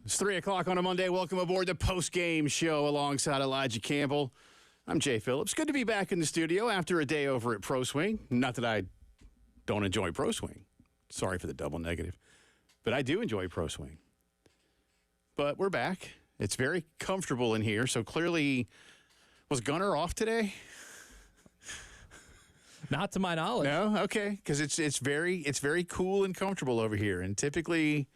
It's 3 o'clock on a Monday. Welcome aboard the Postgame show alongside Elijah Campbell. I'm Jay Phillips. Good to be back in the studio after a day over at Pro Swing. Not that I don't enjoy Pro Swing. Sorry for the double negative. But I do enjoy Pro Swing. But we're back. It's very comfortable in here. So clearly, was Gunner off today? Not to my knowledge. No? Okay. Because it's very cool and comfortable over here. And typically,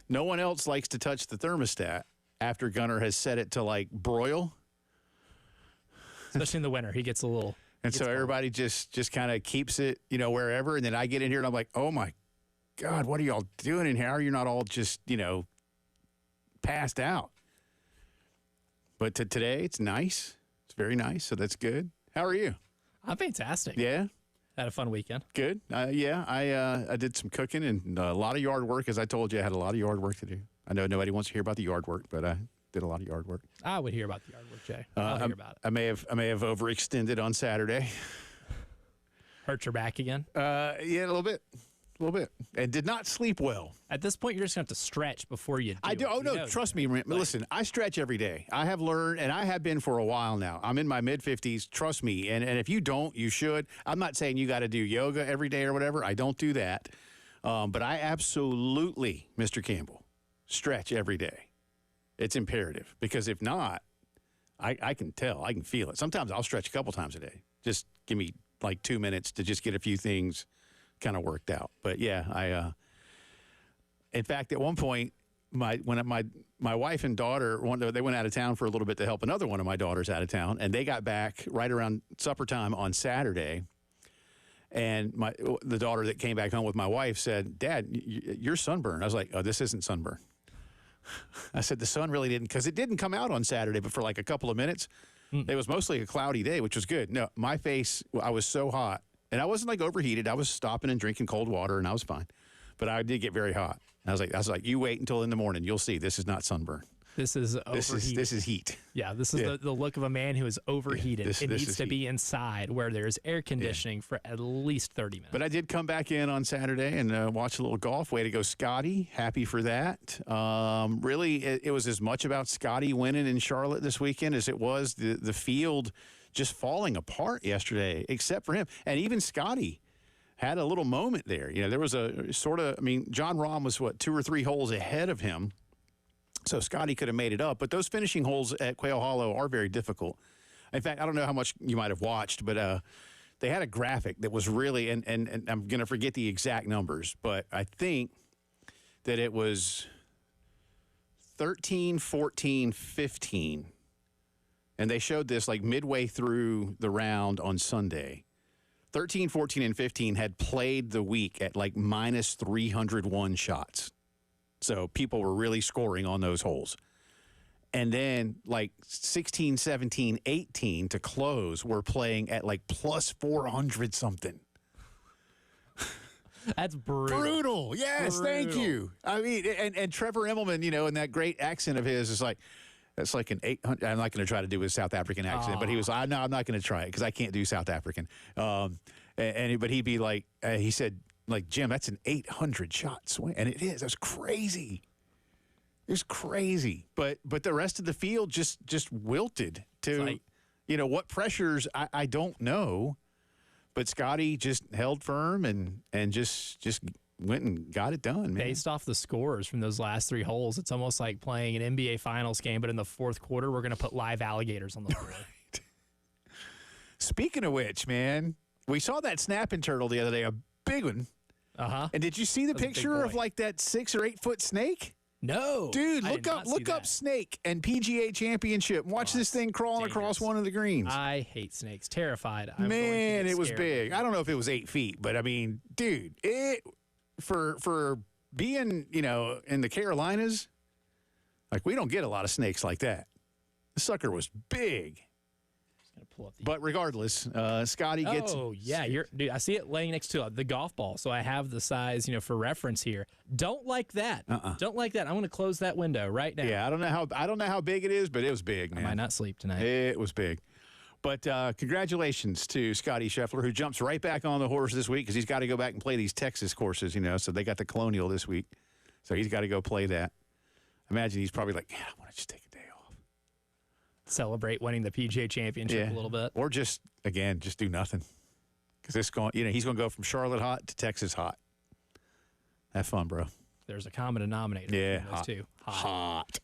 no one else likes to touch the thermostat after Gunner has set it to, like, broil. Especially in the winter. He gets a little... And so everybody just kind of keeps it, wherever. And then I get in here and I'm like, oh, my God, what are y'all doing in here? How are you not all just, passed out? But today, it's nice. It's very nice, so that's good. How are you? I'm fantastic. Yeah? Had a fun weekend. Good. I did some cooking and a lot of yard work. As I told you, I had a lot of yard work to do. I know nobody wants to hear about the yard work, but I did a lot of yard work. I would hear about the yard work, Jay. I'll hear about it. I may have overextended on Saturday. Hurt your back again? Yeah, a little bit. And did not sleep well. At this point, you're just going to have to stretch before you do. I do. Oh, no, trust me. Listen, I stretch every day. I have learned, and I have been for a while now. I'm in my mid-50s. Trust me. And if you don't, you should. I'm not saying you got to do yoga every day or whatever. I don't do that. But I absolutely, Mr. Campbell, stretch every day. It's imperative. Because if not, I can tell. I can feel it. Sometimes I'll stretch a couple times a day. Just give me like 2 minutes to just get a few things kind of worked out. But yeah, in fact, at one point, my wife and daughter, they went out of town for a little bit to help another one of my daughters out of town, and they got back right around supper time on Saturday. And the daughter that came back home with my wife said, "Dad, you're sunburned." I was like, "Oh, this isn't sunburn." I said, "The sun really didn't," because it didn't come out on Saturday, but for like a couple of minutes. It was mostly a cloudy day, which was good. No, my face, I was so hot. And I wasn't like overheated. I was stopping and drinking cold water, and I was fine. But I did get very hot. I was like, you wait until in the morning. You'll see. This is not sunburn. This is overheated. This is heat. Yeah, this is the look of a man who is overheated. It needs to be inside where there's air conditioning for at least 30 minutes. But I did come back in on Saturday and watch a little golf. Way to go, Scotty. Happy for that. Really, it was as much about Scotty winning in Charlotte this weekend as it was the field just falling apart yesterday, except for him. And even Scotty had a little moment there. There was a sort of, John Rahm was, 2 or 3 holes ahead of him. So Scotty could have made it up. But those finishing holes at Quail Hollow are very difficult. In fact, I don't know how much you might have watched, but they had a graphic that was really, and I'm going to forget the exact numbers, but I think that it was 13, 14, 15. And they showed this like midway through the round on Sunday. 13, 14, and 15 had played the week at like minus 301 shots. So people were really scoring on those holes. And then like 16, 17, 18 to close were playing at like plus 400 something. That's brutal. Brutal. Yes, thank you. And Trevor Immelman, in that great accent of his is like, that's like an 800. I'm not going to try to do his South African accent, but he was, no, I'm not going to try it because I can't do South African. But he'd be like, he said, like, Jim, that's an 800 shot swing. And it is. That's crazy. It's crazy. But the rest of the field just wilted to, what pressures, I don't know. But Scotty just held firm and just went and got it done, man. Based off the scores from those last 3 holes, it's almost like playing an NBA Finals game, but in the fourth quarter, we're going to put live alligators on the floor. Right. Speaking of which, man, we saw that snapping turtle the other day, a big one. Uh-huh. And did you see the picture of like that 6 or 8 foot snake? No. Dude, look up snake and PGA Championship. And watch this thing crawling across one of the greens. I hate snakes. Terrified. Man, it was big. I don't know if it was 8 feet, but dude, it for being, in the Carolinas, like we don't get a lot of snakes like that. The sucker was big. But regardless, Scotty gets. Oh yeah, dude. I see it laying next to the golf ball, so I have the size, for reference here. Don't like that. Don't like that. I'm going to close that window right now. Yeah, I don't know how big it is, but it was big, man. I might not sleep tonight. It was big. But congratulations to Scotty Scheffler, who jumps right back on the horse this week because he's got to go back and play these Texas courses. So they got the Colonial this week, so he's got to go play that. imagine he's probably like, I want to just take a day off. Celebrate winning the PGA Championship a little bit. Or just do nothing. Because he's going to go from Charlotte hot to Texas hot. Have fun, bro. There's a common denominator. Yeah, between those two. Hot.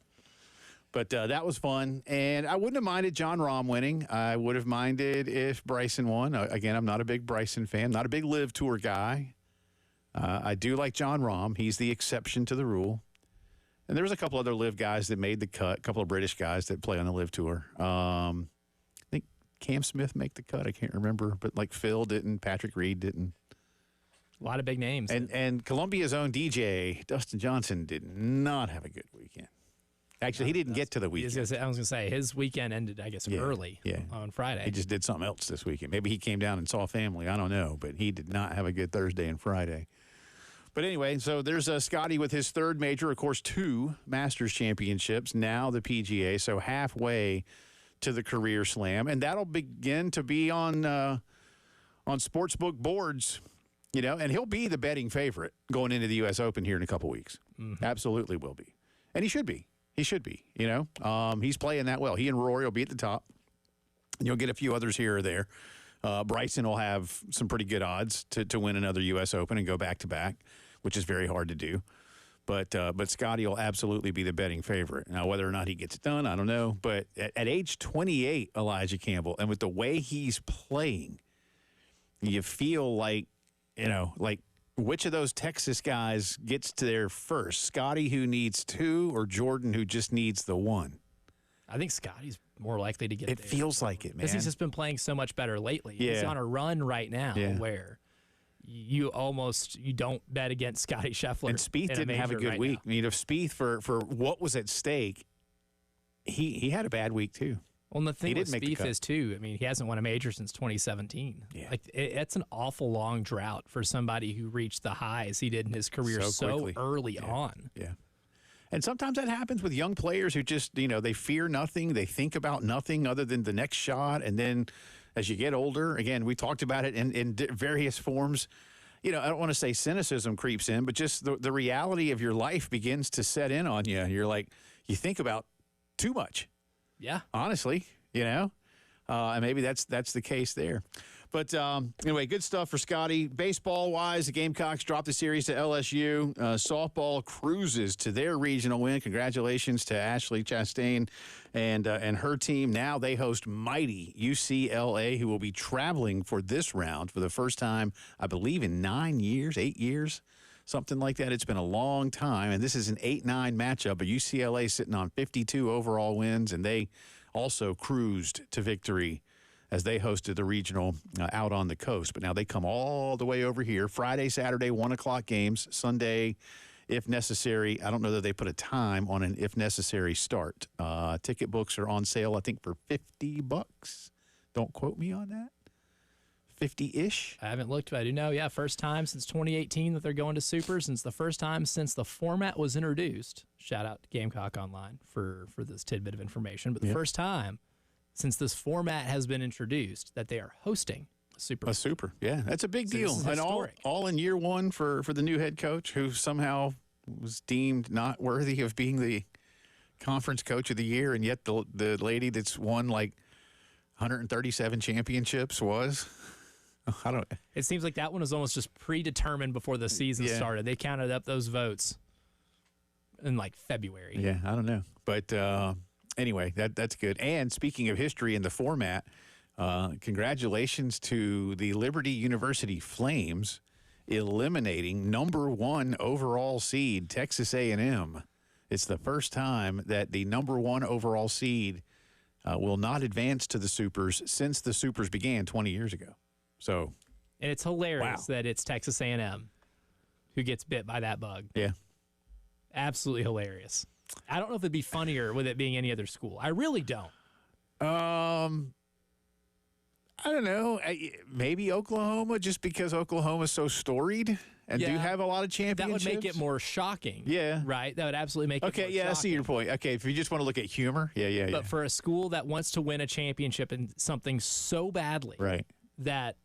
But that was fun. And I wouldn't have minded John Rahm winning. I would have minded if Bryson won. Again, I'm not a big Bryson fan, not a big Live Tour guy. I do like John Rahm. He's the exception to the rule. And there was a couple other Live guys that made the cut, a couple of British guys that play on the Live Tour. I think Cam Smith make the cut. I can't remember. But like Phil didn't, Patrick Reed didn't. A lot of big names. And Columbia's own DJ, Dustin Johnson, did not have a good weekend. Actually, he didn't get to the weekend. I was going to say, his weekend ended, I guess, early on Friday. He just did something else this weekend. Maybe he came down and saw family. I don't know. But he did not have a good Thursday and Friday. But anyway, so there's Scotty with his third major. Of course, 2 Masters championships, now the PGA. So halfway to the career slam. And that'll begin to be on sportsbook boards, and he'll be the betting favorite going into the U.S. Open here in a couple weeks. Mm-hmm. Absolutely will be. And he should be. He should be, He's playing that well. He and Rory will be at the top. And you'll get a few others here or there. Bryson will have some pretty good odds to win another U.S. Open and go back-to-back, which is very hard to do. But Scotty will absolutely be the betting favorite. Now, whether or not he gets it done, I don't know. But at age 28, Elijah Campbell, and with the way he's playing, you feel like, which of those Texas guys gets to there first? Scotty, who needs 2, or Jordan, who just needs the 1? I think Scotty's more likely to get it. It feels like it, man. Because he's just been playing so much better lately. Yeah. He's on a run right now where you don't bet against Scotty Scheffler. And Spieth didn't have a good week. Now. If Spieth, for what was at stake, he had a bad week too. Well, and the thing with Spieth is, too, he hasn't won a major since 2017. Yeah. It's an awful long drought for somebody who reached the highs he did in his career so early on. Yeah. And sometimes that happens with young players who just, they fear nothing. They think about nothing other than the next shot. And then as you get older, again, we talked about it in various forms. I don't want to say cynicism creeps in, but just the reality of your life begins to set in on you. You're like, you think about too much. Yeah. Honestly, and maybe that's the case there. But anyway, good stuff for Scotty. Baseball-wise, the Gamecocks dropped the series to LSU. Softball cruises to their regional win. Congratulations to Ashley Chastain and her team. Now they host mighty UCLA, who will be traveling for this round for the first time, I believe, in 8 years. Something like that. It's been a long time, and this is an 8-9 matchup. But UCLA sitting on 52 overall wins, and they also cruised to victory as they hosted the regional out on the coast. But now they come all the way over here. Friday, Saturday, 1 o'clock games. Sunday, if necessary. I don't know that they put a time on an if necessary start. Ticket books are on sale, I think, for $50. Don't quote me on that. 50-ish? I haven't looked, but I do know, first time since 2018 that they're going to Super, since the first time since the format was introduced. Shout out to Gamecock Online for this tidbit of information. But the first time since this format has been introduced that they are hosting a Super. A Super, yeah. That's a big deal. And all in year 1 for the new head coach, who somehow was deemed not worthy of being the conference coach of the year, and yet the lady that's won like 137 championships was... I don't. It seems like that one was almost just predetermined before the season started. They counted up those votes in like February. Yeah, I don't know. But anyway, that's good. And speaking of history and the format, congratulations to the Liberty University Flames eliminating number 1 overall seed Texas A&M. It's the first time that the number 1 overall seed will not advance to the Supers since the Supers began 20 years ago. So, and it's hilarious that it's Texas A&M who gets bit by that bug. Yeah. Absolutely hilarious. I don't know if it'd be funnier with it being any other school. I really don't. I don't know. Maybe Oklahoma, just because Oklahoma's so storied and do have a lot of championships. That would make it more shocking. Yeah. Right? That would absolutely make it more shocking. Okay, I see your point. Okay, if you just want to look at humor, But for a school that wants to win a championship in something so badly right. that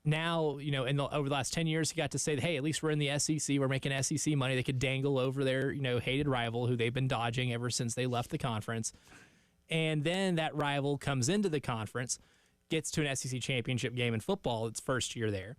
now, over the last 10 years, he got to say, hey, at least we're in the SEC. We're making SEC money. They could dangle over their, hated rival who they've been dodging ever since they left the conference. And then that rival comes into the conference, gets to an SEC championship game in football its first year there,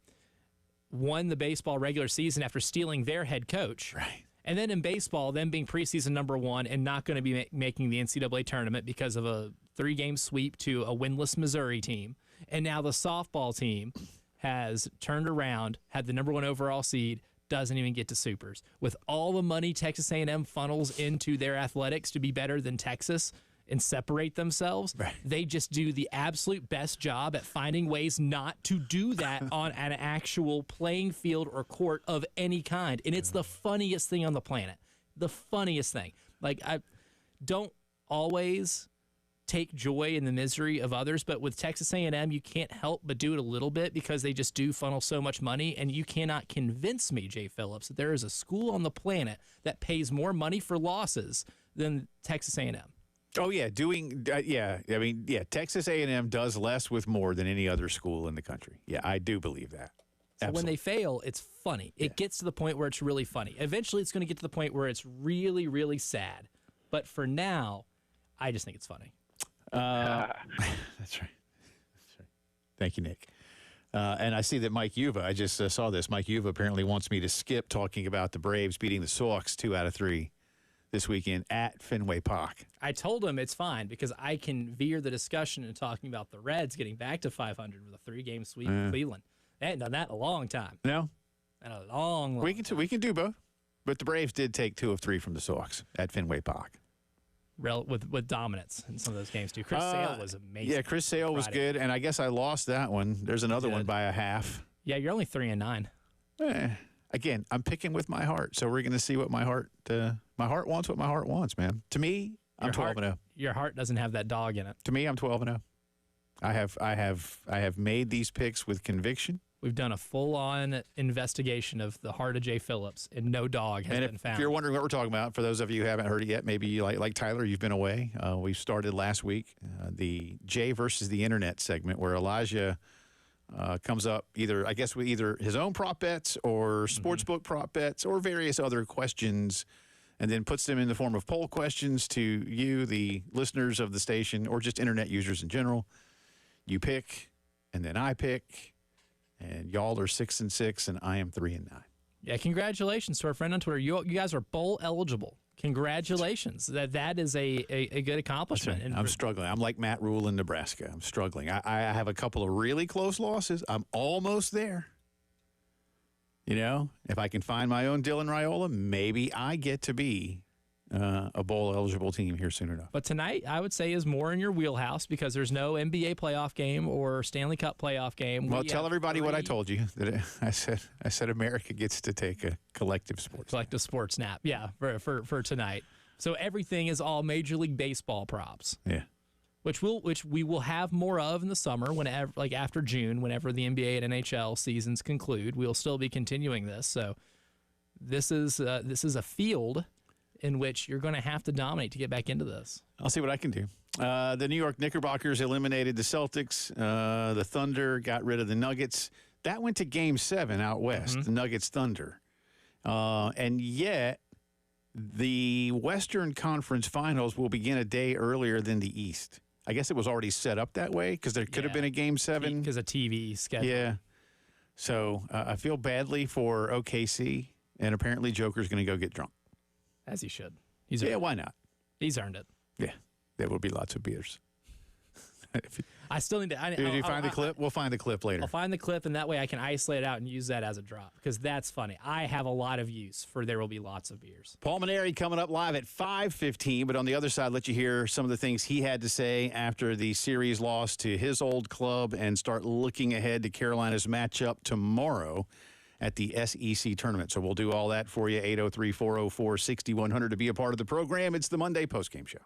won the baseball regular season after stealing their head coach. Right. And then in baseball, them being preseason number one and not going to be making the NCAA tournament because of a 3-game sweep to a winless Missouri team. And now the softball team has turned around, had the number 1 overall seed, doesn't even get to supers. With all the money Texas A&M funnels into their athletics to be better than Texas and separate themselves, right, they just do the absolute best job at finding ways not to do that on an actual playing field or court of any kind. And it's the funniest thing on the planet. The funniest thing. Like, I don't always take joy in the misery of others, but with Texas A&M, you can't help but do it a little bit because they just do funnel so much money, and you cannot convince me, Jay Phillips, that there is a school on the planet that pays more money for losses than Texas A&M. Oh, yeah. Texas A&M does less with more than any other school in the country. Yeah, I do believe that. So when they fail, it's funny. It gets to the point where it's really funny. Eventually, it's going to get to the point where it's really, really sad. But for now, I just think it's funny. That's right. Thank you, Nick. And I see that Mike Yuva, I just saw this. Mike Yuva apparently wants me to skip talking about the Braves beating the Sox 2 out of 3 this weekend at Fenway Park. I told him it's fine because I can veer the discussion into talking about the Reds getting back to 500 with a 3-game sweep in Cleveland. They hadn't done that in a long time. No? In a long we can do both. But the Braves did take 2 of 3 from the Sox at Fenway Park. With dominance in some of those games, too. Chris Sale was amazing. Yeah, Chris Sale was good, and I guess I lost that one. There's another one by a half. Yeah, you're only 3-9. Again, I'm picking with my heart, so we're going to see what my heart wants. What my heart wants, man. To me, I'm 12-0. Your heart doesn't have that dog in it. To me, I'm 12-0. I have made these picks with conviction. We've done a full-on investigation of the heart of Jay Phillips, and no dog has been found. If you're wondering what we're talking about, for those of you who haven't heard it yet, maybe like Tyler, you've been away. We started last week the Jay versus the Internet segment, where Elijah comes up with either his own prop bets or sportsbook prop bets or various other questions, and then puts them in the form of poll questions to you, the listeners of the station, or just Internet users in general. You pick, and then I pick. And y'all are 6-6, and I am 3-9. Yeah, congratulations to our friend on Twitter. You guys are bowl eligible. Congratulations. That is a good accomplishment. Right. I'm struggling. I'm like Matt Rule in Nebraska. I'm struggling. I have a couple of really close losses. I'm almost there. If I can find my own Dylan Raiola, maybe I get to be a bowl-eligible team here soon enough. But tonight, I would say, is more in your wheelhouse because there's no NBA playoff game or Stanley Cup playoff game. Well, tell everybody what I told you. That I said America gets to take a collective sports nap. Yeah, for tonight. So everything is all Major League Baseball props. Yeah. Which we will have more of in the summer, whenever, like after June, whenever the NBA and NHL seasons conclude. We'll still be continuing this. So this is a field in which you're going to have to dominate to get back into this. I'll see what I can do. The New York Knickerbockers eliminated the Celtics. The Thunder got rid of the Nuggets. That went to Game 7 out west, the Nuggets-Thunder. And yet, the Western Conference Finals will begin a day earlier than the East. I guess it was already set up that way because there could have been a Game 7. Because of TV schedule. Yeah. So I feel badly for OKC, and apparently Joker's going to go get drunk. As he should. Why not? He's earned it. Yeah, there will be lots of beers. I still need to. Did you find the clip? We'll find the clip later. I'll find the clip, and that way I can isolate it out and use that as a drop because that's funny. I have a lot of use for there will be lots of beers. Paul Maneri coming up live at 5:15, but on the other side, let you hear some of the things he had to say after the series loss to his old club and start looking ahead to Carolina's matchup tomorrow at the SEC tournament. So we'll do all that for you. 803-404-6100 to be a part of the program. It's the Monday Postgame Show.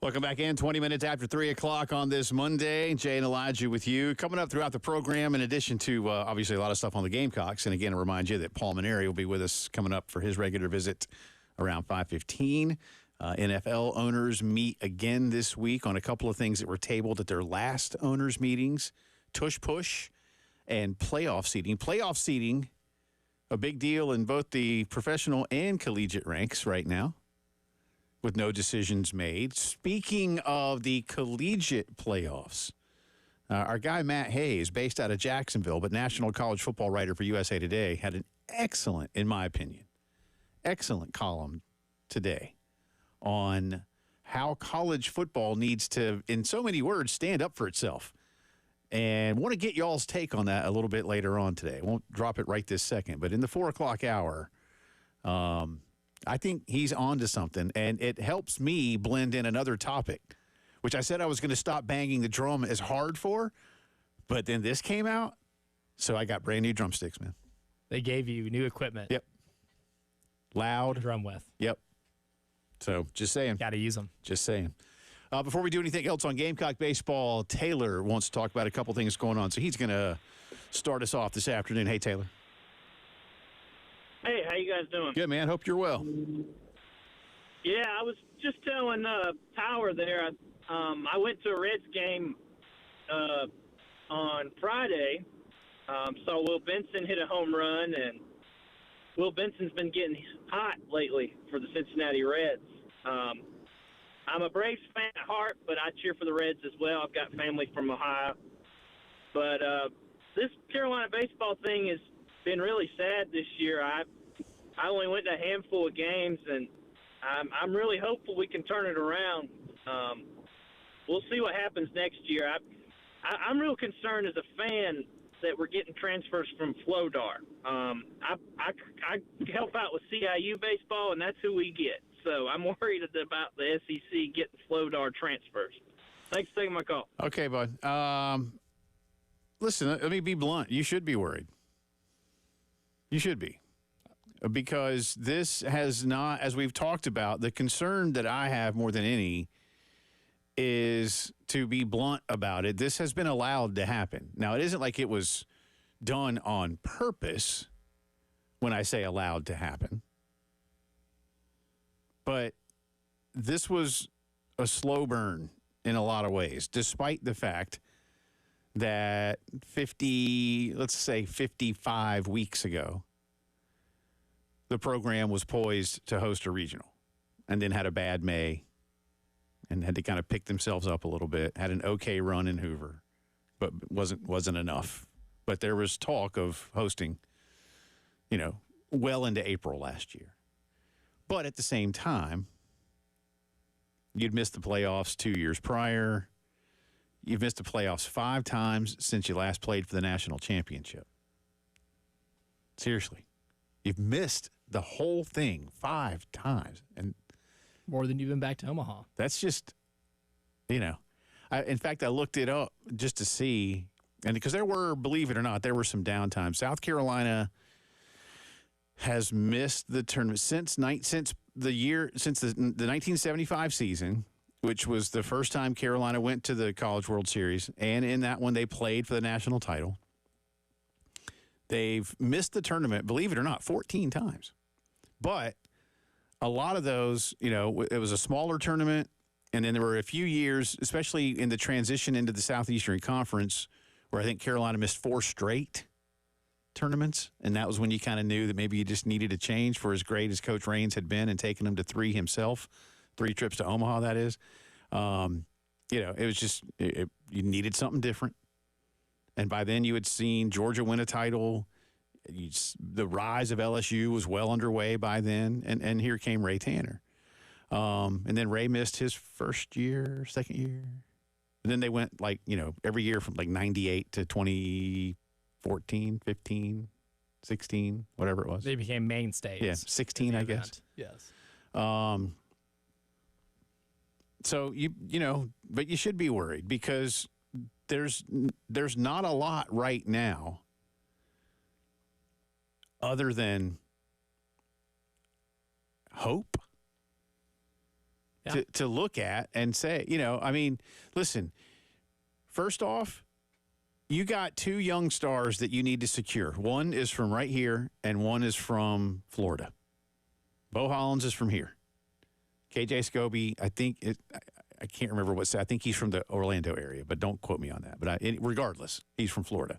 Welcome back in. 20 minutes after 3 o'clock on this Monday. Jay and Elijah with you. Coming up throughout the program, in addition to obviously a lot of stuff on the Gamecocks. And again, I remind you that Paul Maneri will be with us coming up for his regular visit around 5:15. NFL owners meet again this week on a couple of things that were tabled at their last owners meetings. Tush push and playoff seeding. Playoff seeding, a big deal in both the professional and collegiate ranks right now, with no decisions made. Speaking of the collegiate playoffs, our guy Matt Hayes, based out of Jacksonville, but national college football writer for USA Today, had an excellent, in my opinion, excellent column today on how college football needs to, in so many words, stand up for itself. And want to get y'all's take on that a little bit later on today. Won't drop it right this second, but in the 4 o'clock hour, I think he's on to something, and it helps me blend in another topic, which I said I was going to stop banging the drum as hard for, but then this came out, so I got brand new drumsticks, man. They gave you new equipment. Yep. Loud. To drum with. Yep. So just saying. Got to use them. Just saying. Before we do anything else on Gamecock baseball, Taylor wants to talk about a couple things going on, so he's going to start us off this afternoon. Hey, Taylor. Hey, how you guys doing? Good, man. Hope you're well. Yeah, I was just telling Power there. I went to a Reds game on Friday. Saw Will Benson hit a home run, and Will Benson's been getting hot lately for the Cincinnati Reds. I'm a Braves fan at heart, but I cheer for the Reds as well. I've got family from Ohio. But this Carolina baseball thing has been really sad this year. I only went to a handful of games, and I'm really hopeful we can turn it around. We'll see what happens next year. I'm real concerned as a fan that we're getting transfers from Flodar. I help out with CIU baseball, and that's who we get. So I'm worried about the SEC getting Flodar transfers. Thanks for taking my call. Okay, bud. Listen, let me be blunt. You should be worried. You should be. Because this has not, as we've talked about, the concern that I have more than any is to be blunt about it. This has been allowed to happen. Now, it isn't like it was done on purpose when I say allowed to happen. But this was a slow burn in a lot of ways, despite the fact that 55 weeks ago, the program was poised to host a regional and then had a bad May and had to kind of pick themselves up a little bit, had an okay run in Hoover, but wasn't enough. But there was talk of hosting, well into April last year. But at the same time, you'd missed the playoffs 2 years prior. You've missed the playoffs 5 times since you last played for the national championship. Seriously. You've missed the whole thing 5 times. And more than you've been back to Omaha. That's just, in fact, I looked it up just to see, and because believe it or not, there were some downtime. South Carolina has missed the tournament since the 1975 season, which was the first time Carolina went to the College World Series, and in that one they played for the national title. They've missed the tournament, believe it or not, 14 times. But a lot of those, it was a smaller tournament, and then there were a few years, especially in the transition into the Southeastern Conference, where I think Carolina missed 4 straight tournaments, and that was when you kind of knew that maybe you just needed a change for as great as Coach Raines had been and taking them to 3 himself, 3 trips to Omaha, that is. It was just you needed something different. And by then you had seen Georgia win a title. The rise of LSU was well underway by then, and here came Ray Tanner. And then Ray missed his second year. And then they went every year from 98 to 2014, 15, 16, whatever it was. They became mainstays. Yeah, 16, I guess. Yes. So but you should be worried because there's not a lot right now other than hope to look at and say, listen, first off, you got 2 young stars that you need to secure. One is from right here, and one is from Florida. Bo Hollins is from here. KJ Scobie, I can't remember what. I think he's from the Orlando area, but don't quote me on that. But regardless, he's from Florida.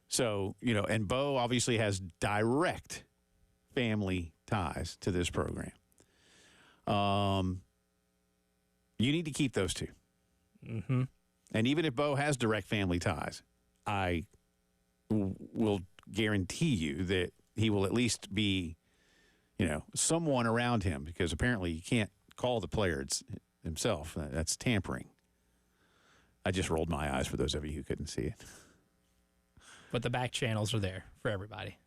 So, and Bo obviously has direct family ties to this program. You need to keep those 2. Mm-hmm. And even if Bo has direct family ties, I will guarantee you that he will at least be, someone around him, because apparently you can't call the player himself. That's tampering. I just rolled my eyes for those of you who couldn't see it. But the back channels are there for everybody.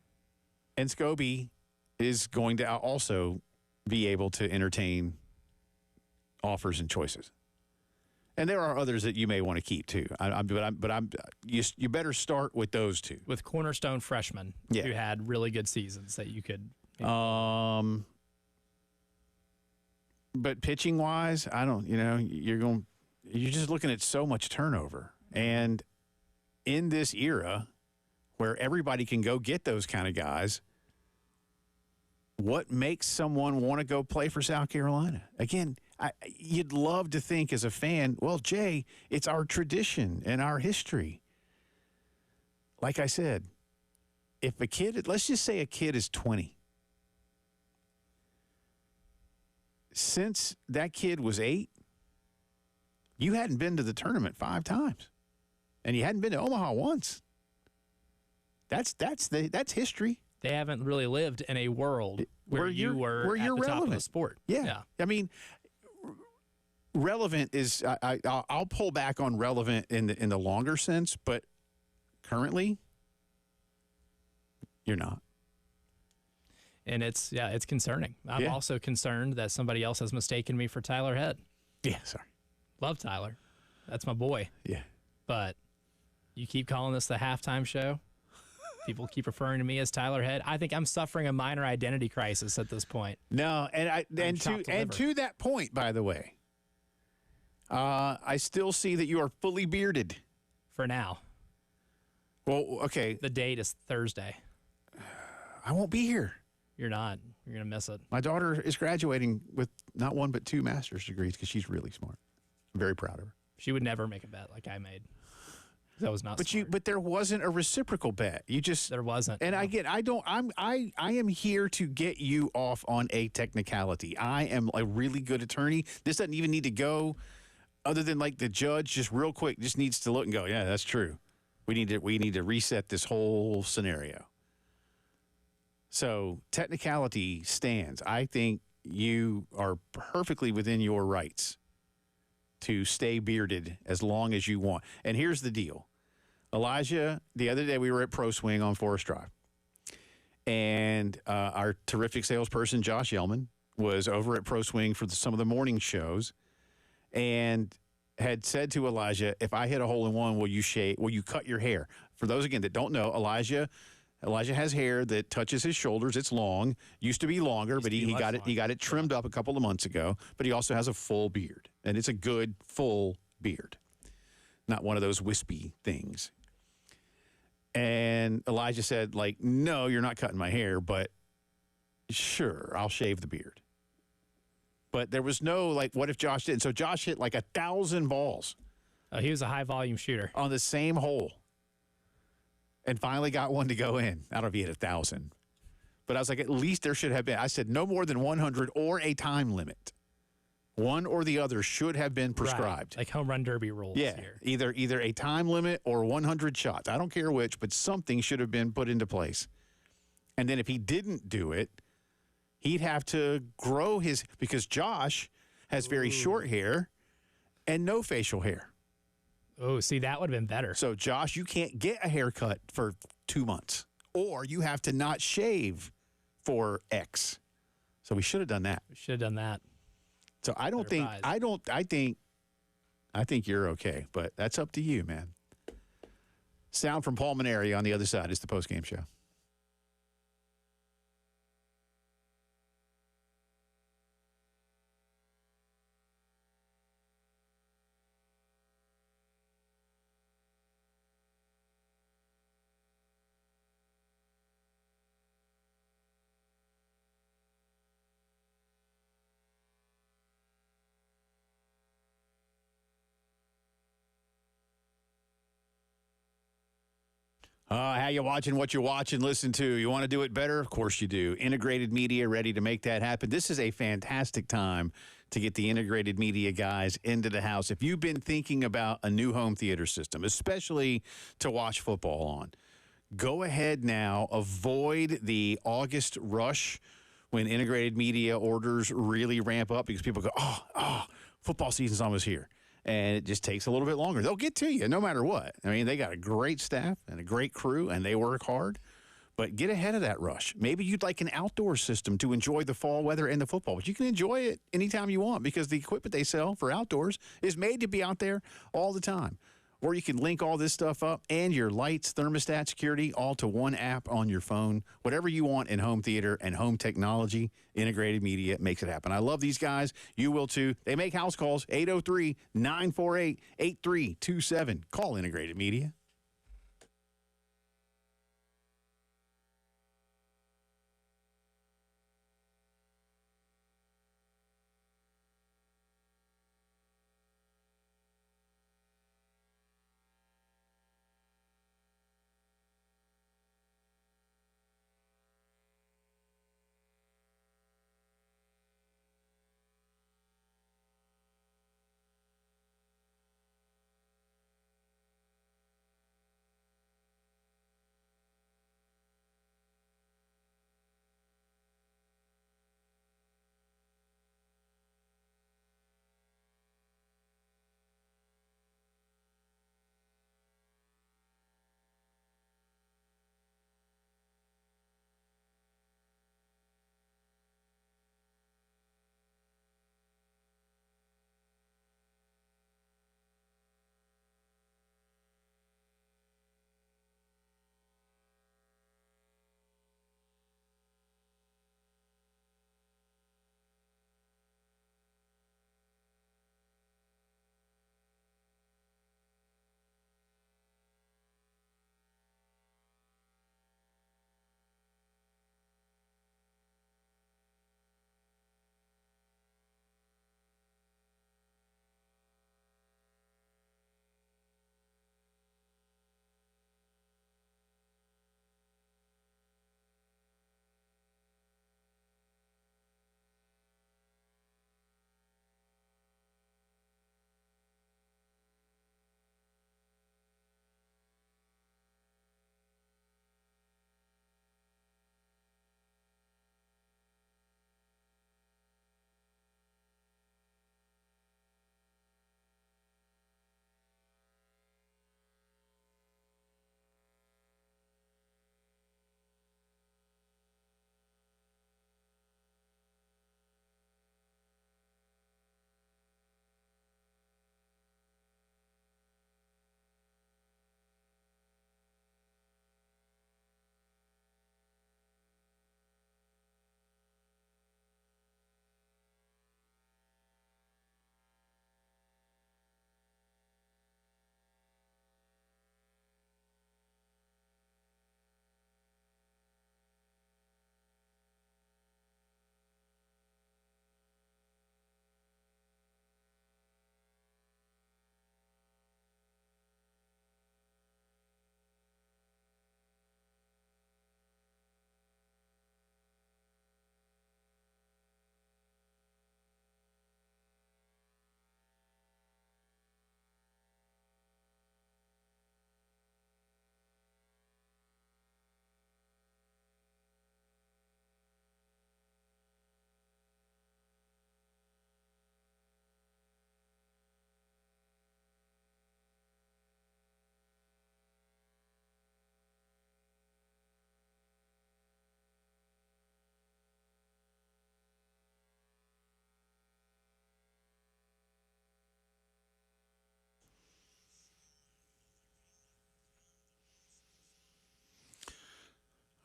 And Scobie is going to also be able to entertain offers and choices. And there are others that you may want to keep too. You better start with those 2. With cornerstone freshmen who had really good seasons that you could. But pitching wise, I don't. You're just looking at so much turnover, and in this era where everybody can go get those kind of guys, what makes someone want to go play for South Carolina? Again, you'd love to think as a fan, well, Jay, it's our tradition and our history. Like I said, if a kid, let's just say a kid is 20. Since that kid was 8, you hadn't been to the tournament 5 times. And you hadn't been to Omaha once. That's history. They haven't really lived in a world where you were at the top of the sport. Yeah. I mean, relevant is I'll pull back on relevant in the longer sense, but currently you're not. And it's concerning. I'm also concerned that somebody else has mistaken me for Tyler Head. Yeah, sorry. Love Tyler. That's my boy. Yeah. But you keep calling this the halftime show. People keep referring to me as Tyler Head. I think I'm suffering a minor identity crisis at this point. No, and to that point, by the way, I still see that you are fully bearded. For now. Well, okay. The date is Thursday. I won't be here. You're not. You're going to miss it. My daughter is graduating with not 1 but 2 master's degrees because she's really smart. I'm very proud of her. She would never make a bet like I made. That was not smart. But there wasn't a reciprocal bet. There wasn't. And no. I am here to get you off on a technicality. I am a really good attorney. This doesn't even need to go other than like the judge just real quick just needs to look and go, yeah, that's true. We need to reset this whole scenario. So technicality stands. I think you are perfectly within your rights to stay bearded as long as you want. And here's the deal. Elijah, the other day we were at Pro Swing on Forest Drive, and our terrific salesperson, Josh Yellman, was over at Pro Swing for some of the morning shows and had said to Elijah, if I hit a hole in one, will you cut your hair? For those, again, that don't know, Elijah has hair that touches his shoulders. It's long. Used to be longer, but he got it trimmed up a couple of months ago. But he also has a full beard, and it's a good full beard, not one of those wispy things. And Elijah said, like, no, you're not cutting my hair, but sure, I'll shave the beard. But there was no, like, what if Josh didn't? So Josh hit like 1,000 balls. Oh, he was a high-volume shooter. On the same hole. And finally got one to go in. I don't know if he hit 1,000. But I was like, at least there should have been. I said no more than 100 or a time limit. One or the other should have been prescribed. Right. Like home run derby rules here. Either a time limit or 100 shots. I don't care which, but something should have been put into place. And then if he didn't do it, he'd have to grow because Josh has very short hair and no facial hair. Oh, see, that would have been better. So, Josh, you can't get a haircut for 2 months, or you have to not shave for X. So we should have done that. We should have done that. So I think you're okay, but that's up to you, man. Sound from Paul Maneri on the other side is the postgame show. How you watching, what you're watching, listen to. You want to do it better? Of course you do. Integrated Media ready to make that happen. This is a fantastic time to get the Integrated Media guys into the house. If you've been thinking about a new home theater system, especially to watch football on, go ahead now. Avoid the August rush when Integrated Media orders really ramp up because people go, football season's almost here. And it just takes a little bit longer. They'll get to you no matter what. I mean, they got a great staff and a great crew, and they work hard. But get ahead of that rush. Maybe you'd like an outdoor system to enjoy the fall weather and the football. But you can enjoy it anytime you want because the equipment they sell for outdoors is made to be out there all the time. Or you can link all this stuff up and your lights, thermostat, security, all to one app on your phone. Whatever you want in home theater and home technology, Integrated Media makes it happen. I love these guys. You will too. They make house calls, 803-948-8327. Call Integrated Media.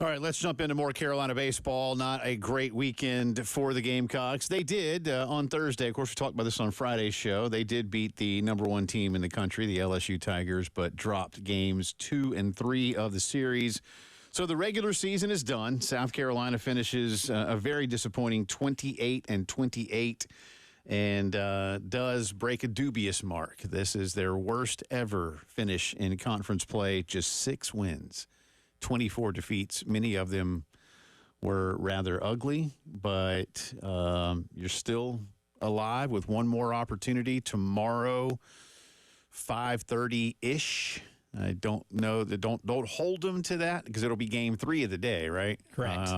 All right, let's jump into more Carolina baseball. Not a great weekend for the Gamecocks. They did on Thursday. Of course, we talked about this on Friday's show. They did beat the number one team in the country, the LSU Tigers, but dropped games 2 and 3 of the series. So the regular season is done. South Carolina finishes a very disappointing 28 and 28 and does break a dubious mark. This is their worst ever finish in conference play, just 6 wins 24 defeats. Many of them were rather ugly, but you're still alive with one more opportunity tomorrow, 5:30-ish. I don't know that don't hold them to that because it'll be game 3 of the day, right? Correct.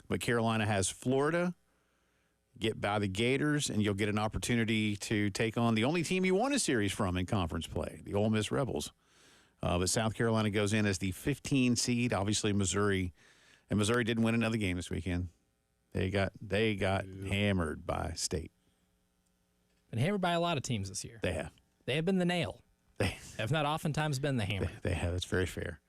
But Carolina has Florida. Get by the Gators, and you'll get an opportunity to take on the only team you won a series from in conference play, the Ole Miss Rebels. But South Carolina goes in as the 15 seed. Obviously, Missouri, and Missouri didn't win another game this weekend. They got hammered by State. Been hammered by a lot of teams this year. They have. They have been the nail. They have not oftentimes been the hammer. They have. That's very fair.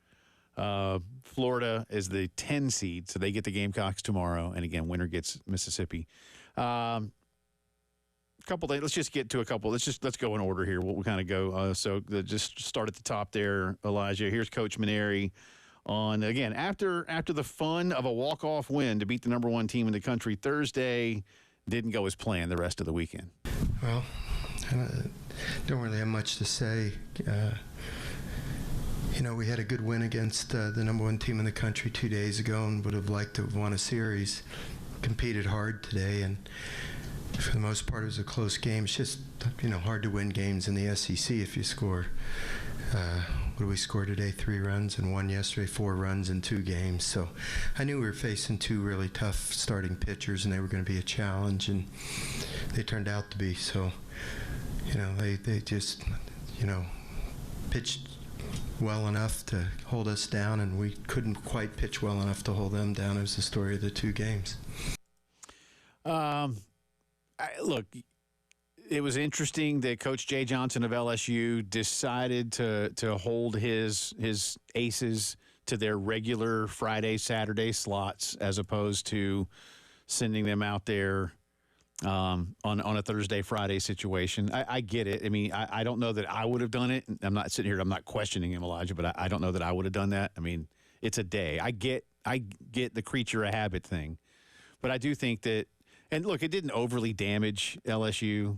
Florida is the 10 seed, so they get the Gamecocks tomorrow. And again, winner gets Mississippi. Couple days. Let's just get to a couple. Let's go in order here. We'll kind of go. Just start at the top there, Elijah. Here's Coach Maneri on again after the fun of a walk-off win to beat the number 1 team in the country Thursday. Didn't go as planned the rest of the weekend. Well, don't really have much to say. We had a good win against the number 1 team in the country 2 days ago and would have liked to have won a series. Competed hard today, and for the most part, it was a close game. It's just, hard to win games in the SEC if you score. What did we score today? 3 runs, and 1 yesterday, 4 runs in 2 games. So I knew we were facing 2 really tough starting pitchers, and they were going to be a challenge, and they turned out to be. So, they just, pitched well enough to hold us down, and we couldn't quite pitch well enough to hold them down. It was the story of the 2 games. Look, it was interesting that Coach Jay Johnson of LSU decided to hold his aces to their regular Friday, Saturday slots as opposed to sending them out there on a Thursday, Friday situation. I get it. I mean, I don't know that I would have done it. I'm not sitting here. I'm not questioning him, Elijah, but I don't know that I would have done that. I mean, it's a day. I get the creature of habit thing, but I do think that. And look, it didn't overly damage LSU.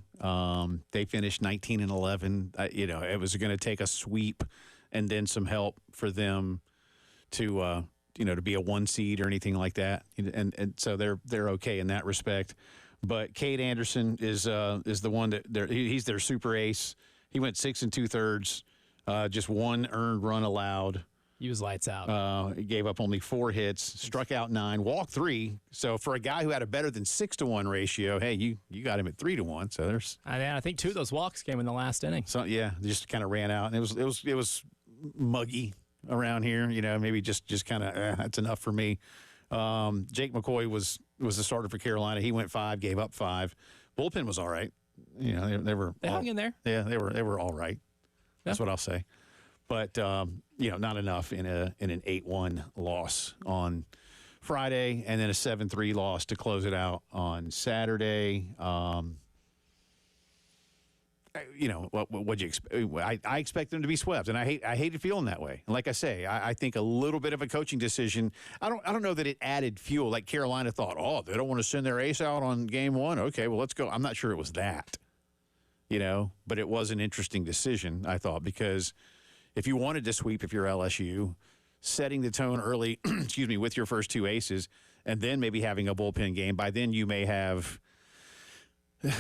They finished 19-11. It was going to take a sweep and then some help for them to be a 1 seed or anything like that. And so they're okay in that respect. But Cade Anderson is the one that he's their super ace. He went 6 2/3, just 1 earned run allowed. He was lights out. He gave up only 4 hits, struck out 9, walked 3. So for a guy who had a better than 6-to-1 ratio, hey, you got him at 3-to-1. So there's. I think 2 of those walks came in the last inning. So yeah, just kind of ran out, and it was muggy around here. Maybe just kind of that's enough for me. Jake McCoy was the starter for Carolina. He went 5, gave up 5. Bullpen was all right. They hung in there. Yeah, they were all right. That's what I'll say. But not enough in an 8-1 loss on Friday, and then a 7-3 loss to close it out on Saturday. What'd you expect? I expect them to be swept, and I hated feeling that way. And like I say, I think a little bit of a coaching decision. I don't know that it added fuel. Like Carolina thought, they don't want to send their ace out on game 1. Okay, well let's go. I'm not sure it was that, but it was an interesting decision, I thought, because if you wanted to sweep, if you're LSU, setting the tone early, with your first 2 aces, and then maybe having a bullpen game, by then you may have,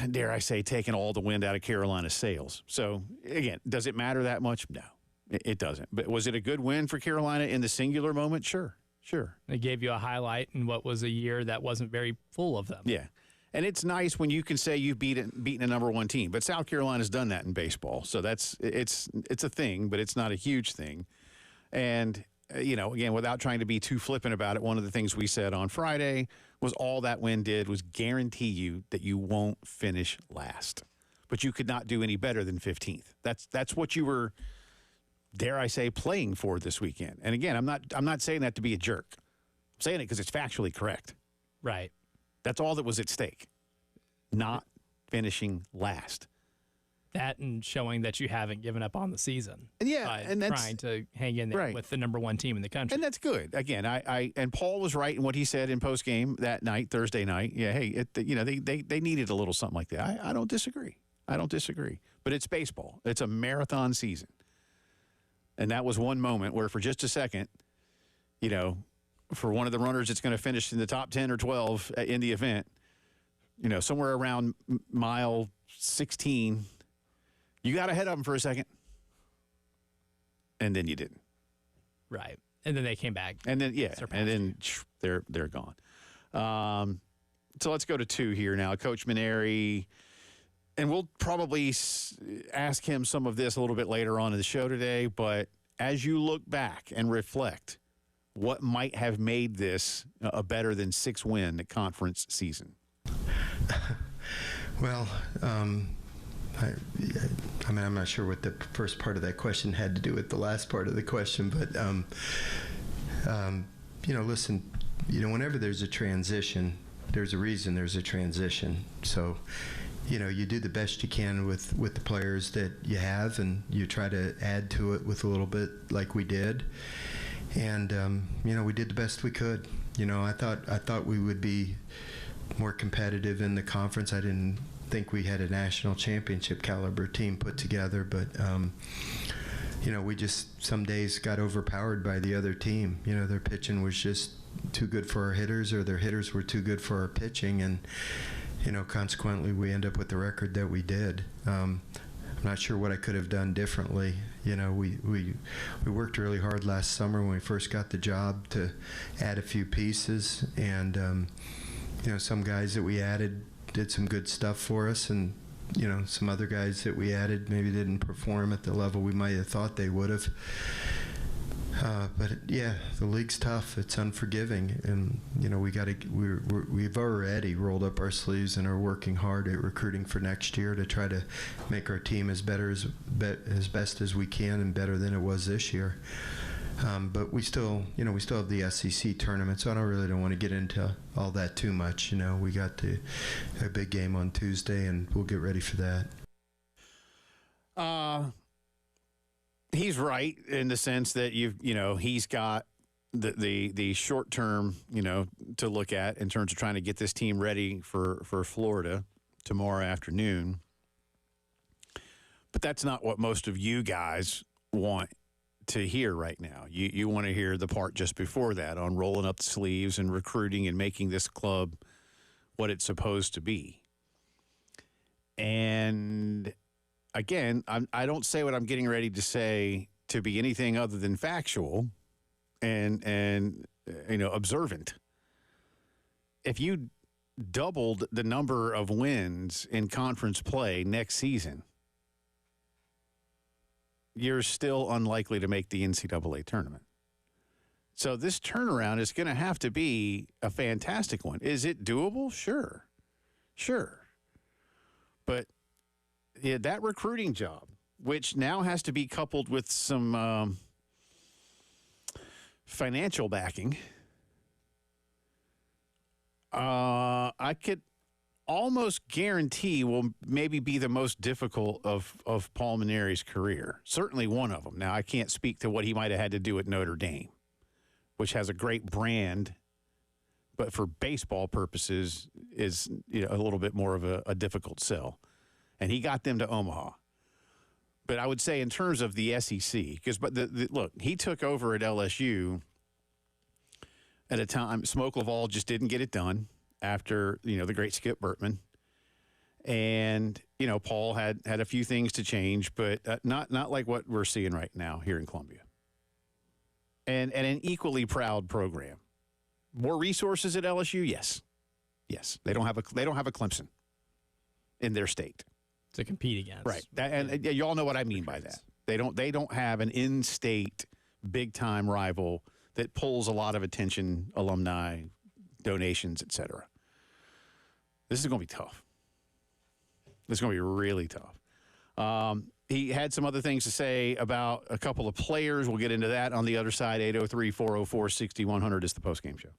dare I say, taken all the wind out of Carolina's sails. So, again, does it matter that much? No, it doesn't. But was it a good win for Carolina in the singular moment? Sure. It gave you a highlight in what was a year that wasn't very full of them. Yeah. And it's nice when you can say you've beaten a number 1 team. But South Carolina's done that in baseball. So it's a thing, but it's not a huge thing. And, again, without trying to be too flippant about it, one of the things we said on Friday was all that win did was guarantee you that you won't finish last. But you could not do any better than 15th. That's what you were, dare I say, playing for this weekend. And, again, I'm not saying that to be a jerk. I'm saying it because it's factually correct. Right. That's all that was at stake, not finishing last. That and showing that you haven't given up on the season. Yeah, by and that's trying to hang in there with the number 1 team in the country. And that's good. Again, and Paul was right in what he said in postgame that night, Thursday night. Yeah, hey, they needed a little something like that. I don't disagree. But it's baseball. It's a marathon season. And that was one moment where for just a second, for one of the runners that's going to finish in the top 10 or 12 in the event, somewhere around mile 16, you got ahead of them for a second. And then you didn't. Right. And then they came back. And then, and then they're gone. So let's go to 2 here now. Coach Maneri, and we'll probably ask him some of this a little bit later on in the show today, but as you look back and reflect, what might have made this a better than 6-win conference season? Well, I mean, I'm not sure what the first part of that question had to do with the last part of the question, but, listen, whenever there's a transition, there's a reason there's a transition. So, you do the best you can with the players that you have, and you try to add to it with a little bit like we did. And, we did the best we could. I thought we would be more competitive in the conference. I didn't think we had a national championship caliber team put together, but we just some days got overpowered by the other team. Their pitching was just too good for our hitters, or their hitters were too good for our pitching, and consequently we end up with the record that we did. I'm not sure what I could have done differently. We worked really hard last summer when we first got the job to add a few pieces, and some guys that we added did some good stuff for us, and some other guys that we added maybe didn't perform at the level we might have thought they would have. But yeah, the league's tough. It's unforgiving, and we've already rolled up our sleeves and are working hard at recruiting for next year to try to make our team as best as we can and better than it was this year. But we still have the SEC tournament, so I don't want to get into all that too much. We got a big game on Tuesday, and we'll get ready for that. He's right in the sense that he's got the short term, to look at in terms of trying to get this team ready for Florida tomorrow afternoon. But that's not what most of you guys want to hear right now. You want to hear the part just before that on rolling up the sleeves and recruiting and making this club what it's supposed to be. And again, I don't say what I'm getting ready to say to be anything other than factual and observant. If you doubled the number of wins in conference play next season, you're still unlikely to make the NCAA tournament. So this turnaround is going to have to be a fantastic one. Is it doable? Sure. But that recruiting job, which now has to be coupled with some financial backing, I could almost guarantee will maybe be the most difficult of Paul Maneri's career. Certainly one of them. Now, I can't speak to what he might have had to do at Notre Dame, which has a great brand, but for baseball purposes is a little bit more of a difficult sell. And he got them to Omaha. But I would say in terms of the SEC, look, he took over at LSU at a time Smoke Laval just didn't get it done after, the great Skip Bertman. And, Paul had a few things to change, but not like what we're seeing right now here in Columbia. And an equally proud program. More resources at LSU? Yes. They don't have a Clemson in their state to compete against. Right. And you all know what I mean by that. They don't have an in-state big-time rival that pulls a lot of attention, alumni, donations, etc. This is going to be tough. This is going to be really tough. He had some other things to say about a couple of players. We'll get into that on the other side. 803-404-6100 is the postgame show.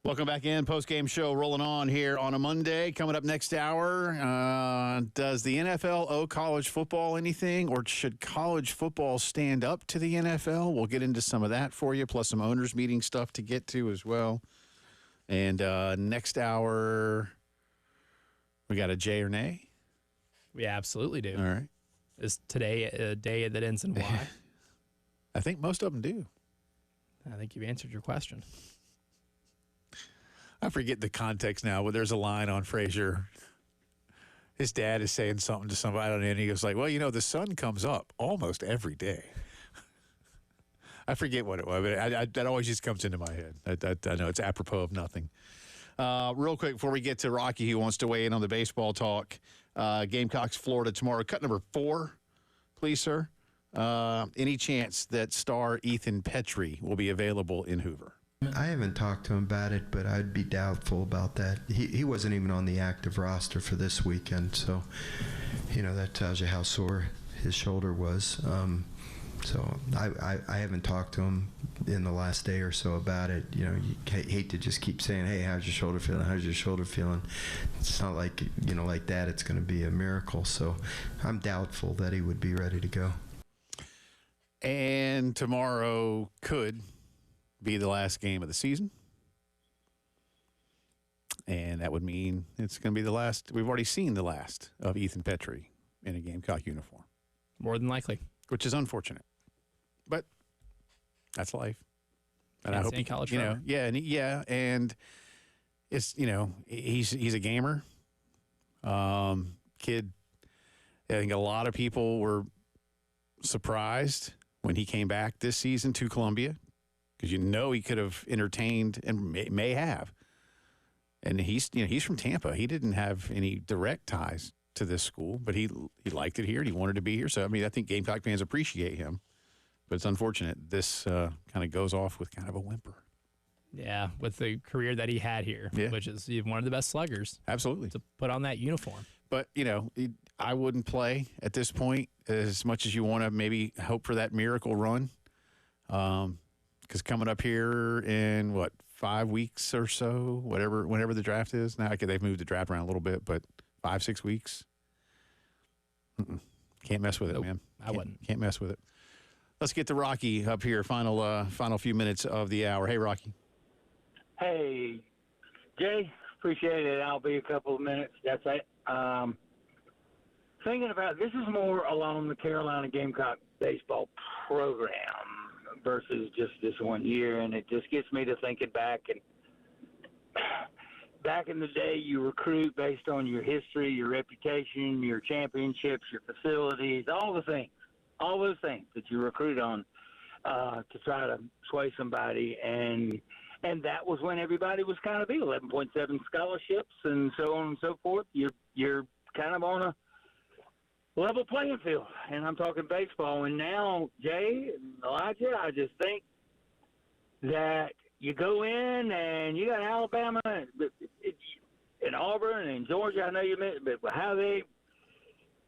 Welcome back in. Post-game show rolling on here on a Monday. Coming up next hour, does the NFL owe college football anything, or should college football stand up to the NFL? We'll get into some of that for you, plus some owners meeting stuff to get to as well. And next hour, we got a J or nay? We absolutely do. All right. Is today a day that ends in Y? I think most of them do. I think you've answered your question. I forget the context now, but there's a line on Frasier. His dad is saying something to somebody, I don't know, and he goes like, well, you know, the sun comes up almost every day. I forget what it was, but that always just comes into my head. I know it's apropos of nothing. Real quick, before we get to Rocky, who wants to weigh in on the baseball talk, Gamecocks, Florida tomorrow. Cut number 4, please, sir. Any chance that star Ethan Petrie will be available in Hoover? I haven't talked to him about it, but I'd be doubtful about that. He wasn't even on the active roster for this weekend, so, you know, that tells you how sore his shoulder was. So I haven't talked to him in the last day or so about it. You know, you hate to just keep saying, hey, how's your shoulder feeling? How's your shoulder feeling? It's not like, you know, like that it's going to be a miracle. So I'm doubtful that he would be ready to go. And tomorrow could be the last game of the season. And that would mean it's going to be the last. We've already seen the last of Ethan Petrie in a Gamecock uniform. More than likely. Which is unfortunate. But that's life. And Can't I hope stay in college you forever. know, and it's, you know, he's a gamer. Kid, I think a lot of people were surprised when he came back this season to Columbia, because you know he could have entertained and may have. And he's from Tampa. He didn't have any direct ties to this school, but he liked it here and he wanted to be here. So, I mean, I think Gamecock fans appreciate him. But it's unfortunate this kind of goes off with kind of a whimper. Yeah, with the career that he had here, which is one of the best sluggers. Absolutely. To put on that uniform. But, you know, I wouldn't play at this point as much as you want to maybe hope for that miracle run. Because coming up here in, 5 weeks or so, whenever the draft is. Now, they've moved the draft around a little bit, but 5-6 weeks. Can't mess with it, man. I wouldn't. Can't mess with it. Let's get to Rocky up here. Final few minutes of the hour. Hey, Rocky. Hey, Jay. Appreciate it. I'll be a couple of minutes. That's it. Thinking about this is more along the Carolina Gamecock baseball program versus just this 1 year, and it just gets me to thinking back. And back in the day, you recruit based on your history, your reputation, your championships, your facilities, all those things that you recruit on to try to sway somebody. And that was when everybody was kind of big, 11.7 scholarships and so on and so forth. You're kind of on a level playing field, and I'm talking baseball. And now, Jay and Elijah, I just think that you go in and you got Alabama and Auburn and Georgia. I know you meant, but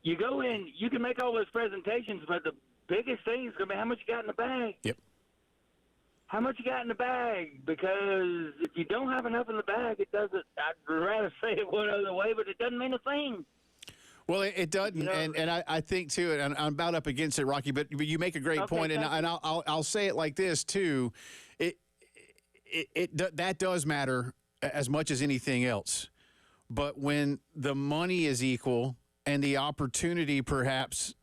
you go in, you can make all those presentations, but the biggest thing is going to be how much you got in the bag. Yep. How much you got in the bag? Because if you don't have enough in the bag, it doesn't. I'd rather say it one other way, but it doesn't mean a thing. Well, it doesn't, You know, and I think too, and I'm about up against it, Rocky. But you make a great point, and I'll say it like this too. That does matter as much as anything else. But when the money is equal and the opportunity, perhaps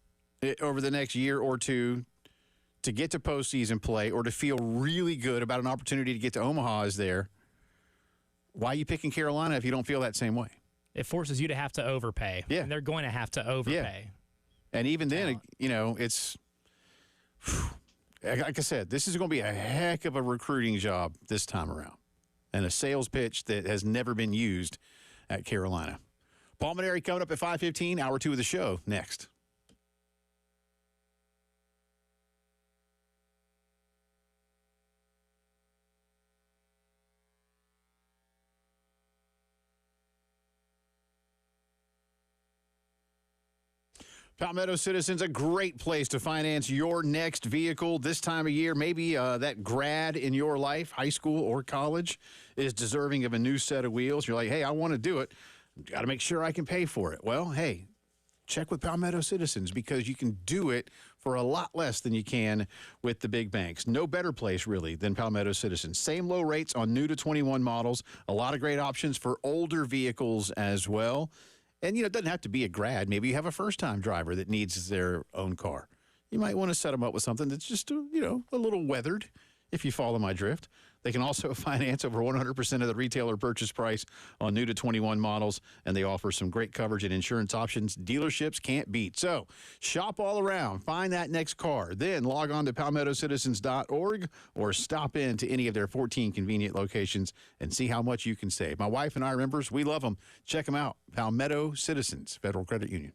over the next year or two, to get to postseason play or to feel really good about an opportunity to get to Omaha is there, why are you picking Carolina if you don't feel that same way? It forces you to have to overpay. Yeah. And they're going to have to overpay. Yeah. And even then, you know, it's, like I said, this is going to be a heck of a recruiting job this time around and a sales pitch that has never been used at Carolina. Paul Maneri coming up at 5:15, hour 2 of the show next. Palmetto Citizens, a great place to finance your next vehicle this time of year. Maybe that grad in your life, high school or college, is deserving of a new set of wheels. You're like, hey, I want to do it. Got to make sure I can pay for it. Well, hey, check with Palmetto Citizens because you can do it for a lot less than you can with the big banks. No better place, really, than Palmetto Citizens. Same low rates on new to 21 models. A lot of great options for older vehicles as well. And, it doesn't have to be a grad. Maybe you have a first-time driver that needs their own car. You might want to set them up with something that's just, a little weathered, if you follow my drift. They can also finance over 100% of the retailer purchase price on new to 21 models, and they offer some great coverage and insurance options dealerships can't beat. So shop all around. Find that next car. Then log on to palmettocitizens.org or stop in to any of their 14 convenient locations and see how much you can save. My wife and I, members, we love them. Check them out. Palmetto Citizens, Federal Credit Union.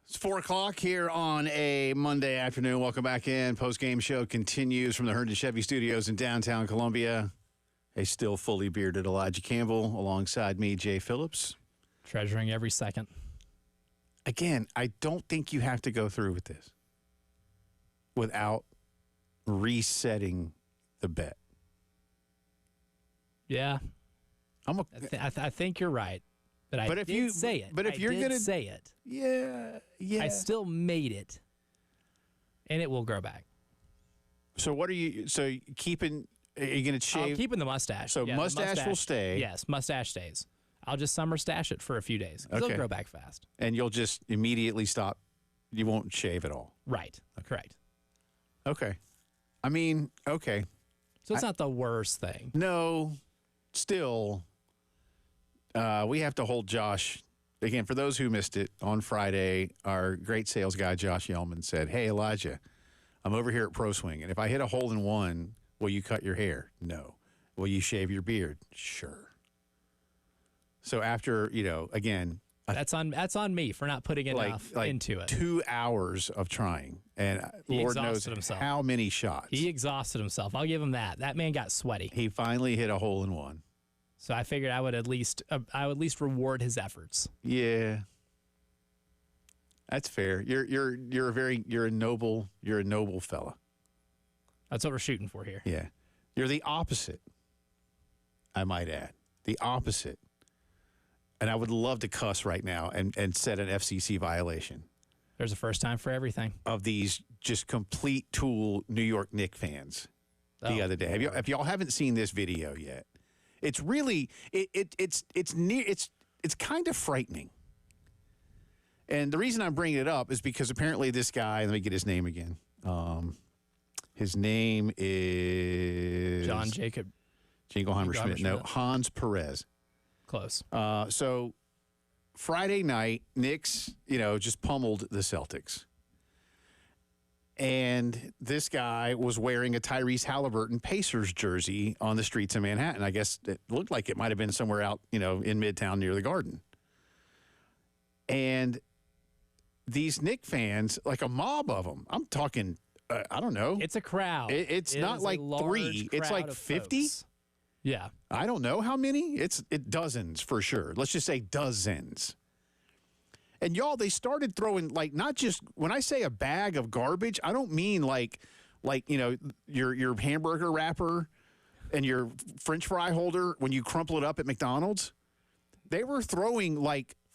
It's 4 o'clock here on a Monday afternoon. Welcome back in. Postgame show continues from the Herndon Chevy Studios in downtown Columbia. A still fully bearded Elijah Campbell alongside me, Jay Phillips. Treasuring every second. Again, I don't think you have to go through with this without resetting the bet. Yeah, I think you're right. But I did say it. But if you're going to say it, yeah. I still made it, and it will grow back. So what are you? So keeping? Are you going to shave? I'm keeping the mustache. So the mustache will stay. Yes, mustache stays. I'll just summer stash it for a few days. It'll grow back fast. And you'll just immediately stop. You won't shave at all. Right. Correct. Okay. I mean, okay. So it's not the worst thing. No, still, we have to hold Josh. Again, for those who missed it, on Friday, our great sales guy, Josh Yellman, said, "Hey, Elijah, I'm over here at Pro Swing, and if I hit a hole in one, will you cut your hair? No. Will you shave your beard? Sure." So after, again, that's on me for not putting enough into it. 2 hours of trying, and Lord knows how many shots. He exhausted himself. I'll give him that. That man got sweaty. He finally hit a hole in one. So I figured I would at least reward his efforts. Yeah, that's fair. You're a noble fella. That's what we're shooting for here. Yeah, you're the opposite. I might add, the opposite. And I would love to cuss right now and set an FCC violation. There's a first time for everything. Of these just complete tool New York Knicks fans the other day. If y'all haven't seen this video yet, it's really it's kind of frightening. And the reason I'm bringing it up is because apparently this guy, let me get his name again. His name is John Jacob Jingleheimer Schmidt. No, Hans Perez. Close. So Friday night, Knicks, just pummeled the Celtics. And this guy was wearing a Tyrese Halliburton Pacers jersey on the streets of Manhattan. I guess it looked like it might have been somewhere out, in Midtown near the Garden. And these Knicks fans, like a mob of them, I'm talking, I don't know. It's a crowd. It's not like 3. It's like 50. Folks. Yeah. I don't know how many. It's dozens for sure. Let's just say dozens. And y'all, they started throwing not just when I say a bag of garbage, I don't mean like your hamburger wrapper and your French fry holder when you crumple it up at McDonald's. They were throwing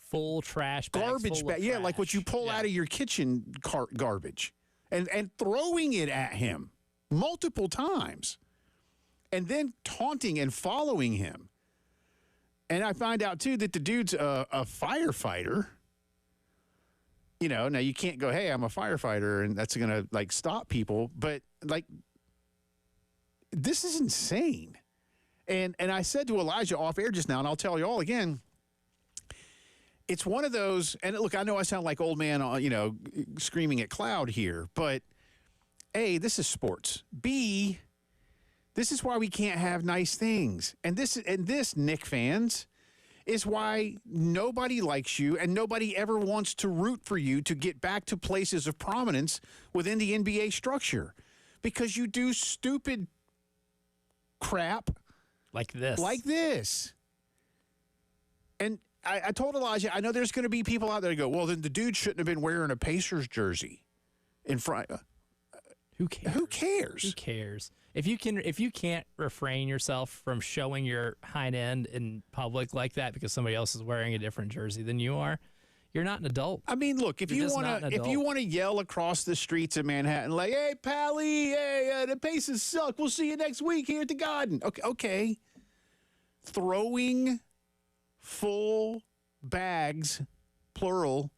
full trash bags, garbage bag. Yeah, like what you pull out of your kitchen garbage, and throwing it at him multiple times. And then taunting and following him. And I find out, too, that the dude's a firefighter. Now you can't go, hey, I'm a firefighter, and that's going to, stop people. But, this is insane. And I said to Elijah off air just now, and I'll tell you all again, it's one of those, and look, I know I sound like old man, screaming at cloud here, but, A, this is sports. B, this is why we can't have nice things. And this, Knicks fans, is why nobody likes you and nobody ever wants to root for you to get back to places of prominence within the NBA structure. Because you do stupid crap like this. And I told Elijah, I know there's going to be people out there that go, well, then the dude shouldn't have been wearing a Pacers jersey in front. Who cares? Who cares? Who cares? If you can't refrain yourself from showing your hind end in public like that because somebody else is wearing a different jersey than you are, you're not an adult. I mean, look, if you want to yell across the streets of Manhattan like, "Hey, Pally, hey, the Pacers suck. We'll see you next week here at the Garden." Okay. Throwing full bags, plural,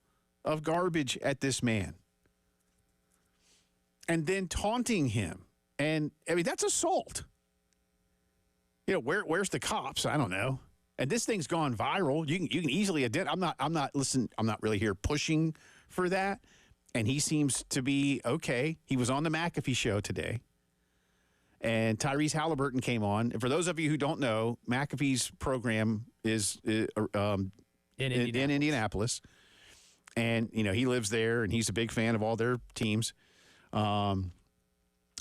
of garbage at this man. And then taunting him. And, I mean, that's assault. Where's the cops? I don't know. And this thing's gone viral. You can easily identify. I'm not really here pushing for that. And he seems to be okay. He was on the McAfee show today. And Tyrese Halliburton came on. And for those of you who don't know, McAfee's program is in Indianapolis. And, he lives there, and he's a big fan of all their teams.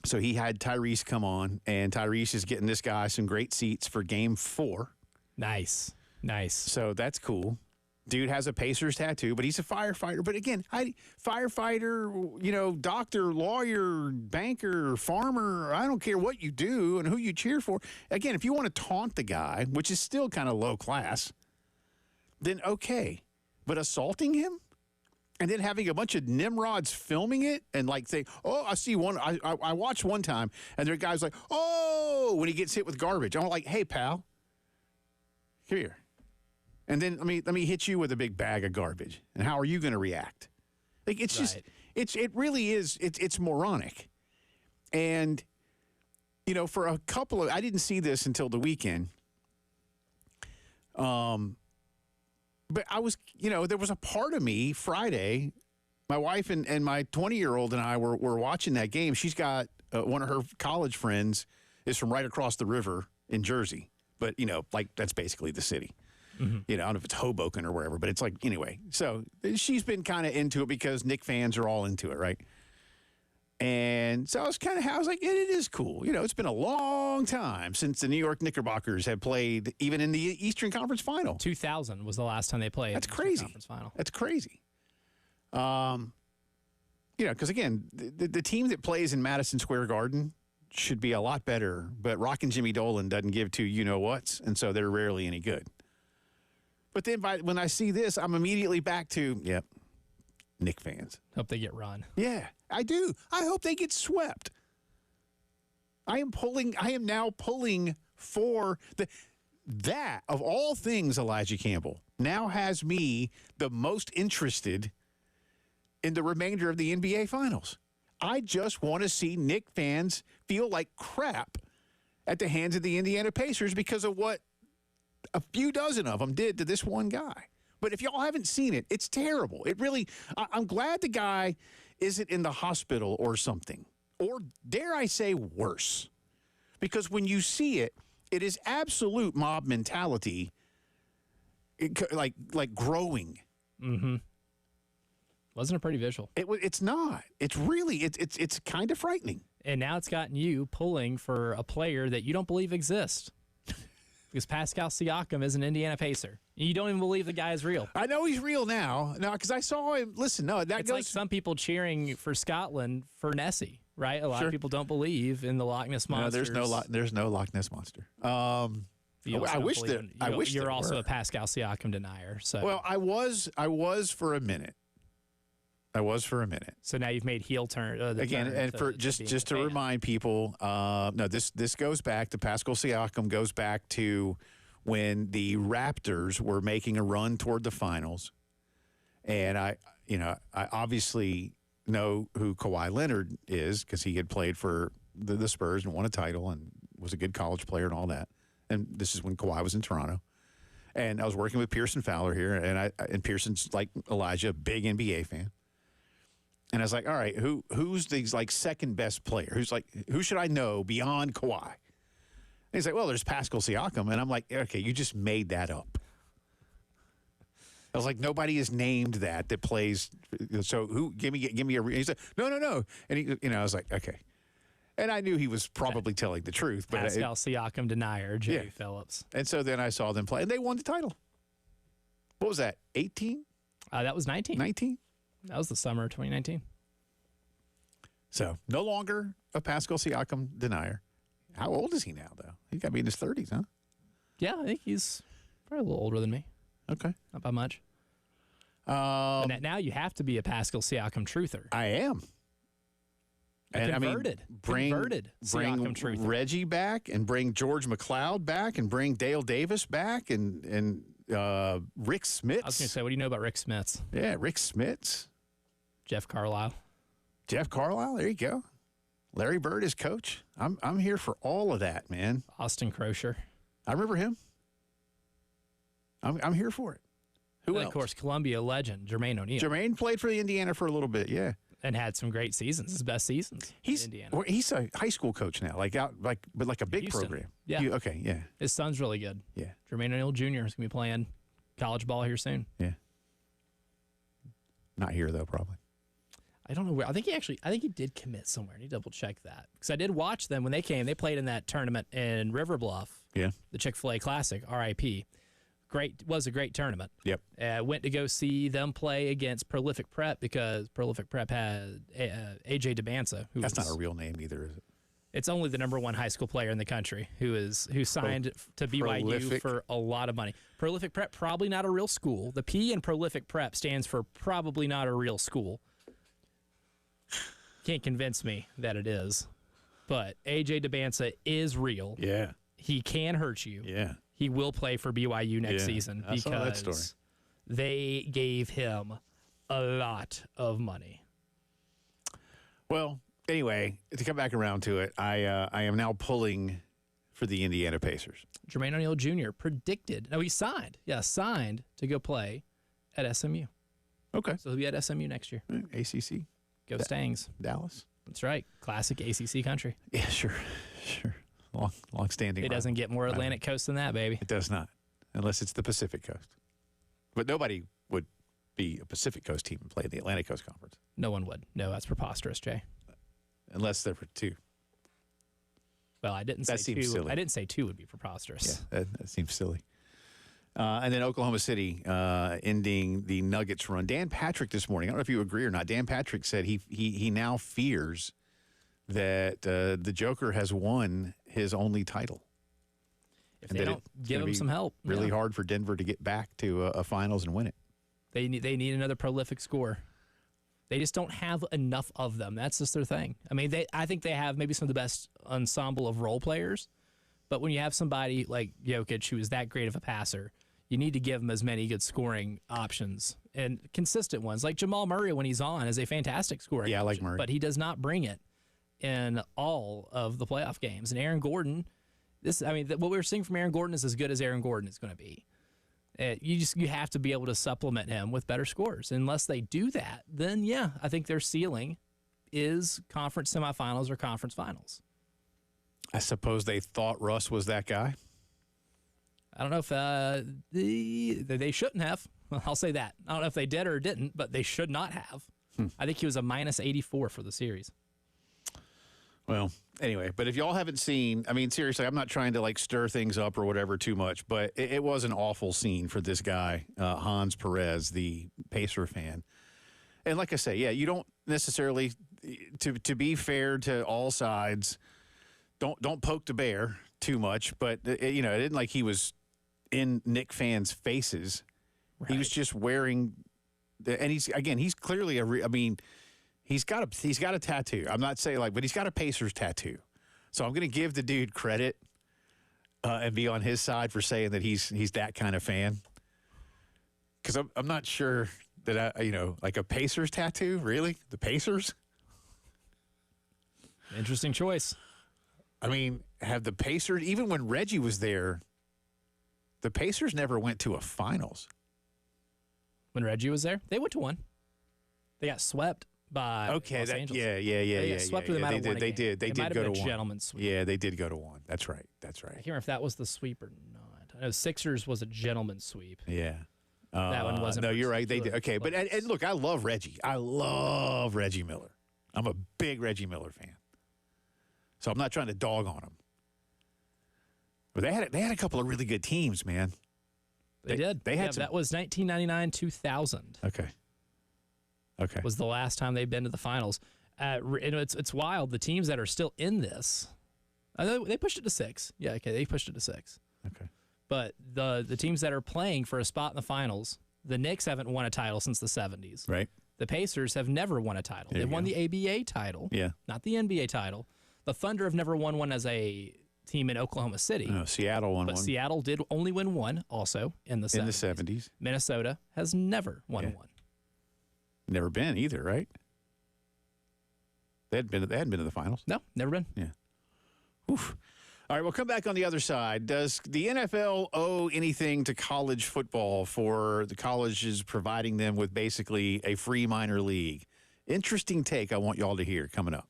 So he had Tyrese come on, and Tyrese is getting this guy some great seats for Game 4. Nice. So that's cool. Dude has a Pacers tattoo, but he's a firefighter. But again, firefighter, doctor, lawyer, banker, farmer, I don't care what you do and who you cheer for. Again, if you want to taunt the guy, which is still kind of low class, then okay. But assaulting him and then having a bunch of nimrods filming it and like say, oh, I see one. I watched one time and there are guys like, oh, when he gets hit with garbage. I'm like, hey, pal, come here. And then let me hit you with a big bag of garbage. And how are you going to react? Like it's just it really is it's moronic. And for a couple of I didn't see this until the weekend. But I was there was a part of me Friday. My wife and my 20-year-old and I were watching that game. She's got one of her college friends is from right across the river in Jersey, but like that's basically the city. Mm-hmm. I don't know if it's Hoboken or wherever, but it's like, anyway. So she's been kind of into it because Knick fans are all into it, right? And so I was like, it is cool. It's been a long time since the New York Knickerbockers have played even in the Eastern Conference Final. 2000 was the last time they played. That's in the crazy. Conference Final. That's crazy. Because again, the team that plays in Madison Square Garden should be a lot better, but Rockin' Jimmy Dolan doesn't give two you-know-whats, and so they're rarely any good. But then when I see this, I'm immediately back to, Knick fans. Hope they get run. Yeah, I do. I hope they get swept. I am now pulling for that of all things, Elijah Campbell, now has me the most interested in the remainder of the NBA Finals. I just want to see Knick fans feel like crap at the hands of the Indiana Pacers because of what a few dozen of them did to this one guy. But if y'all haven't seen it, it's terrible. It really, I'm glad the guy isn't in the hospital or something. Or dare I say worse. Because when you see it, it is absolute mob mentality, like growing. Mm-hmm. Wasn't a pretty visual. It's not. It's really, it's kind of frightening. And now it's gotten you pulling for a player that you don't believe exists. Because Pascal Siakam is an Indiana Pacer. You don't even believe the guy is real. I know he's real now. No, because I saw him. Listen, no, that it's goes. Like some people cheering for Scotland for Nessie, right? A lot of people don't believe in the Loch Ness Monster. No, there's no Loch Ness Monster. I wish you're also a Pascal Siakam denier. So well, I was for a minute. So now you've made heel turn again, and for just to remind people, no, this goes back to Pascal Siakam goes back to when the Raptors were making a run toward the finals, and I obviously know who Kawhi Leonard is because he had played for the Spurs and won a title and was a good college player and all that. And this is when Kawhi was in Toronto, and I was working with Pearson Fowler here, and Pearson's like Elijah, a big NBA fan. And I was like, all right, who's the second best player? Who should I know beyond Kawhi? And he's like, well, there's Pascal Siakam. And I'm like, okay, you just made that up. I was like, nobody is named that plays. So who? Give me a. He's like, no. And he, I was like, okay. And I knew he was probably telling the truth. But Pascal Siakam denier, Jay Phillips. And so then I saw them play, and they won the title. What was that? 18? That was 19. 19. That was the summer of 2019. So, no longer a Pascal Siakam denier. How old is he now, though? He's got to be in his 30s, huh? Yeah, I think he's probably a little older than me. Okay. Not by much. Now you have to be a Pascal Siakam truther. I am. And converted Siakam truther. Reggie back and bring George McLeod back and bring Dale Davis back and Rick Smits. I was going to say, what do you know about Rick Smits? Yeah, Rick Smits. Jeff Carlisle, there you go. Larry Bird is coach. I'm here for all of that, man. Austin Crozier. I remember him. I'm here for it. Who else? Of course, Columbia legend, Jermaine O'Neal. Jermaine played for the Indiana for a little bit, yeah. And had some great seasons, his best seasons in Indiana. He's a high school coach now, but a big Houston. program. Yeah. Okay, yeah. His son's really good. Yeah. Jermaine O'Neal Jr. is going to be playing college ball here soon. Yeah. Not here, though, probably. I don't know where. I think he did commit somewhere. I need to double check that. Because I did watch them when they came. They played in that tournament in River Bluff. Yeah. The Chick-fil-A Classic, RIP. was a great tournament. Yep. Went to go see them play against Prolific Prep because Prolific Prep had AJ DeBanza. That's not a real name either, is it? It's only the #1 high school player in the country who signed to BYU Prolific. for a lot of money. Prolific Prep, probably not a real school. The P in Prolific Prep stands for probably not a real school. Can't convince me that it is. But AJ DeBanza is real. Yeah. He can hurt you. Yeah. He will play for BYU next season I saw that story. because they gave him a lot of money. Well, anyway, to come back around to it, I am now pulling for the Indiana Pacers. Jermaine O'Neal Jr. predicted. No, he signed. Yeah, signed to go play at SMU. Okay. So he'll be at SMU next year. ACC. Go Stangs. Dallas. That's right. Classic ACC country. Yeah, sure. Long-standing. It doesn't get more Atlantic coast than that, baby. It does not, unless it's the Pacific Coast. But nobody would be a Pacific Coast team and play in the Atlantic Coast Conference. No one would. No, that's preposterous, Jay. Unless there were two. Well, I didn't say That seems two. silly. I didn't say two would be preposterous. Yeah, that seems silly. And then Oklahoma City ending the Nuggets run. Dan Patrick this morning, I don't know if you agree or not, Dan Patrick said he now fears that the Joker has won his only title. If they don't give him some help. Really yeah. hard for Denver to get back to a finals and win it. They need another prolific scorer. They just don't have enough of them. That's just their thing. I mean, I think they have maybe some of the best ensemble of role players, but when you have somebody like Jokic who is that great of a passer, you need to give him as many good scoring options and consistent ones. Like Jamal Murray, when he's on, is a fantastic scorer. Yeah, I like Murray. But he does not bring it in all of the playoff games. And Aaron Gordon, what we're seeing from Aaron Gordon is as good as Aaron Gordon is going to be. You have to be able to supplement him with better scores. Unless they do that, then yeah, I think their ceiling is conference semifinals or conference finals. I suppose they thought Russ was that guy. I don't know if they shouldn't have. I'll say that. I don't know if they did or didn't, but they should not have. I think he was a -84 for the series. Well, anyway, but if y'all haven't seen, I mean, seriously, I'm not trying to like stir things up or whatever too much, but it was an awful scene for this guy, Hans Perez, the Pacer fan. And like I say, yeah, you don't necessarily, to be fair to all sides, don't poke the bear too much, but it didn't like he was in Knick fans' faces. Right. He was just wearing, and he's clearly he's got a tattoo. I'm not saying but he's got a Pacers tattoo. So I'm going to give the dude credit and be on his side for saying that he's that kind of fan. Because I'm not sure that like a Pacers tattoo, really? The Pacers? Interesting choice. I mean, have the Pacers, even when Reggie was there, the Pacers never went to a finals. When Reggie was there, they went to one. They got swept by Los Angeles. They got swept with them out of one. They did. They did go to one. Gentleman's sweep. Yeah, they did go to one. That's right. I can't remember if that was the sweep or not. I know Sixers was a gentleman's sweep. Yeah. That one wasn't. No, you're right. They did. Okay, but and look, I love Reggie. I love Reggie Miller. I'm a big Reggie Miller fan. So I'm not trying to dog on them. But they had a couple of really good teams, man. They did. They had some. That was 1999-2000. Okay. Was the last time they've been to the finals. It's wild. The teams that are still in this, they pushed it to 6. Yeah, okay, they pushed it to 6. Okay. But the teams that are playing for a spot in the finals, the Knicks haven't won a title since the 70s. Right. The Pacers have never won a title. They won the ABA title. Yeah. Not the NBA title. The Thunder have never won one as a team in Oklahoma City. No, Seattle won but one. Seattle did only win one also in the 70s. In the 70s. Minnesota has never won one. Never been either, right? They hadn't been to the finals. No, never been. Yeah. Oof. All right, we'll come back on the other side. Does the NFL owe anything to college football for the colleges providing them with basically a free minor league? Interesting take I want y'all to hear coming up.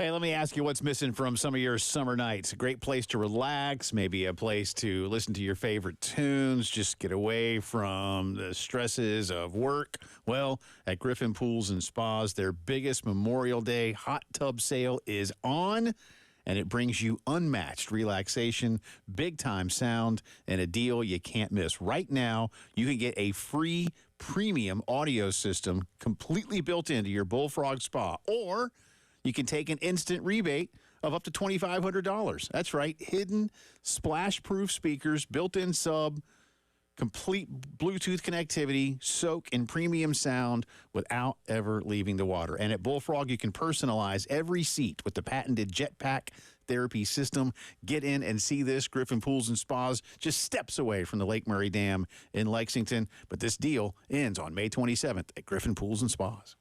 Hey, let me ask you what's missing from some of your summer nights. A great place to relax, maybe a place to listen to your favorite tunes, just get away from the stresses of work. Well, at Griffin Pools and Spas, their biggest Memorial Day hot tub sale is on, and it brings you unmatched relaxation, big-time sound, and a deal you can't miss. Right now, you can get a free premium audio system completely built into your Bullfrog Spa, or you can take an instant rebate of up to $2,500. That's right, hidden splash-proof speakers, built-in sub, complete Bluetooth connectivity, soak in premium sound without ever leaving the water. And at Bullfrog, you can personalize every seat with the patented Jetpack therapy system. Get in and see this. Griffin Pools and Spas, just steps away from the Lake Murray Dam in Lexington. But this deal ends on May 27th at Griffin Pools and Spas.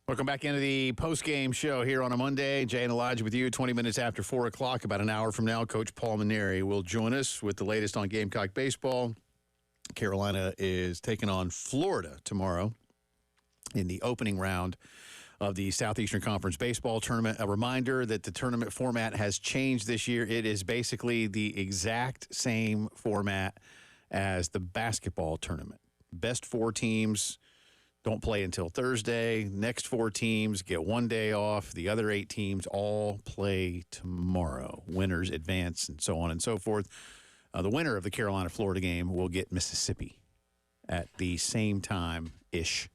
Welcome back into the post-game show here on a Monday. Jay and Elijah with you 20 minutes after 4 o'clock. About an hour from now, Coach Paul Maneri will join us with the latest on Gamecock baseball. Carolina is taking on Florida tomorrow in the opening round of the Southeastern Conference Baseball Tournament. A reminder that the tournament format has changed this year. It is basically the exact same format as the basketball tournament. Best four teams don't play until Thursday. Next 4 teams get 1 day off. The other 8 teams all play tomorrow. Winners advance and so on and so forth. The winner of the Carolina-Florida game will get Mississippi at the same time-ish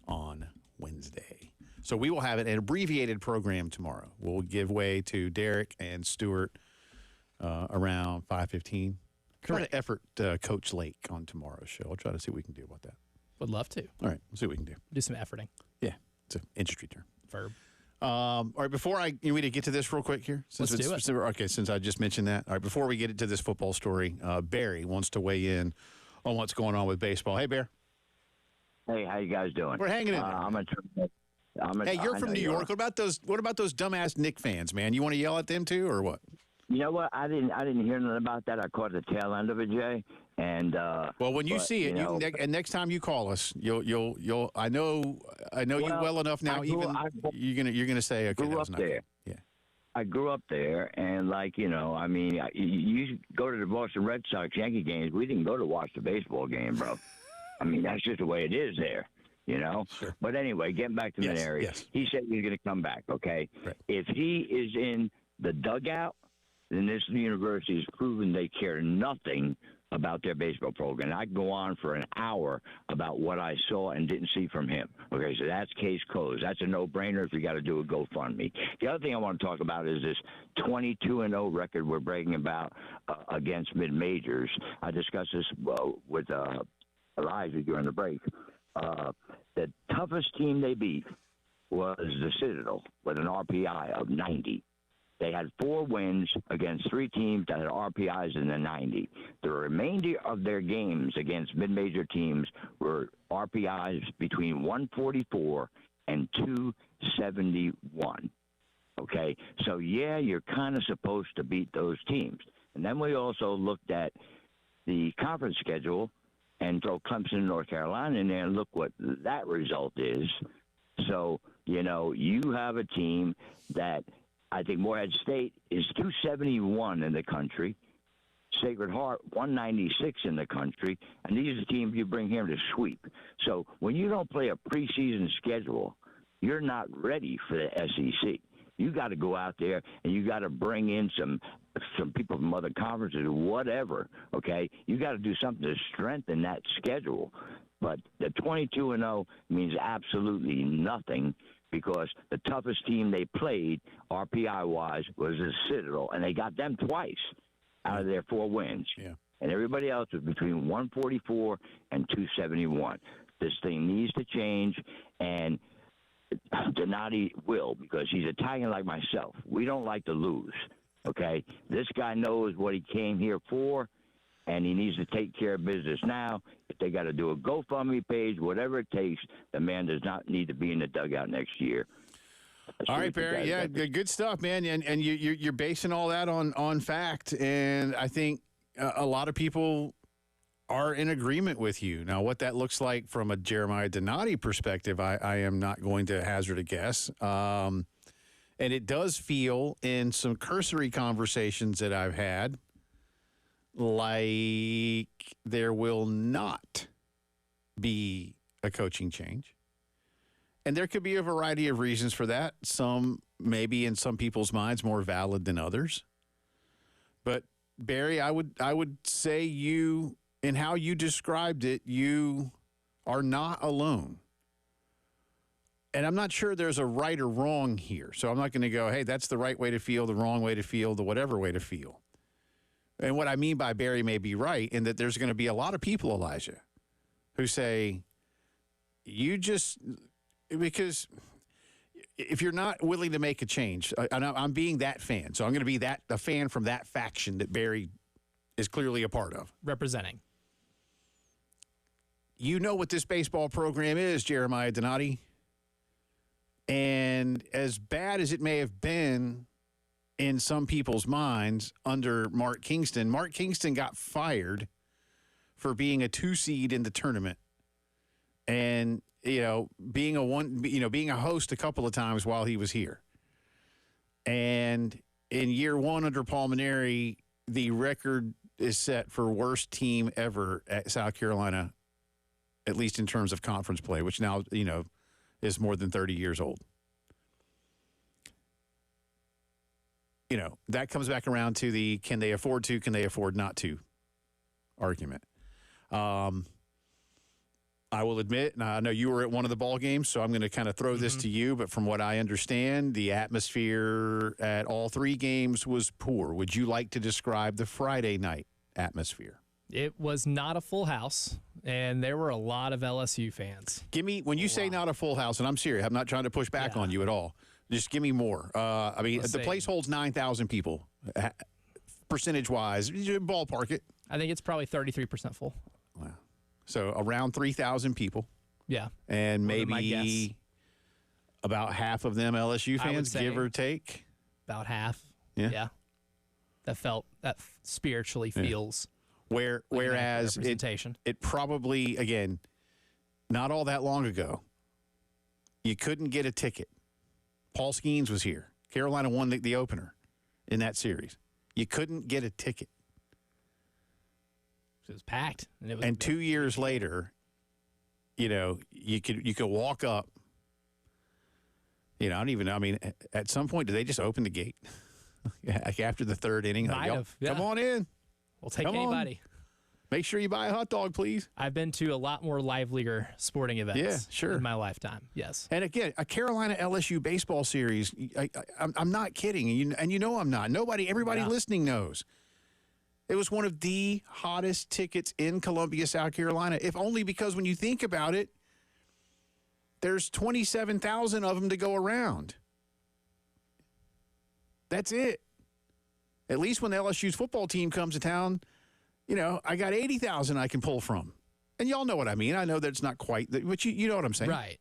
on Wednesday. So we will have an abbreviated program tomorrow. We'll give way to Derek and Stuart around 5:15. Try to effort Coach Lake on tomorrow's show. I'll try to see what we can do about that. Would love to. All right, we'll see what we can do. Do some efforting. Yeah, it's an industry term. Verb. All right, before we to get to this real quick here. Let's do it. Okay, since I just mentioned that. All right, before we get into this football story, Barry wants to weigh in on what's going on with baseball. Hey, Bear. Hey, how you guys doing? We're hanging in there. Hey, you're from New York. What about those dumbass Knick fans, man? You want to yell at them too, or what? You know what? I didn't hear nothing about that. I caught the tail end of it, Jay. And well, when you see it, and next time you call us, you'll. I know you well enough now. You're gonna say, okay, that was not there. Yeah. I grew up there, and I mean, you go to the Boston Red Sox Yankee games. We didn't go to watch the baseball game, bro. I mean, that's just the way it is there. Sure. But anyway, getting back to Maneri, he said he's going to come back. Okay, right. If he is in the dugout, then this university has proven they care nothing about their baseball program. I can go on for an hour about what I saw and didn't see from him. Okay, so that's case closed. That's a no-brainer if you got to do a GoFundMe. The other thing I want to talk about is this 22-0 record we're bragging about against mid-majors. I discussed this with Elijah during the break. The toughest team they beat was the Citadel with an RPI of 90. They had 4 wins against 3 teams that had RPIs in the 90. The remainder of their games against mid-major teams were RPIs between 144 and 271. Okay? So, yeah, you're kind of supposed to beat those teams. And then we also looked at the conference schedule and throw Clemson and North Carolina in there and look what that result is. So, you have a team that I think Morehead State is 271 in the country, Sacred Heart 196 in the country, and these are the teams you bring here to sweep. So when you don't play a preseason schedule, you're not ready for the SEC. You got to go out there and you got to bring in some people from other conferences or whatever, okay? You got to do something to strengthen that schedule. But the 22-0 means absolutely nothing because the toughest team they played, RPI-wise, was the Citadel, and they got them twice out of their 4 wins. Yeah. And everybody else was between 144 and 271. This thing needs to change, and Donati will, because he's Italian like myself. We don't like to lose, okay? This guy knows what he came here for, and he needs to take care of business now. If they got to do a GoFundMe page, whatever it takes, the man does not need to be in the dugout next year. All right, Barry. Yeah, good stuff, man. And you're basing all that on fact, and I think a lot of people are in agreement with you. Now, what that looks like from a Jeremiah Donati perspective, I am not going to hazard a guess. And it does feel in some cursory conversations that I've had like there will not be a coaching change. And there could be a variety of reasons for that. Some maybe in some people's minds more valid than others. But Barry, I would say you, in how you described it, you are not alone. And I'm not sure there's a right or wrong here. So I'm not going to go, hey, that's the right way to feel, the wrong way to feel, the whatever way to feel. And what I mean by Barry may be right in that there's going to be a lot of people, Elijah, who say, because if you're not willing to make a change, I'm being that fan. So I'm going to be a fan from that faction that Barry is clearly a part of. Representing. You know what this baseball program is, Jeremiah Donati. And as bad as it may have been in some people's minds under Mark Kingston got fired for being a 2 seed in the tournament and, being a host a couple of times while he was here. And in year 1 under Paul Maneri, the record is set for worst team ever at South Carolina at least in terms of conference play, which now, is more than 30 years old. That comes back around to the can they afford to, can they afford not to argument. I will admit, and I know you were at one of the ball games, so I'm going to kind of throw this to you, but from what I understand, the atmosphere at all three games was poor. Would you like to describe the Friday night atmosphere? It was not a full house, and there were a lot of LSU fans. Give me, when you say not a full house, and I'm serious, I'm not trying to push back on you at all. Just give me more. The place holds 9,000 people, percentage-wise. Ballpark it. I think it's probably 33% full. Wow. So around 3,000 people. Yeah. And maybe about half of them LSU fans, give or take. About half. Yeah. That spiritually feels. Whereas it probably, again, not all that long ago, you couldn't get a ticket. Paul Skeens was here. Carolina won the opener in that series. You couldn't get a ticket. It was packed. And 2 years later, you could walk up. I don't even know. I mean, at some point, did they just open the gate? Like after the third inning? Might have. Yeah. Come on in. We'll take Come anybody. On. Make sure you buy a hot dog, please. I've been to a lot more livelier sporting events in my lifetime. Yes. And again, a Carolina LSU baseball series, I'm not kidding. And you know I'm not. Everybody listening knows. It was one of the hottest tickets in Columbia, South Carolina, if only because when you think about it, there's 27,000 of them to go around. That's it. At least when LSU's football team comes to town, I got 80,000 I can pull from. And y'all know what I mean. I know that it's not quite, but you know what I'm saying. Right.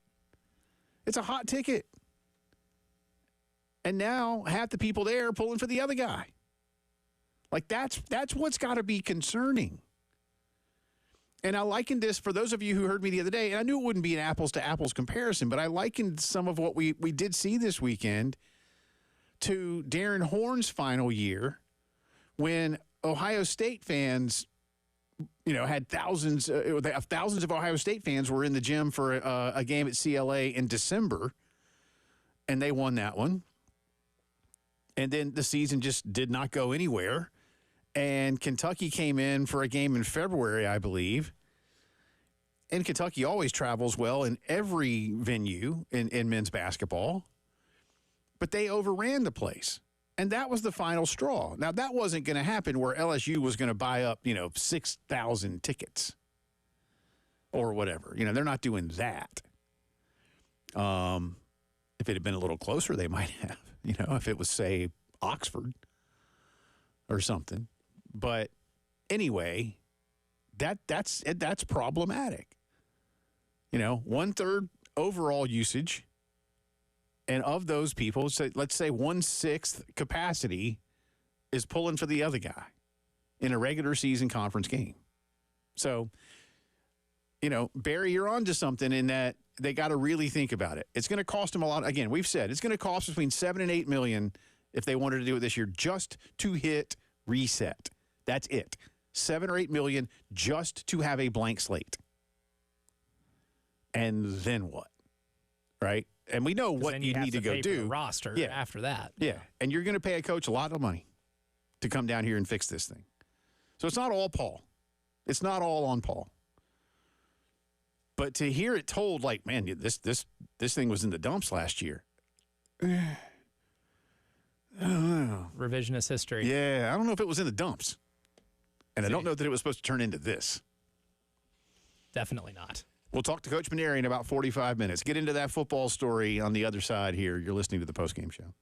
It's a hot ticket. And now half the people there are pulling for the other guy. Like, that's what's got to be concerning. And I likened this, for those of you who heard me the other day, and I knew it wouldn't be an apples-to-apples comparison, but I likened some of what we did see this weekend to Darren Horn's final year when Ohio State fans, had thousands of Ohio State fans were in the gym for a game at CLA in December, and they won that one. And then the season just did not go anywhere. And Kentucky came in for a game in February, I believe. And Kentucky always travels well in every venue in men's basketball. But they overran the place. And that was the final straw. Now, that wasn't going to happen where LSU was going to buy up, 6,000 tickets or whatever. They're not doing that. If it had been a little closer, they might have, if it was, say, Oxford or something. But anyway, that's problematic. 1/3 overall usage. And of those people, let's say 1/6 capacity is pulling for the other guy in a regular season conference game. So, Barry, you're onto something in that they got to really think about it. It's going to cost them a lot. Again, we've said it's going to cost between $7 and $8 million if they wanted to do it this year just to hit reset. That's it. $7 or $8 million just to have a blank slate. And then what? Right? And we know what you need to go do. Roster after that. Yeah. And you're going to pay a coach a lot of money to come down here and fix this thing. So it's not all Paul. It's not all on Paul. But to hear it told like, man, this thing was in the dumps last year. I don't know. Revisionist history. Yeah, I don't know if it was in the dumps. And I don't know that it was supposed to turn into this. Definitely not. We'll talk to Coach Maneri in about 45 minutes. Get into that football story on the other side here. You're listening to the Postgame Show.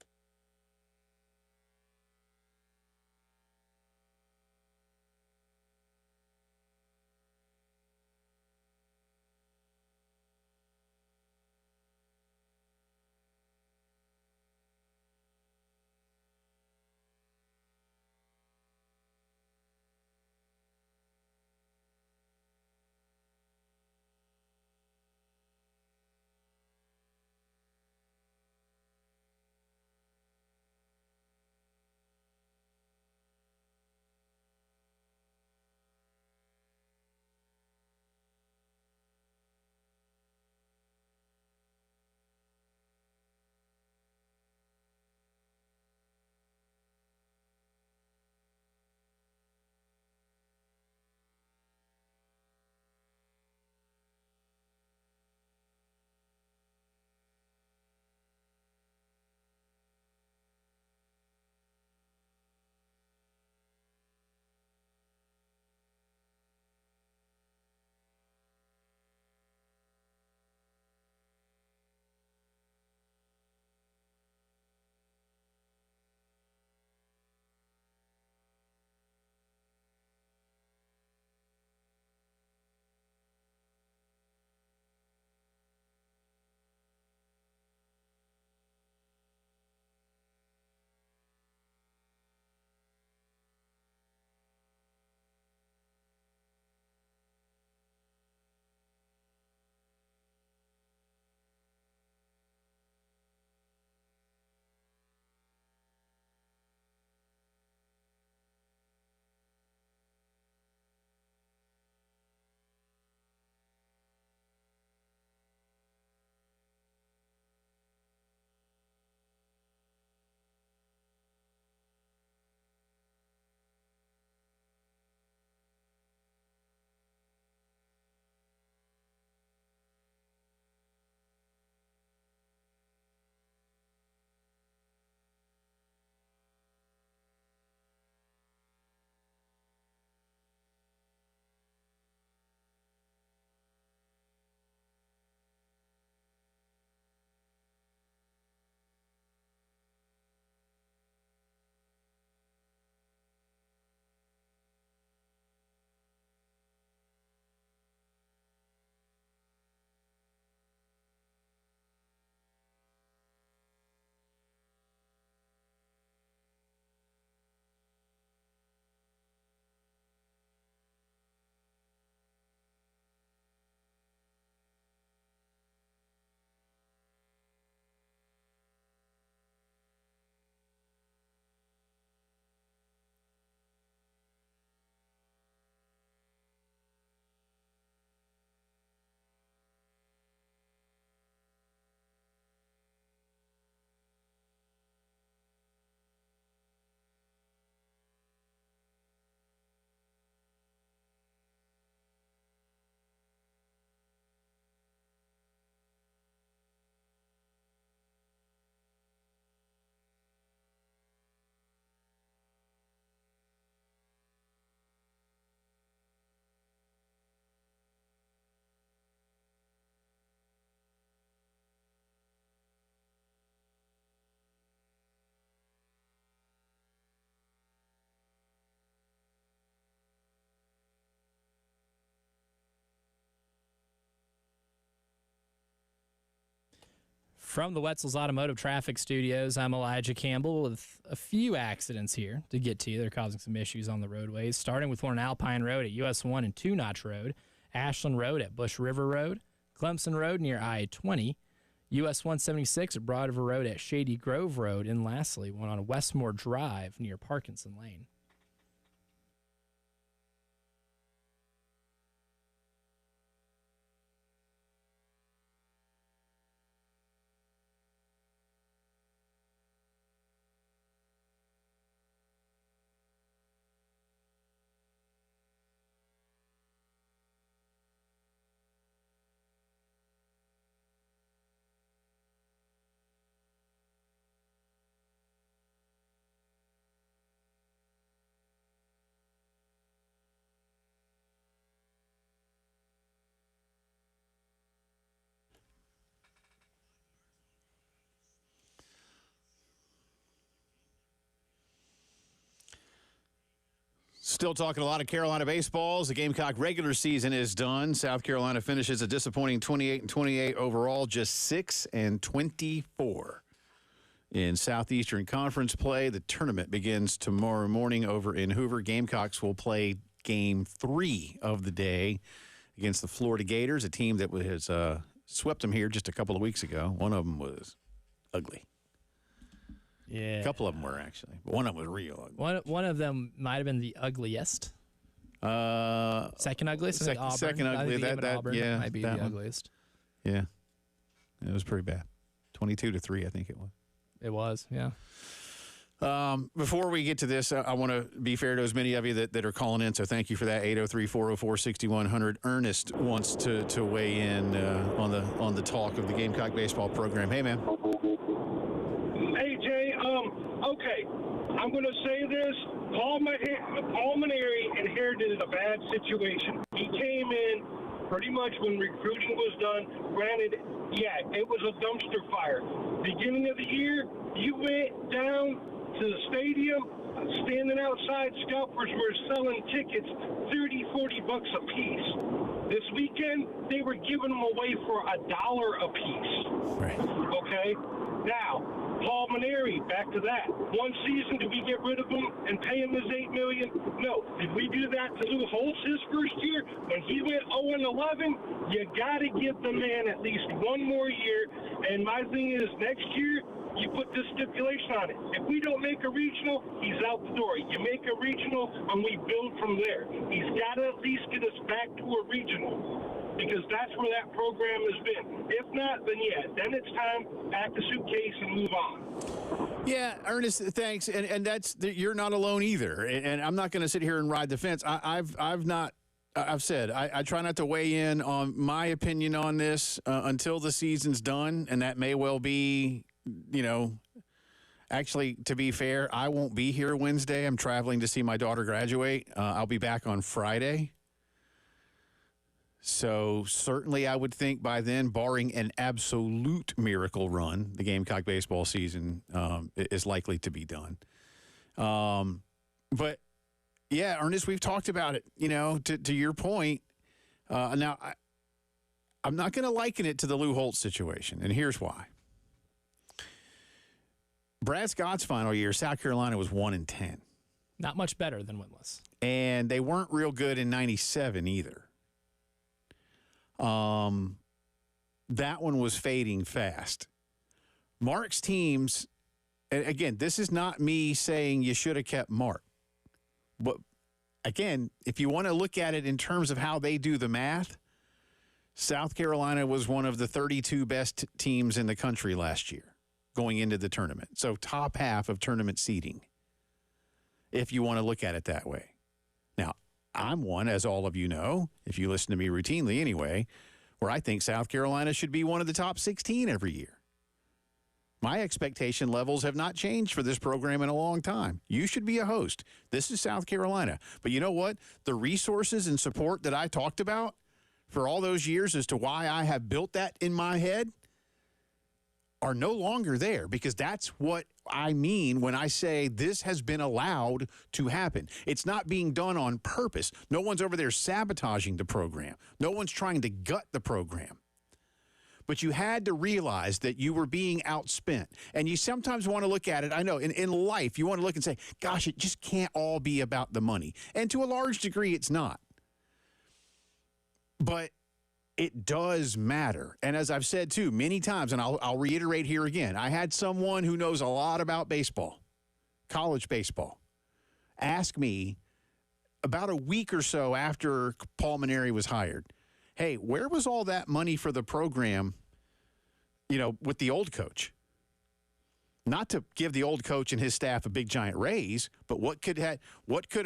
From the Wetzel's Automotive Traffic Studios, I'm Elijah Campbell with a few accidents here to get to you. They're causing some issues on the roadways, starting with one on Alpine Road at US 1 and 2 Notch Road, Ashland Road at Bush River Road, Clemson Road near I-20, US 176 at Broad River Road at Shady Grove Road, and lastly, one on Westmore Drive near Parkinson Lane. Still talking a lot of Carolina baseballs. The Gamecock regular season is done. South Carolina finishes a disappointing 28-28 overall, just 6-24 in Southeastern Conference play. The tournament begins tomorrow morning over in Hoover. Gamecocks will play Game 3 of the day against the Florida Gators, a team that has swept them here just a couple of weeks ago. One of them was ugly. Yeah. A couple of them were, actually. But one of them was real ugly. One of them might have been the ugliest. Second ugliest? Auburn. Second ugly. Auburn might be the ugliest. Yeah. It was pretty bad. 22-3, I think it was. It was, yeah. Before we get to this, I want to be fair to as many of you that are calling in, so thank you for that. 803-404-6100. Ernest wants to weigh in on the talk of the Gamecock baseball program. Hey, man. Hey, Jay. Okay, I'm going to say this. Paul Maneri inherited a bad situation. He came in pretty much when recruiting was done. Granted, yeah, it was a dumpster fire. Beginning of the year, you went down to the stadium, standing outside, scalpers were selling tickets $30-40 a piece. This weekend, they were giving them away for $1 a piece. Right. Okay? Now, Paul Maneri, back to that. One season, did we get rid of him and pay him his $8 million? No. Did we do that to Lou Holtz his first year? When he went 0-11, you got to give the man at least one more year. And my thing is, next year, you put this stipulation on it. If we don't make a regional, he's out the door. You make a regional, and we build from there. He's got to at least get us back to a regional, because that's where that program has been. If not, then then it's time, pack the suitcase and move on. Yeah, Ernest, thanks. And that's you're not alone either. And I'm not going to sit here and ride the fence. I've said I try not to weigh in on my opinion on this until the season's done, and that may well be, actually, to be fair, I won't be here Wednesday. I'm traveling to see my daughter graduate. I'll be back on Friday. So certainly I would think by then, barring an absolute miracle run, the Gamecock baseball season is likely to be done. But, yeah, Ernest, we've talked about it, to your point. Now, I'm not going to liken it to the Lou Holtz situation, and here's why. Brad Scott's final year, South Carolina was 1-10. Not much better than winless. And they weren't real good in 97 either. That one was fading fast. Mark's teams, and again, this is not me saying you should have kept Mark. But again, if you want to look at it in terms of how they do the math, South Carolina was one of the 32 best teams in the country last year going into the tournament. So top half of tournament seeding, if you want to look at it that way. Now, I'm one, as all of you know, if you listen to me routinely anyway, where I think South Carolina should be one of the top 16 every year. My expectation levels have not changed for this program in a long time. You should be a host. This is South Carolina. But you know what? The resources and support that I talked about for all those years as to why I have built that in my head are no longer there, because that's what I mean when I say this has been allowed to happen. It's not being done on purpose. No one's over there sabotaging the program. No one's trying to gut the program. but you had to realize that you were being outspent. And you sometimes want to look at it. I know in life, you want to look and say, gosh, it just can't all be about the money. And to a large degree, it's not. But it does matter. And as I've said, too, many times, and I'll reiterate here again, I had someone who knows a lot about baseball, college baseball, ask me about a week or so after Paul Maneri was hired, hey, where was all that money for the program, with the old coach? Not to give the old coach and his staff a big giant raise, but what could a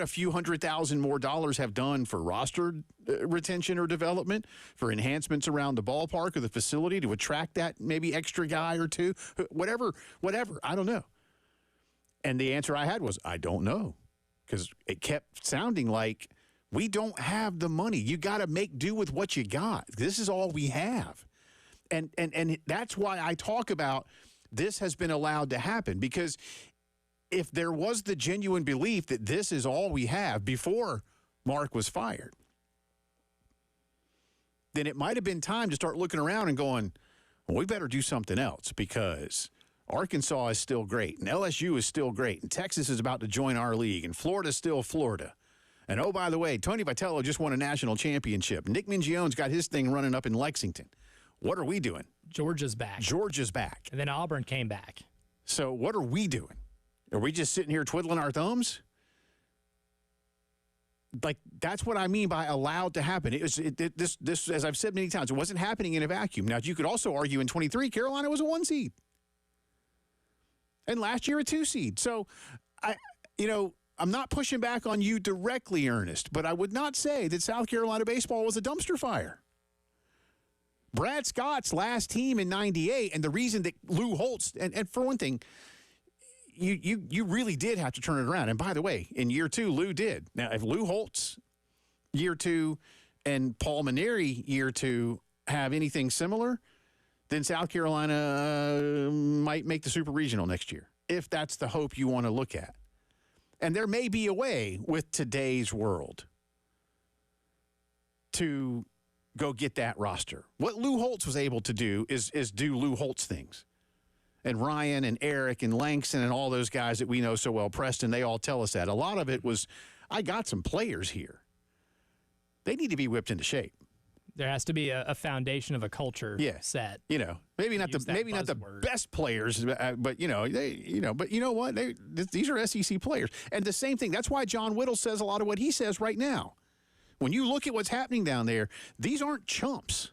few $100,000 more have done for roster retention or development, for enhancements around the ballpark or the facility to attract that maybe extra guy or two, whatever, I don't know. And the answer I had was, I don't know, because it kept sounding like we don't have the money. You got to make do with what you got. This is all we have. And that's why I talk about this has been allowed to happen, because if there was the genuine belief that this is all we have before Mark was fired, then it might have been time to start looking around and going, well, we better do something else, because Arkansas is still great, and LSU is still great, and Texas is about to join our league, and Florida's still Florida. And, oh, by the way, Tony Vitello just won a national championship. Nick Mingione's got his thing running up in Lexington. What are we doing? Georgia's back. And then Auburn came back. So what are we doing? Are we just sitting here twiddling our thumbs? Like, that's what I mean by allowed to happen. This, as I've said many times, it wasn't happening in a vacuum. Now, you could also argue in 23, Carolina was a 1 seed. And last year a 2 seed. So, I'm not pushing back on you directly, Ernest, but I would not say that South Carolina baseball was a dumpster fire. Brad Scott's last team in 98, and the reason that Lou Holtz, and for one thing, you really did have to turn it around. And by the way, in year 2, Lou did. Now, if Lou Holtz year 2 and Paul Maneri year 2 have anything similar, then South Carolina might make the Super Regional next year, if that's the hope you want to look at. And there may be a way with today's world to go get that roster. What Lou Holtz was able to do is do Lou Holtz things. And Ryan and Eric and Langston and all those guys that we know so well, Preston, they all tell us that. A lot of it was, I got some players here. They need to be whipped into shape. There has to be a foundation of a culture set. Maybe not the best players, but but you know what? These are SEC players. And the same thing, that's why John Whittle says a lot of what he says right now. When you look at what's happening down there, these aren't chumps.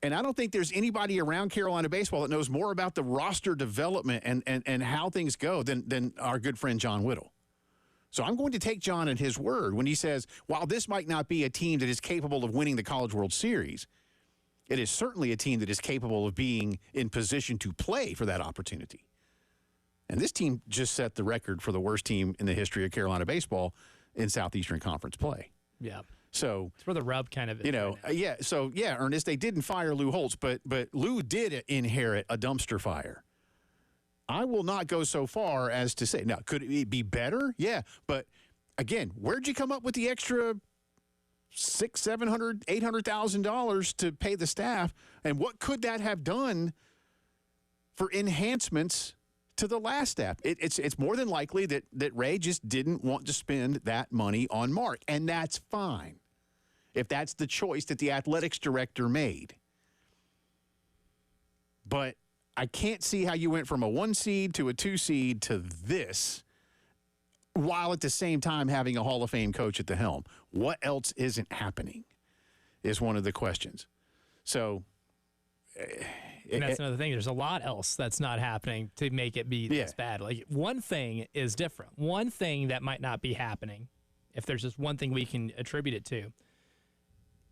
And I don't think there's anybody around Carolina baseball that knows more about the roster development and how things go than our good friend John Whittle. So I'm going to take John at his word when he says, while this might not be a team that is capable of winning the College World Series, it is certainly a team that is capable of being in position to play for that opportunity. And this team just set the record for the worst team in the history of Carolina baseball in Southeastern Conference play. Yeah. So it's where the rub kind of is. Yeah. So, yeah, Ernest, they didn't fire Lou Holtz, but Lou did inherit a dumpster fire. I will not go so far as to say, now, could it be better? Yeah. But, again, where'd you come up with the extra $600,000, $700,000, $800,000 to pay the staff? And what could that have done for enhancements to the last staff? It's more than likely that Ray just didn't want to spend that money on Mark, and that's fine if that's the choice that the athletics director made. But I can't see how you went from a 1 seed to a 2 seed to this while at the same time having a Hall of Fame coach at the helm. What else isn't happening is one of the questions. So and that's another thing. There's a lot else that's not happening to make it be this bad. Like, one thing is different. One thing that might not be happening, if there's just one thing we can attribute it to,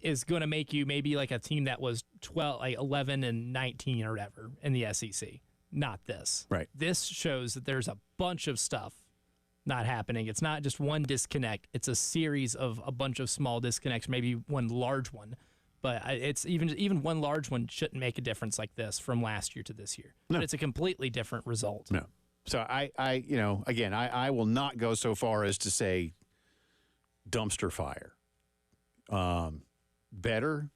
is going to make you maybe like a team that was 11 and 19 or whatever in the SEC. Not this. Right. This shows that there's a bunch of stuff not happening. It's not just one disconnect. It's a series of a bunch of small disconnects, maybe one large one. But it's even one large one shouldn't make a difference like this from last year to this year. No. But it's a completely different result. No. So I will not go so far as to say dumpster fire. Better,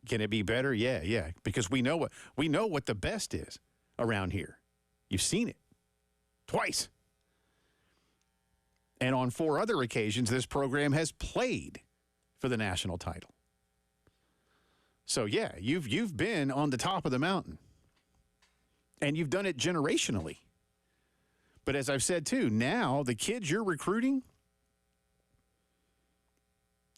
Can it be better? Yeah, because we know what the best is around here. You've seen it twice. And on 4 other occasions, this program has played for the national title. So, yeah, you've been on the top of the mountain. And you've done it generationally. But as I've said, too, now the kids you're recruiting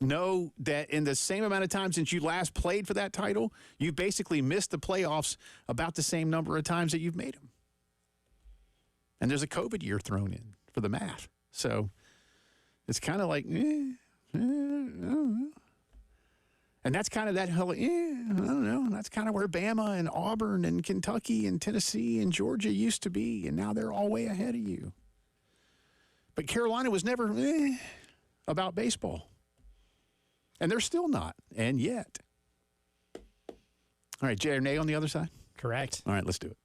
know that in the same amount of time since you last played for that title, you basically missed the playoffs about the same number of times that you've made them. And there's a COVID year thrown in for the math. So it's kind of like, I don't know. And that's kind of that whole, I don't know. That's kind of where Bama and Auburn and Kentucky and Tennessee and Georgia used to be, and now they're all way ahead of you. But Carolina was never about baseball. And they're still not, and yet. All right, Jay or Nay on the other side? Correct. All right, let's do it.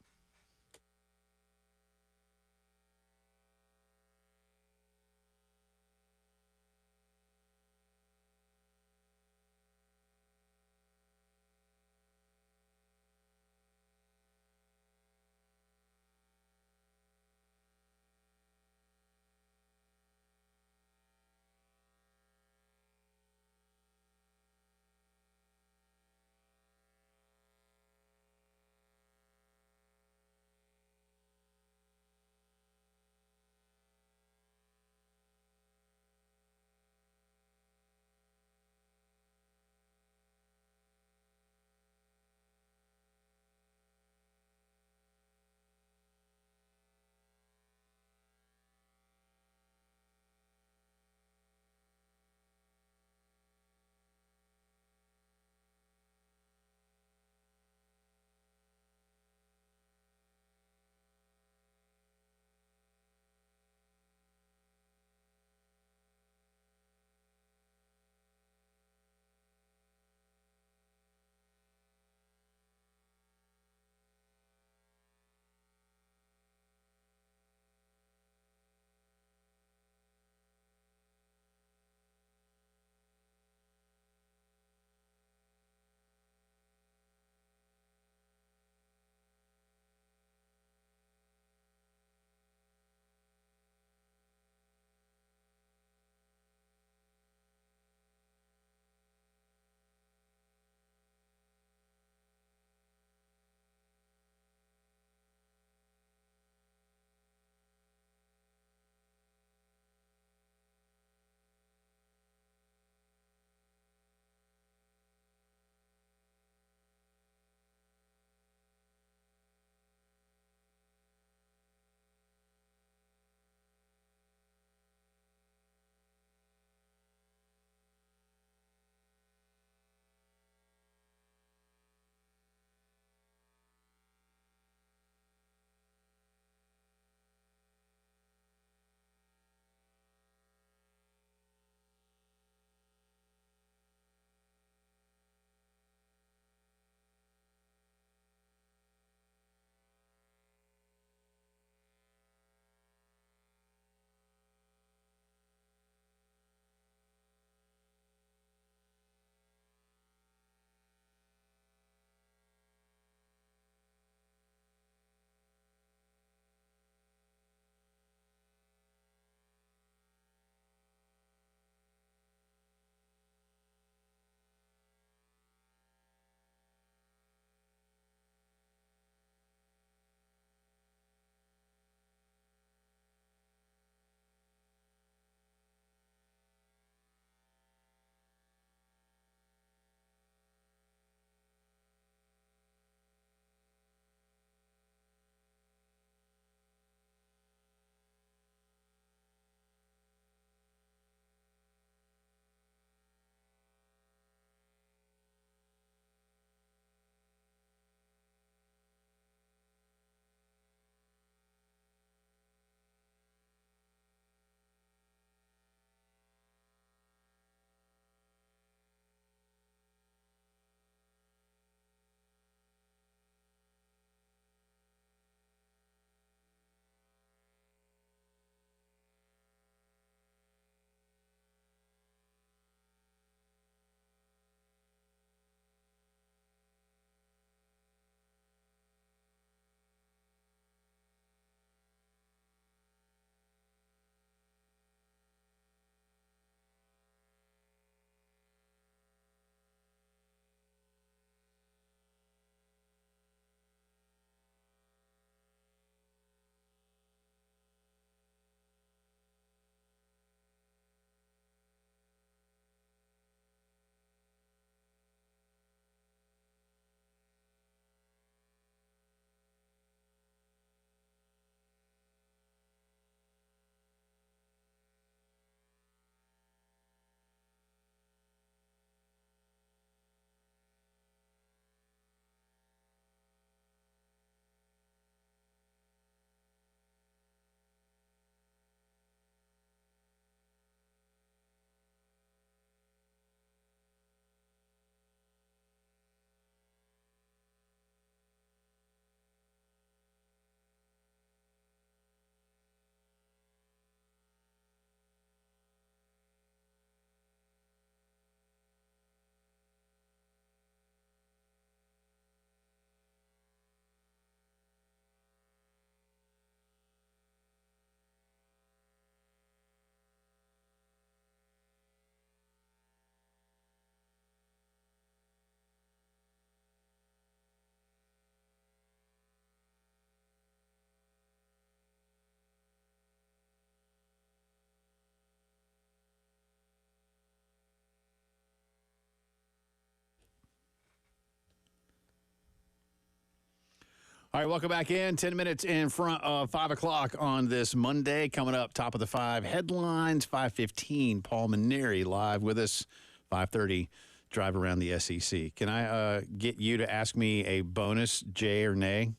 All right, welcome back in. 10 minutes in front of 5 o'clock on this Monday. Coming up, top of the 5 headlines, 5:15. Paul Maneri live with us, 5:30, drive around the SEC. Can I get you to ask me a bonus, Jay or nay?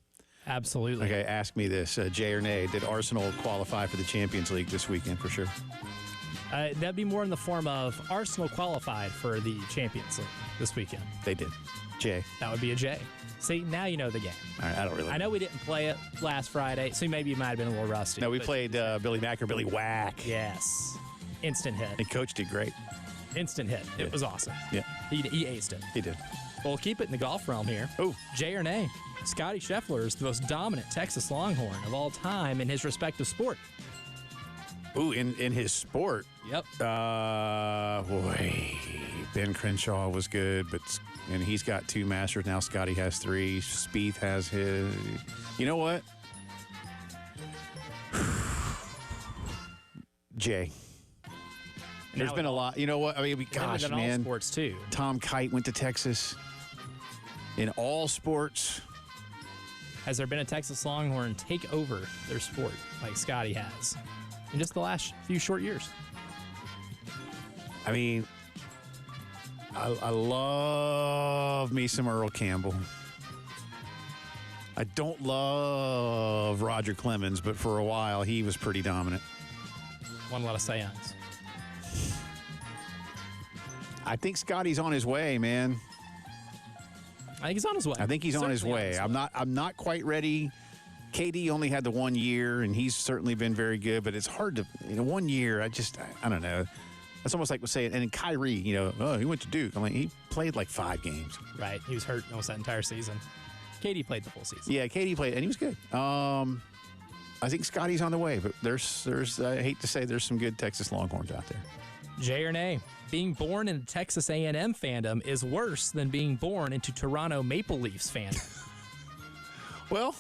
Absolutely. Okay, ask me this, Jay or nay. Did Arsenal qualify for the Champions League this weekend for sure? That'd be more in the form of Arsenal qualified for the Champions League this weekend. They did. Jay. That would be a J. See, now you know the game. All right, I don't really I know we didn't play it last Friday, so maybe you might have been a little rusty. No, we played Billy Mack or Billy Whack. Yes. Instant hit. And Coach did great. Instant hit. It was awesome. Yeah. He aced it. He did. Well, we'll keep it in the golf realm here. Oh. J or nay? Scotty Scheffler is the most dominant Texas Longhorn of all time in his respective sport. Ooh, in his sport. Yep. Boy, Ben Crenshaw was good, and he's got 2 Masters now. Scotty has 3. Spieth has his. You know what? Jay. There's been a lot. You know what? I mean, gosh, in all man. sports too. Tom Kite went to Texas. In all sports. Has there been a Texas Longhorn take over their sport like Scotty has in just the last few short years? I mean, I love me some Earl Campbell. I don't love Roger Clemens, but for a while he was pretty dominant. Won a lot of Cy-Youngs. I think Scotty's on his way, man. I think he's on his way. I think he's on his way. I'm not quite ready. KD only had the 1 year, and he's certainly been very good, but it's hard to, 1 year, I don't know. That's almost like saying, and then Kyrie, he went to Duke. I mean, he played like 5 games. Right. He was hurt almost that entire season. KD played the full season. Yeah, KD played, and he was good. I think Scotty's on the way, but there's I hate to say there's some good Texas Longhorns out there. J or nay? Being born in Texas A&M fandom is worse than being born into Toronto Maple Leafs fandom. Well,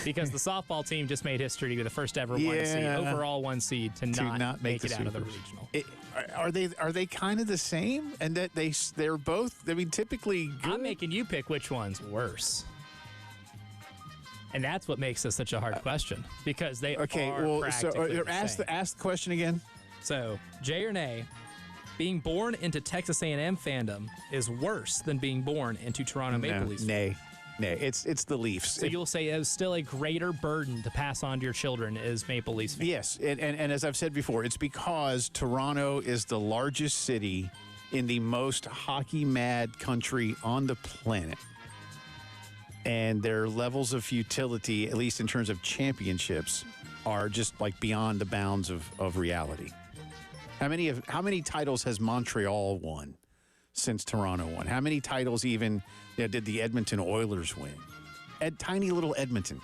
because the softball team just made history to be the first ever overall 1 seed to not make it out of the regional. Are they kind of the same? And that they're both, I mean, typically good? I'm making you pick which one's worse. And that's what makes this such a hard question, because they are practically the same. Ask the question again. So, J or nay, being born into Texas A&M fandom is worse than being born into Toronto Maple Leafs. Nay. It's the Leafs. So you'll say it was still a greater burden to pass on to your children is Maple Leafs fans. Yes, and as I've said before, it's because Toronto is the largest city in the most hockey-mad country on the planet. And their levels of futility, at least in terms of championships, are just like beyond the bounds of reality. How many titles has Montreal won since Toronto won? How many titles even did the Edmonton Oilers win? Tiny little Edmonton.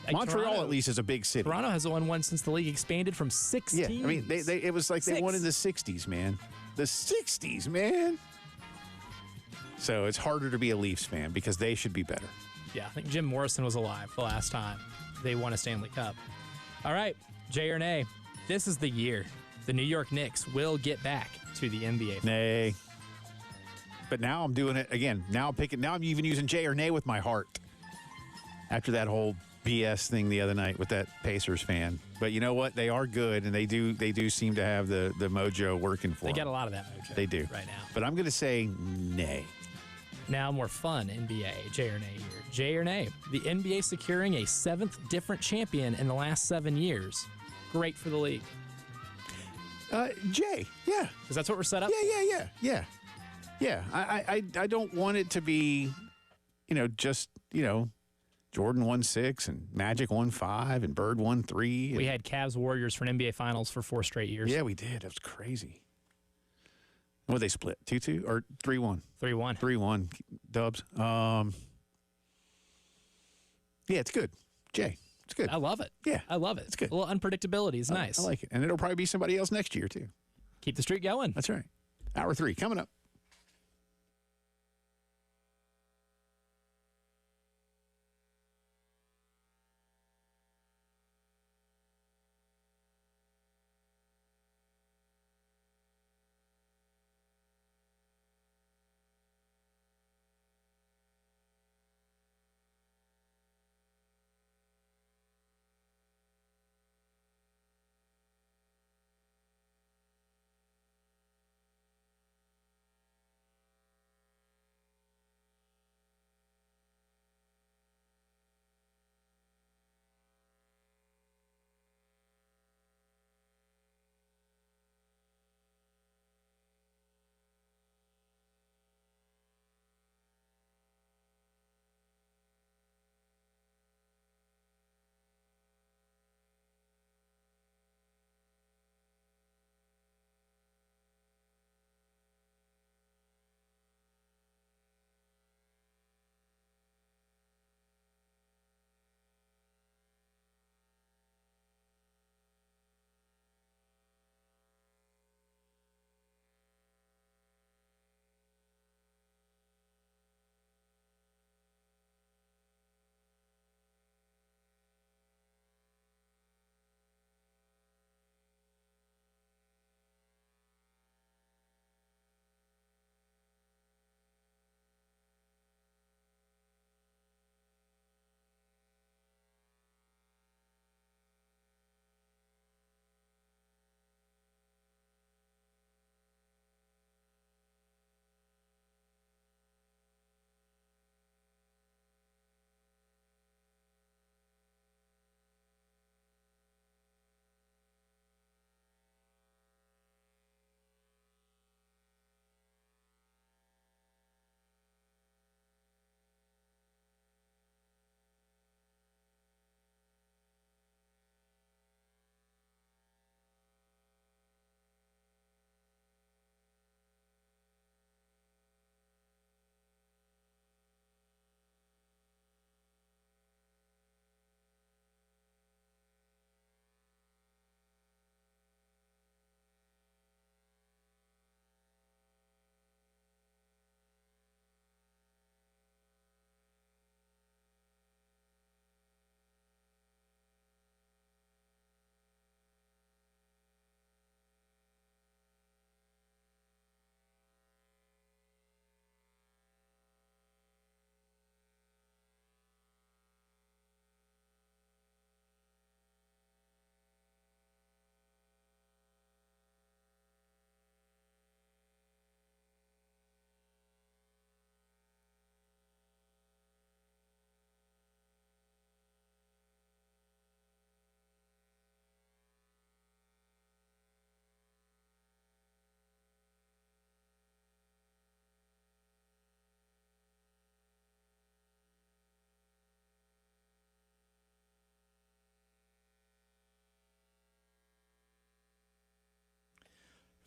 Like Montreal Toronto, at least is a big city. Toronto has won one since the league expanded from 6 teams. Yeah, I mean, it was like they won in the 60s, man. The 60s, man. So it's harder to be a Leafs fan because they should be better. Yeah, I think Jim Morrison was alive the last time they won a Stanley Cup. All right, J or nay, this is the year the New York Knicks will get back to the NBA. Nay. But now I'm doing it again. Now I'm even using J or nay with my heart. After that whole BS thing the other night with that Pacers fan. But you know what? They are good, and they do seem to have the mojo working for them. They got a lot of that mojo. They do. Right now. But I'm going to say nay. Now more fun NBA, J or nay here. J or nay, the NBA securing a 7th different champion in the last 7 years. Great for the league. J, yeah. Because that's what we're set up Yeah. I don't want it to be, just, Jordan won 6 and Magic won 5 and Bird won 3. We had Cavs Warriors for an NBA Finals for 4 straight years. Yeah, we did. That was crazy. What they split? 2-2 or 3-1? 3-1. 3-1 Dubs. Yeah, it's good. Jay, it's good. I love it. Yeah. I love it. It's good. A little unpredictability is nice. I like it. And it'll probably be somebody else next year, too. Keep the streak going. That's right. Hour 3 coming up.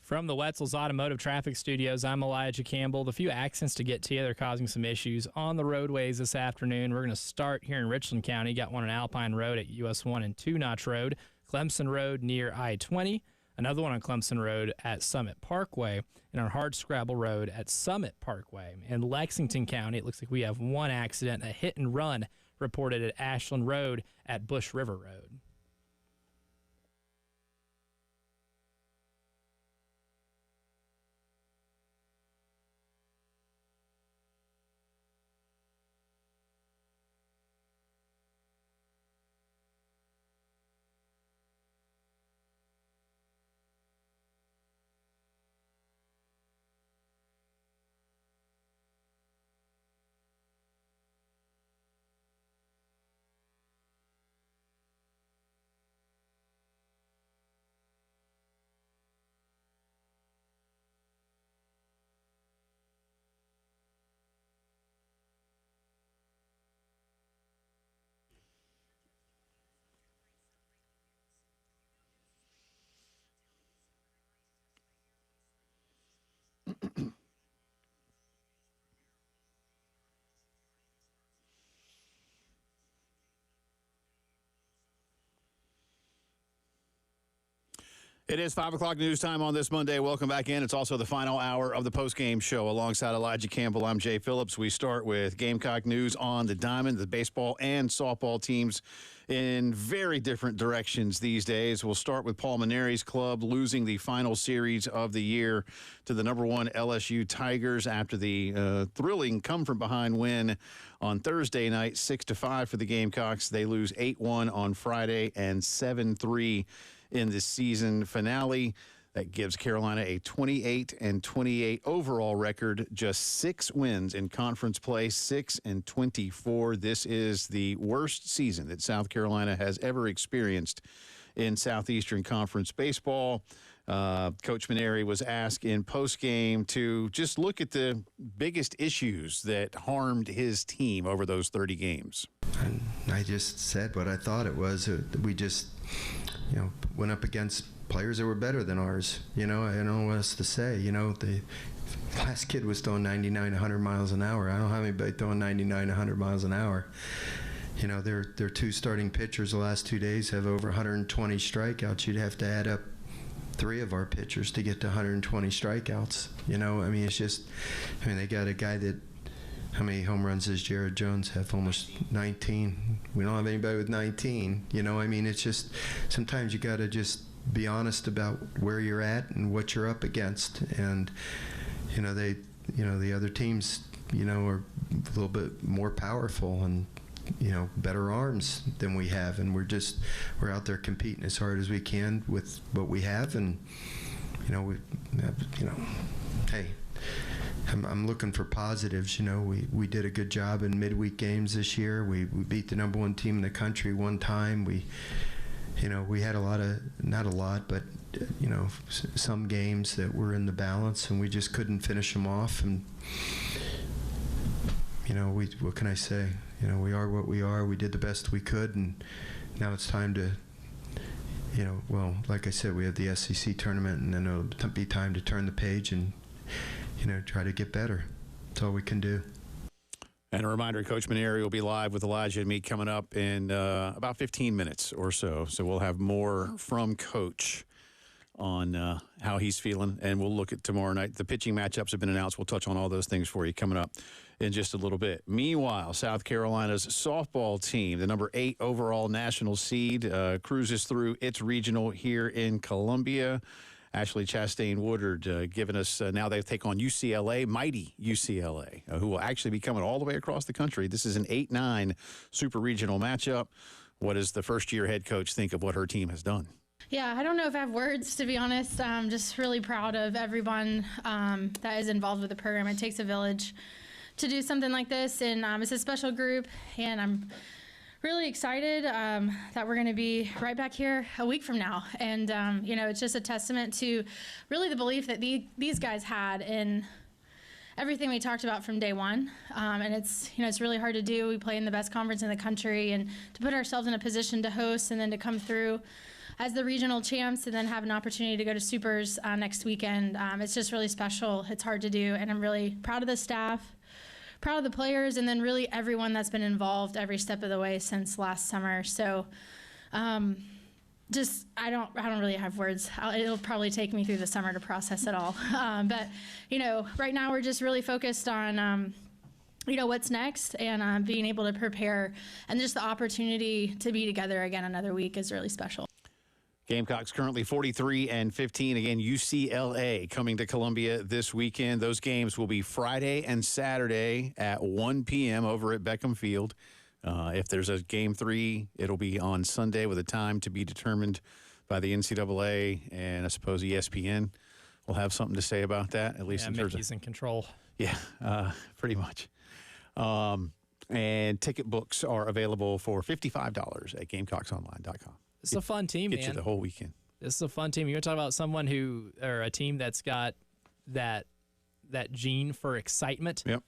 From the Wetzel's Automotive Traffic Studios, I'm Elijah Campbell. The few accidents to get to you, they're causing some issues on the roadways this afternoon. We're going to start here in Richland County. Got one on Alpine Road at US 1 and 2 Notch Road, Clemson Road near I-20, another one on Clemson Road at Summit Parkway, and on Hardscrabble Road at Summit Parkway. In Lexington County, it looks like we have one accident, a hit and run reported at Ashland Road at Bush River Road. It is 5 o'clock news time on this Monday. Welcome back in. It's also the final hour of the postgame show. Alongside Elijah Campbell, I'm Jay Phillips. We start with Gamecock news on the diamond. The baseball and softball teams in very different directions these days. We'll start with Paul Maneri's club losing the final series of the year to the number one LSU Tigers after the thrilling come-from-behind win on Thursday night, 6-5 for the Gamecocks. They lose 8-1 on Friday and 7-3 in the season finale. That gives Carolina a 28-28 overall record, just 6 wins in conference play, 6-24. This is the worst season that South Carolina has ever experienced in Southeastern Conference baseball. Coach Maneri was asked in postgame to just look at the biggest issues that harmed his team over those 30 games. And I just said what I thought it was. We just, went up against players that were better than ours. I don't know what else to say. The last kid was throwing 99, 100 miles an hour. I don't have anybody throwing 99, 100 miles an hour. Their 2 starting pitchers the last 2 days have over 120 strikeouts. You'd have to add up 3 of our pitchers to get to 120 strikeouts. It's just, they got a guy that, how many home runs does Jared Jones have? Almost 19. We don't have anybody with 19. It's just, sometimes you got to just be honest about where you're at and what you're up against. And, the other teams, are a little bit more powerful and, better arms than we have. And we're out there competing as hard as we can with what we have. And, hey, I'm looking for positives. We did a good job in midweek games this year. We beat the number one team in the country one time. We had not a lot, but some games that were in the balance, and we just couldn't finish them off. And what can I say? We are what we are. We did the best we could, and now it's time to. Like I said, we have the SEC tournament, and then it'll be time to turn the page and. Try to get better. That's all we can do. And a reminder, Coach Maneri will be live with Elijah and me coming up in about 15 minutes or so. So we'll have more from Coach on how he's feeling, and we'll look at tomorrow night. The pitching matchups have been announced. We'll touch on all those things for you coming up in just a little bit. Meanwhile, South Carolina's softball team, the number 8 overall national seed, cruises through its regional here in Columbia. Ashley Chastain Woodard giving us, now they take on UCLA, mighty UCLA, who will actually be coming all the way across the country. This is an 8-9 super regional matchup. What does the first-year head coach think of what her team has done? Yeah, I don't know if I have words, to be honest. I'm just really proud of everyone that is involved with the program. It takes a village to do something like this, and it's a special group, and I'm really excited that we're going to be right back here a week from now. And, it's just a testament to really the belief that these guys had in everything we talked about from day one. And it's really hard to do. We play in the best conference in the country, and to put ourselves in a position to host and then to come through as the regional champs and then have an opportunity to go to Supers next weekend. It's just really special. It's hard to do, and I'm really proud of the staff, proud of the players, and then really everyone that's been involved every step of the way since last summer. So just I don't really have words. It'll probably take me through the summer to process it all. But right now we're just really focused on what's next, and being able to prepare, and just the opportunity to be together again another week is really special. Gamecocks currently 43-15. Again, UCLA coming to Columbia this weekend. Those games will be Friday and Saturday at 1 p.m. over at Beckham Field. If there's a game 3, it'll be on Sunday with a time to be determined by the NCAA, and I suppose ESPN will have something to say about that, at least in terms of. Mickey's in control. Yeah, pretty much. And ticket books are available for $55 at GamecocksOnline.com. It's a fun team, Get man. you the whole weekend. This is a fun team. You want to talk about someone or a team that's got that gene for excitement? Yep.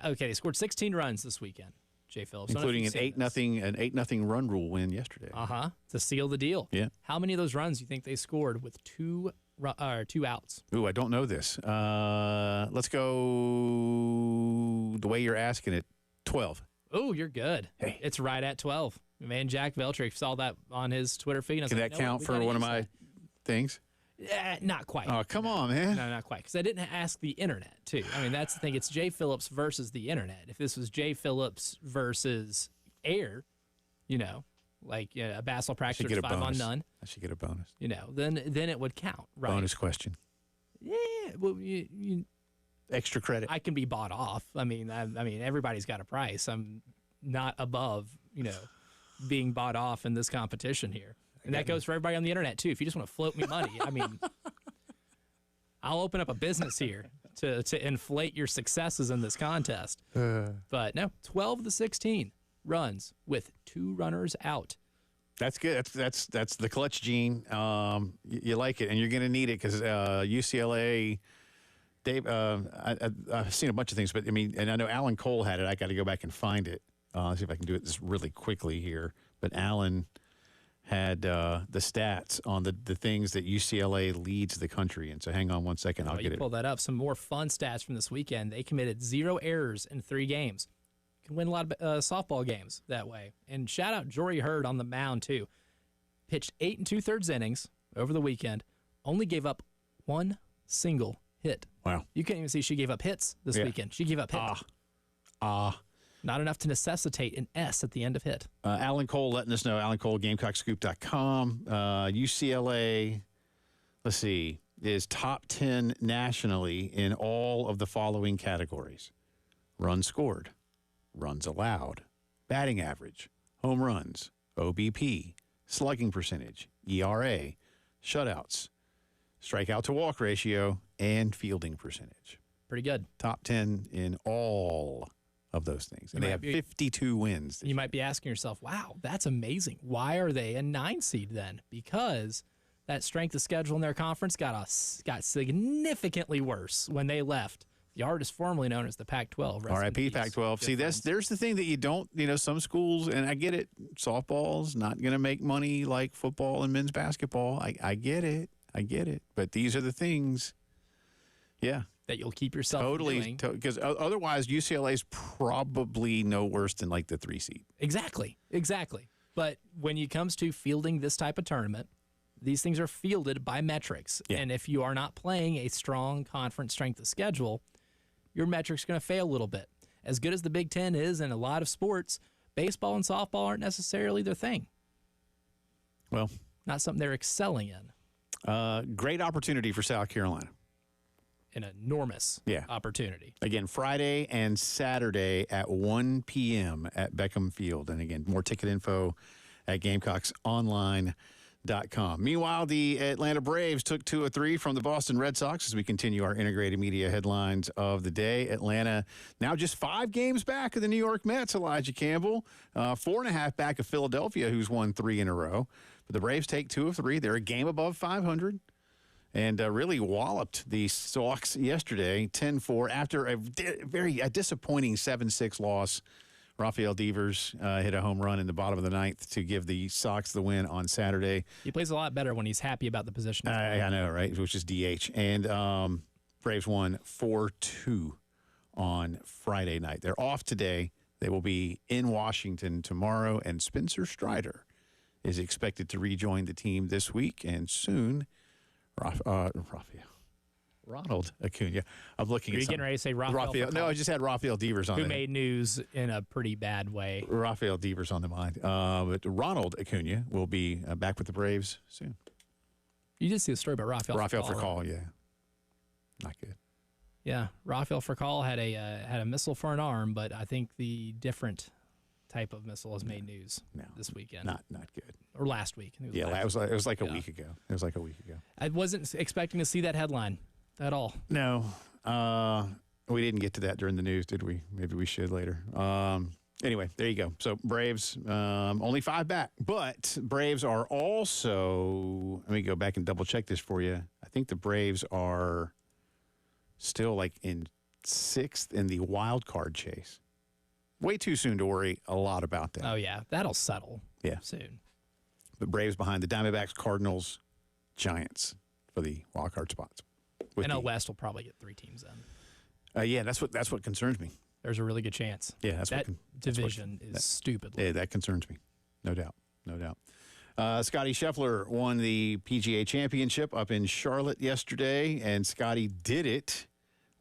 Okay, they scored 16 runs this weekend, Jay Phillips. Including an 8-0 run rule win yesterday. To seal the deal. Yeah. How many of those runs do you think they scored with two outs? Ooh, I don't know this. Let's go the way you're asking it. 12. Oh, you're good. Hey. It's right at 12. Man, Jack Veltrick saw that on his Twitter feed. Can that count for one of my things? Not quite. Oh, come on, man. No, not quite. Because I didn't ask the internet, too. I mean, that's the thing. It's Jay Phillips versus the internet. If this was Jay Phillips versus air, like a basketball practice 5 on none. I should get a bonus. Then it would count, right? Bonus question. Yeah. Well, Extra credit. I can be bought off. I mean, everybody's got a price. I'm not above, being bought off in this competition here. And that goes for everybody on the internet, too. If you just want to float me money, I mean, I'll open up a business here to inflate your successes in this contest. But no, 12 of the 16 runs with 2 runners out. That's good. That's the clutch gene. You like it, and you're going to need it because UCLA. Dave, I've seen a bunch of things, but and I know Alan Cole had it. I got to go back and find it. Let's see if I can do it just really quickly here. But Alan had the stats on the things that UCLA leads the country in. So hang on one second. I'll get it. Pull that up. Some more fun stats from this weekend. They committed 0 errors in 3 games. Can win a lot of softball games that way. And shout out Jory Hurd on the mound, too. Pitched 8 2/3 innings over the weekend. Only gave up 1 single hit. Wow. You can't even see she gave up hits this weekend. She gave up hits. Not enough to necessitate an S at the end of hit. Alan Cole letting us know. Alan Cole, GamecockScoop.com. UCLA, let's see, is top 10 nationally in all of the following categories. Runs scored, runs allowed, batting average, home runs, OBP, slugging percentage, ERA, shutouts, strikeout to walk ratio, and fielding percentage. Pretty good. Top 10 in all of those things. And they have 52 wins. You might be asking yourself, wow, that's amazing. Why are they a 9 seed then? Because that strength of schedule in their conference got significantly worse when they left the artist formerly known as the Pac-12. RIP Pac-12. See, there's the thing that you don't, some schools, and I get it, softball's not going to make money like football and men's basketball. I get it. But these are the things, that you'll keep yourself totally, because otherwise UCLA's probably no worse than like the 3 seed. Exactly. But when it comes to fielding this type of tournament, these things are fielded by metrics. Yeah. And if you are not playing a strong conference strength of schedule, your metrics are going to fail a little bit. As good as the Big Ten is in a lot of sports, baseball and softball aren't necessarily their thing. Well, not something they're excelling in. Great opportunity for South Carolina. An enormous opportunity. Again, Friday and Saturday at 1 p.m. at Beckham Field. And again, more ticket info at GamecocksOnline.com. Meanwhile, the Atlanta Braves took 2 of 3 from the Boston Red Sox as we continue our integrated media headlines of the day. Atlanta now just 5 games back of the New York Mets, Elijah Campbell. 4.5 back of Philadelphia, who's won 3 in a row. But the Braves take 2 of 3. They're a game above 500. And really walloped the Sox yesterday, 10-4, after a very disappointing 7-6 loss Rafael Devers hit a home run in the bottom of the ninth to give the Sox the win on Saturday. He plays a lot better when he's happy about the position. I know, right? Which is DH. And Braves won 4-2 on Friday night. They're off today. They will be in Washington tomorrow, and Spencer Strider is expected to rejoin the team this week, and soon, Ronald Acuna. I'm looking Are at you getting ready to say Rafael? No, I just had Rafael Devers on who made news in a pretty bad way. Rafael Devers on the mind. But Ronald Acuna will be back with the Braves soon. You did see a story about Rafael Furcal, yeah. Not good. Yeah, Rafael Furcal had a missile for an arm, but I think the different type of missile has made news this weekend. Not good. Or last week. It was like a week ago. It was like a week ago. I wasn't expecting to see that headline at all. No. We didn't get to that during the news, did we? Maybe we should later. Anyway, there you go. So Braves, only 5 back. But Braves are also, let me go back and double check this for you. I think the Braves are still like in 6th in the wild card chase. Way too soon to worry a lot about that. Oh, yeah. That'll settle soon. But Braves behind the Diamondbacks, Cardinals, Giants for the wild card spots. NL West will probably get 3 teams in. Yeah, that's what concerns me. There's a really good chance. Yeah, that division is stupid. Yeah, that concerns me. No doubt. Scotty Scheffler won the PGA Championship up in Charlotte yesterday, and Scotty did it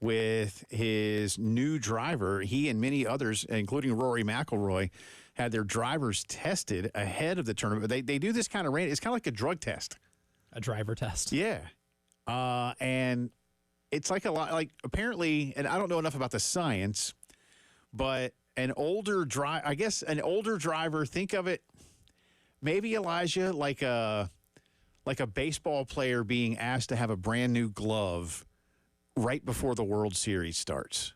with his new driver. He and many others, including Rory McIlroy, had their drivers tested ahead of the tournament. They do this kind of rain. It's kind of like a drug test. A driver test. Yeah. And it's like a lot, like apparently, and I don't know enough about the science, but an older driver, think of it, maybe Elijah, like a baseball player being asked to have a brand new glove right before the World Series starts.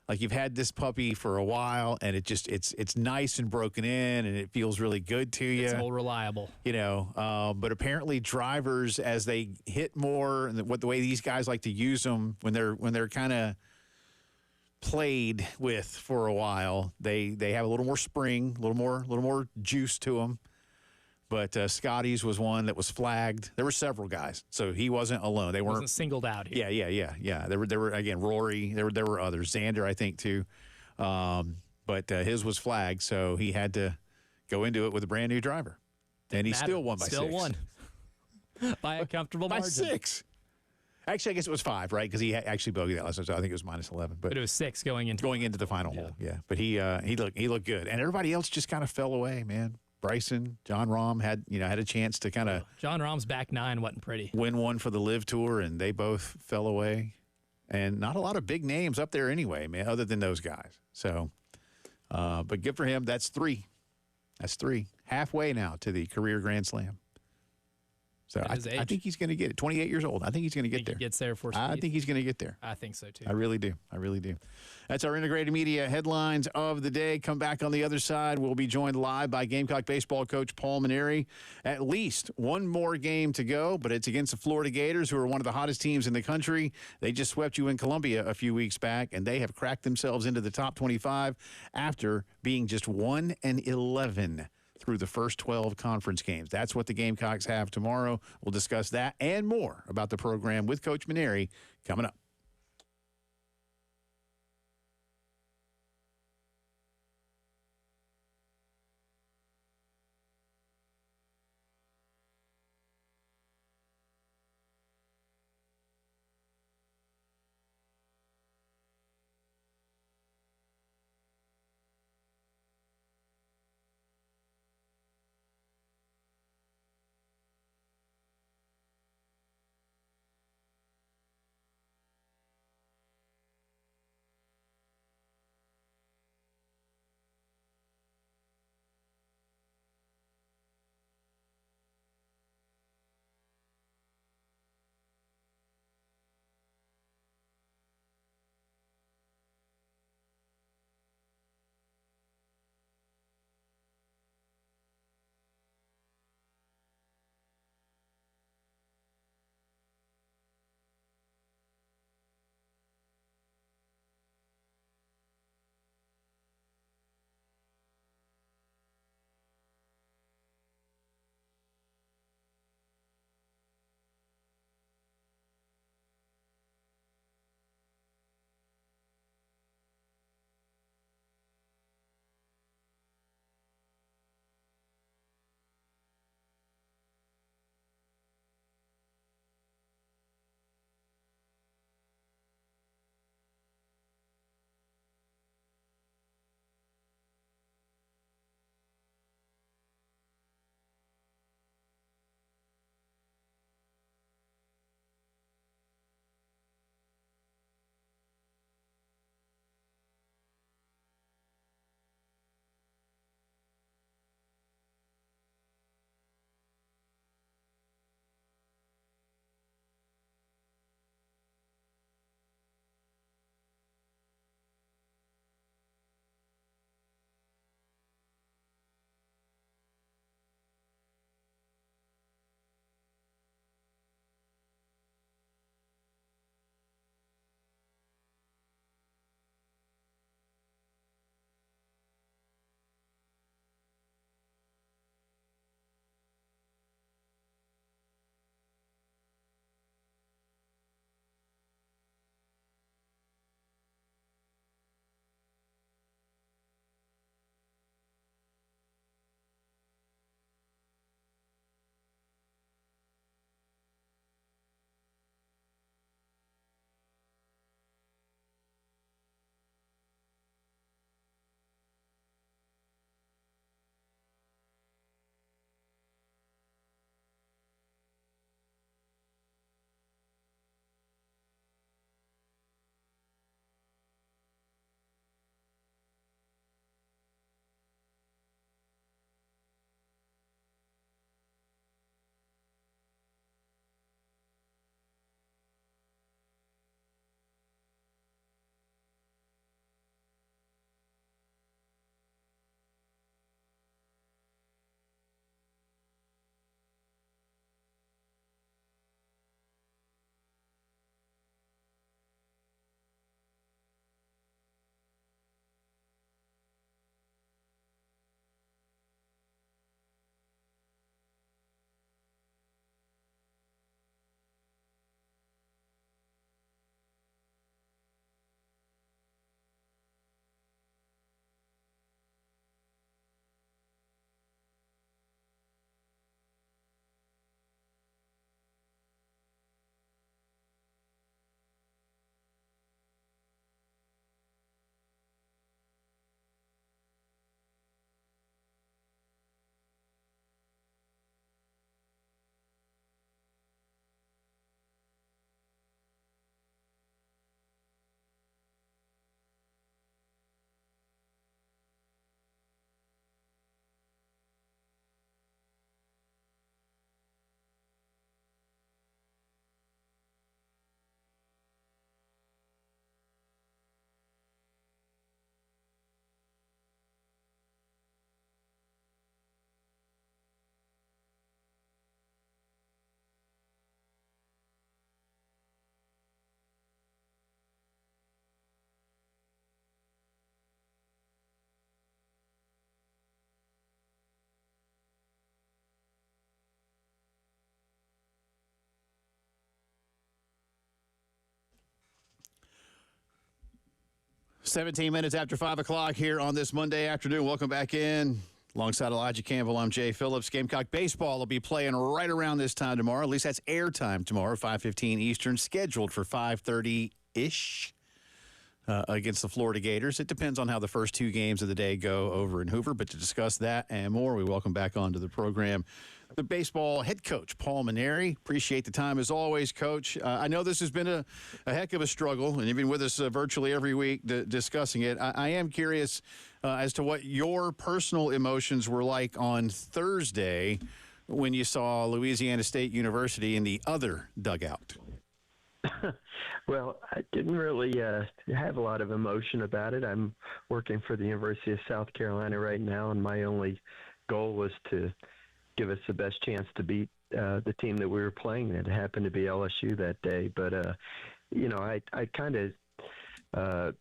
Like you've had this puppy for a while, and it's nice and broken in, and it feels really good to you. It's all reliable, But apparently, drivers as they hit more, and the way these guys like to use them when they're kind of played with for a while, they have a little more spring, a little more juice to them. But Scotty's was one that was flagged. There were several guys, so he wasn't alone. They wasn't singled out here. Yeah. There were again Rory. There were others. Xander, I think too. But his was flagged, so he had to go into it with a brand new driver, and he still won by 6. Still won by a comfortable margin. By 6. Actually, I guess it was 5, right? Because he actually bogeyed that last time, so I think it was -11. But it was 6 going into the final hole. Yeah, but he looked good, and everybody else just kind of fell away, man. Bryson, John Rahm had a chance to kind of John Rahm's back 9 wasn't pretty. Win one for the Live Tour, and they both fell away. And not a lot of big names up there anyway, man, other than those guys. So, but good for him. That's 3. That's 3. Halfway now to the career Grand Slam. So I think he's going to get it. 28 years old. I think he's going to get there. He gets there for I think he's going to get there. I think so, too. I really do. That's our integrated media headlines of the day. Come back on the other side. We'll be joined live by Gamecock baseball coach Paul Mainieri. At least one more game to go, but it's against the Florida Gators, who are one of the hottest teams in the country. They just swept you in Columbia a few weeks back, and they have cracked themselves into the top 25 after being just 1-11 through the first 12 conference games. That's what the Gamecocks have tomorrow. We'll discuss that and more about the program with Coach Mainieri coming up. 17 minutes after 5 o'clock here on this Monday afternoon. Welcome back in. Alongside Elijah Campbell, I'm Jay Phillips. Gamecock baseball will be playing right around this time tomorrow. At least that's air time tomorrow, 5:15 Eastern, scheduled for 5:30-ish against the Florida Gators. It depends on how the first two games of the day go over in Hoover. But to discuss that and more, we welcome back onto the program the baseball head coach, Paul Mainieri. Appreciate the time as always, Coach. I know this has been a heck of a struggle, and you've been with us virtually every week discussing it. I am curious as to what your personal emotions were like on Thursday when you saw Louisiana State University in the other dugout. Well, I didn't really have a lot of emotion about it. I'm working for the University of South Carolina right now, and my only goal was to give us the best chance to beat the team that we were playing. It happened to be LSU that day. But, I kind of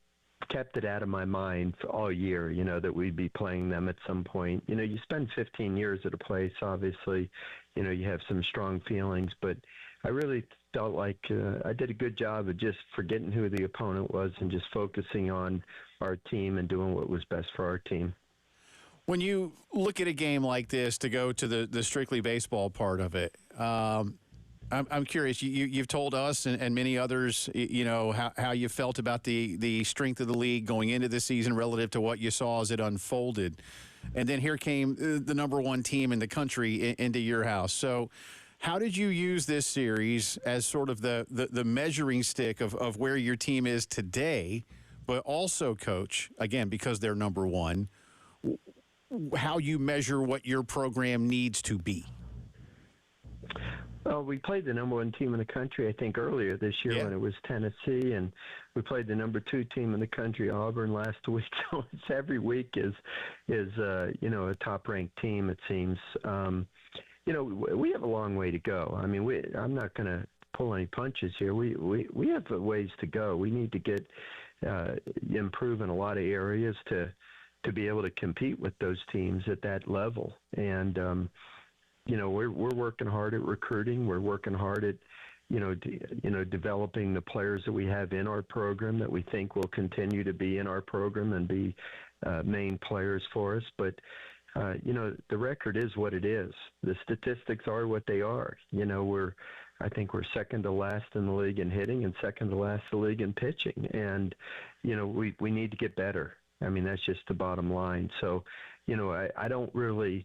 kept it out of my mind for all year, that we'd be playing them at some point. You spend 15 years at a place, obviously, you have some strong feelings. But I really felt like I did a good job of just forgetting who the opponent was and just focusing on our team and doing what was best for our team. When you look at a game like this, to go to the strictly baseball part of it, I'm curious. You've told us and many others, how you felt about the strength of the league going into this season relative to what you saw as it unfolded. And then here came the number one team in the country into your house. So how did you use this series as sort of the measuring stick of where your team is today, but also, Coach, again, because they're number one, how you measure what your program needs to be? Well, we played the number one team in the country, I think, earlier this year when it was Tennessee, and we played the number two team in the country, Auburn, last week. So it's every week is a top-ranked team, it seems. We have a long way to go. I mean, I'm not going to pull any punches here. We have a ways to go. We need to get improve in a lot of areas to be able to compete with those teams at that level. And, we're working hard at recruiting. We're working hard at, developing the players that we have in our program that we think will continue to be in our program and be main players for us. But, the record is what it is. The statistics are what they are. I think we're second to last in the league in hitting and second to last in the league in pitching. And, we need to get better. I mean, that's just the bottom line. So, I don't really,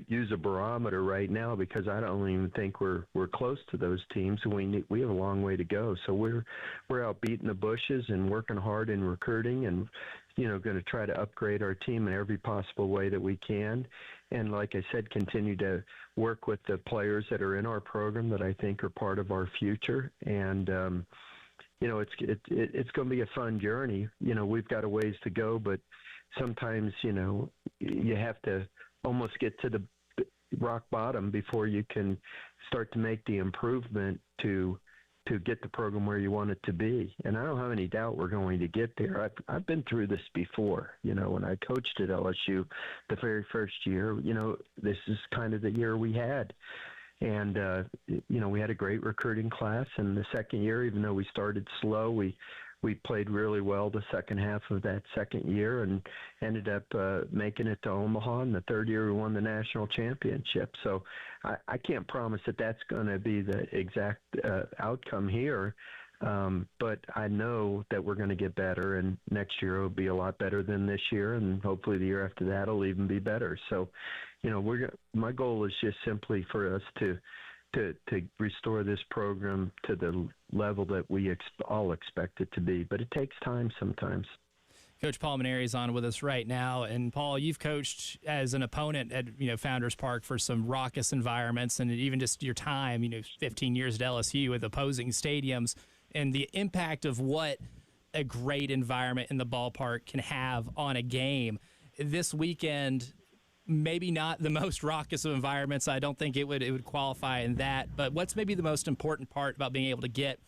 use a barometer right now because I don't even think we're close to those teams. We have a long way to go. So we're out beating the bushes and working hard in recruiting and, going to try to upgrade our team in every possible way that we can. And like I said, continue to work with the players that are in our program that I think are part of our future. And, it's going to be a fun journey. We've got a ways to go, but sometimes, you have to almost get to the rock bottom before you can start to make the improvement to get the program where you want it to be. And I don't have any doubt we're going to get there. I've been through this before. When I coached at LSU the very first year, this is kind of the year we had. And, we had a great recruiting class. And the second year, even though we started slow, we played really well the second half of that second year and ended up making it to Omaha. And the third year, we won the national championship. So I can't promise that that's going to be the exact outcome here. But I know that we're going to get better, and next year will be a lot better than this year, and hopefully the year after that will even be better. So, my goal is just simply for us to restore this program to the level that we all expect it to be. But it takes time sometimes. Coach Paul Mainieri is on with us right now. And, Paul, you've coached as an opponent at Founders Park for some raucous environments, and even just your time, 15 years at LSU with opposing stadiums, and the impact of what a great environment in the ballpark can have on a game. This weekend, maybe not the most raucous of environments. I don't think it would qualify in that. But what's maybe the most important part about being able to get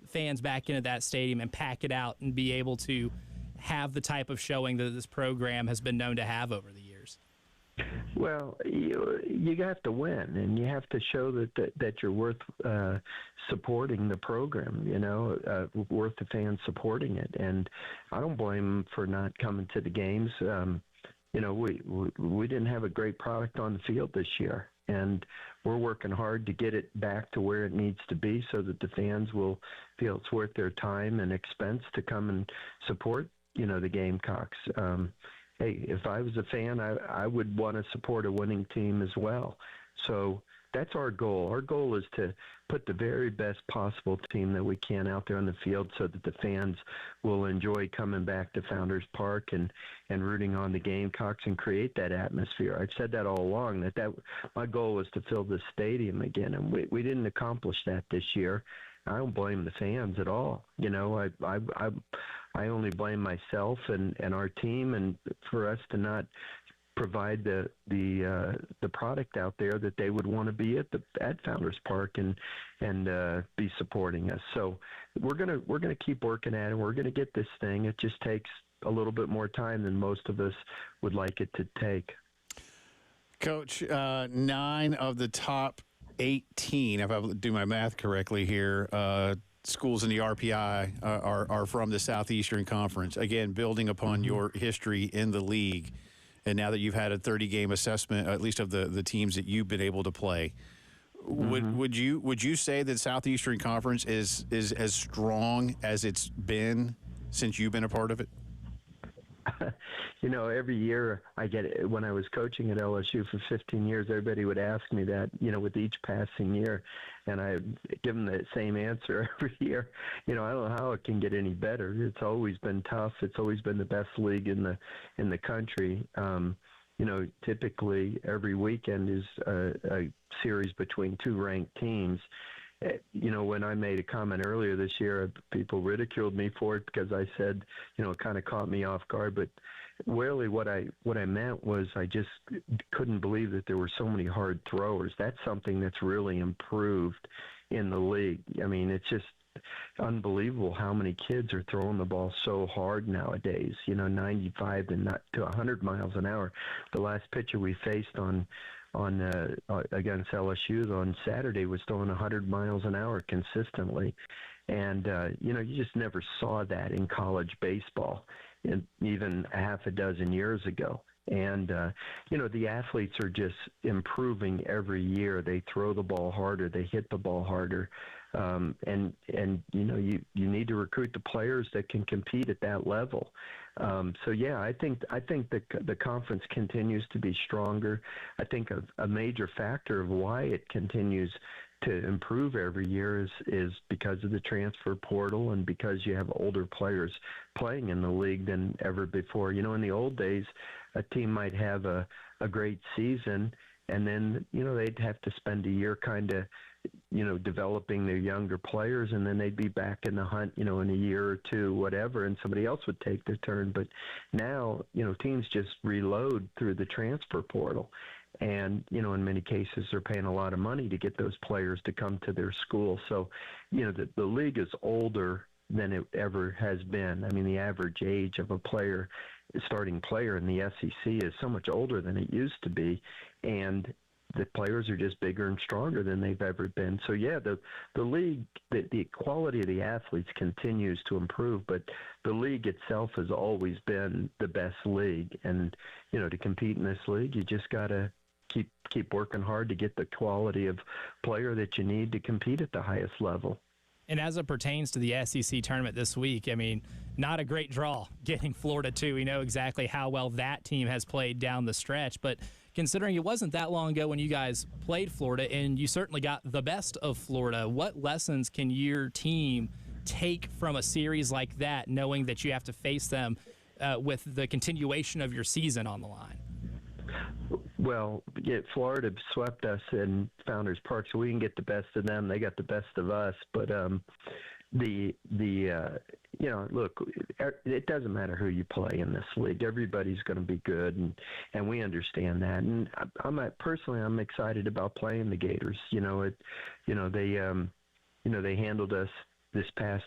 fans back into that stadium and pack it out and be able to have the type of showing that this program has been known to have over the years? Well, you have to win, and you have to show that you're worth supporting the program. Worth the fans supporting it. And I don't blame them for not coming to the games. We didn't have a great product on the field this year, and we're working hard to get it back to where it needs to be, so that the fans will feel it's worth their time and expense to come and support the Gamecocks. Hey, if I was a fan, I would want to support a winning team as well. So that's our goal. Our goal is to put the very best possible team that we can out there on the field, so that the fans will enjoy coming back to Founders Park and rooting on the Gamecocks and create that atmosphere. I've said that all along, that my goal was to fill the stadium again, and we didn't accomplish that this year. I don't blame the fans at all. I only blame myself and our team, and for us to not provide the product out there that they would want to be at Founders Park and be supporting us. So we're gonna keep working at it. We're gonna get this thing. It just takes a little bit more time than most of us would like it to take. Coach, 9 of the top 18, if I do my math correctly here, schools in the RPI are from the Southeastern Conference. Again, building upon your history in the league, and now that you've had a 30-game assessment, at least of the teams that you've been able to play, would you say that Southeastern Conference is as strong as it's been since you've been a part of it? Every year I get it. When I was coaching at LSU for 15 years, everybody would ask me that, with each passing year, and I give them the same answer every year. I don't know how it can get any better. It's always been tough. It's always been the best league in the country. Typically every weekend is a series between 2 ranked teams. When I made a comment earlier this year, people ridiculed me for it because I said, it kind of caught me off guard. But really what I meant was I just couldn't believe that there were so many hard throwers. That's something that's really improved in the league. I mean, it's just unbelievable how many kids are throwing the ball so hard nowadays, 95 to 100 miles an hour. The last pitcher we faced against LSU on Saturday was throwing 100 miles an hour consistently. And, you just never saw that in college baseball, even a half a dozen years ago. And, the athletes are just improving every year. They throw the ball harder. They hit the ball harder. And you need to recruit the players that can compete at that level. I think the conference continues to be stronger. I think a major factor of why it continues to improve every year is because of the transfer portal, and because you have older players playing in the league than ever before. In the old days, a team might have a great season, and then they'd have to spend a year kind of developing their younger players, and then they'd be back in the hunt, in a year or two, whatever, and somebody else would take their turn. But now, teams just reload through the transfer portal. And, in many cases, they're paying a lot of money to get those players to come to their school. So, the league is older than it ever has been. I mean, the average age of a starting player in the SEC is so much older than it used to be. And the players are just bigger and stronger than they've ever been. So, the league, the quality of the athletes continues to improve, but the league itself has always been the best league. And, to compete in this league, you just got to keep working hard to get the quality of player that you need to compete at the highest level. And as it pertains to the SEC tournament this week, I mean, not a great draw getting Florida too. We know exactly how well that team has played down the stretch, but considering it wasn't that long ago when you guys played Florida and you certainly got the best of Florida, what lessons can your team take from a series like that, knowing that you have to face them with the continuation of your season on the line? Well, Florida swept us in Founders Park, so we can get the best of them. They got the best of us. But look, it doesn't matter who you play in this league. Everybody's going to be good, and we understand that. And I'm excited about playing the Gators. They handled us this past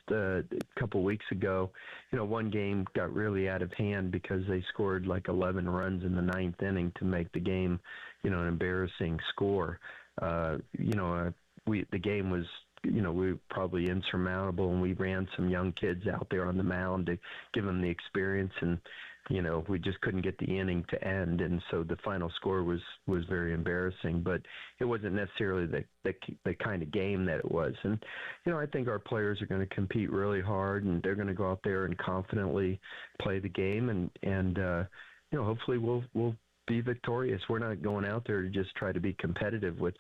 couple weeks ago. One game got really out of hand because they scored like 11 runs in the ninth inning to make the game, an embarrassing score. The game was, we were probably insurmountable, and we ran some young kids out there on the mound to give them the experience, and we just couldn't get the inning to end, and so the final score was very embarrassing. But it wasn't necessarily the kind of game that it was. And I think our players are going to compete really hard, and they're going to go out there and confidently play the game, and hopefully we'll be victorious. We're not going out there to just try to be competitive with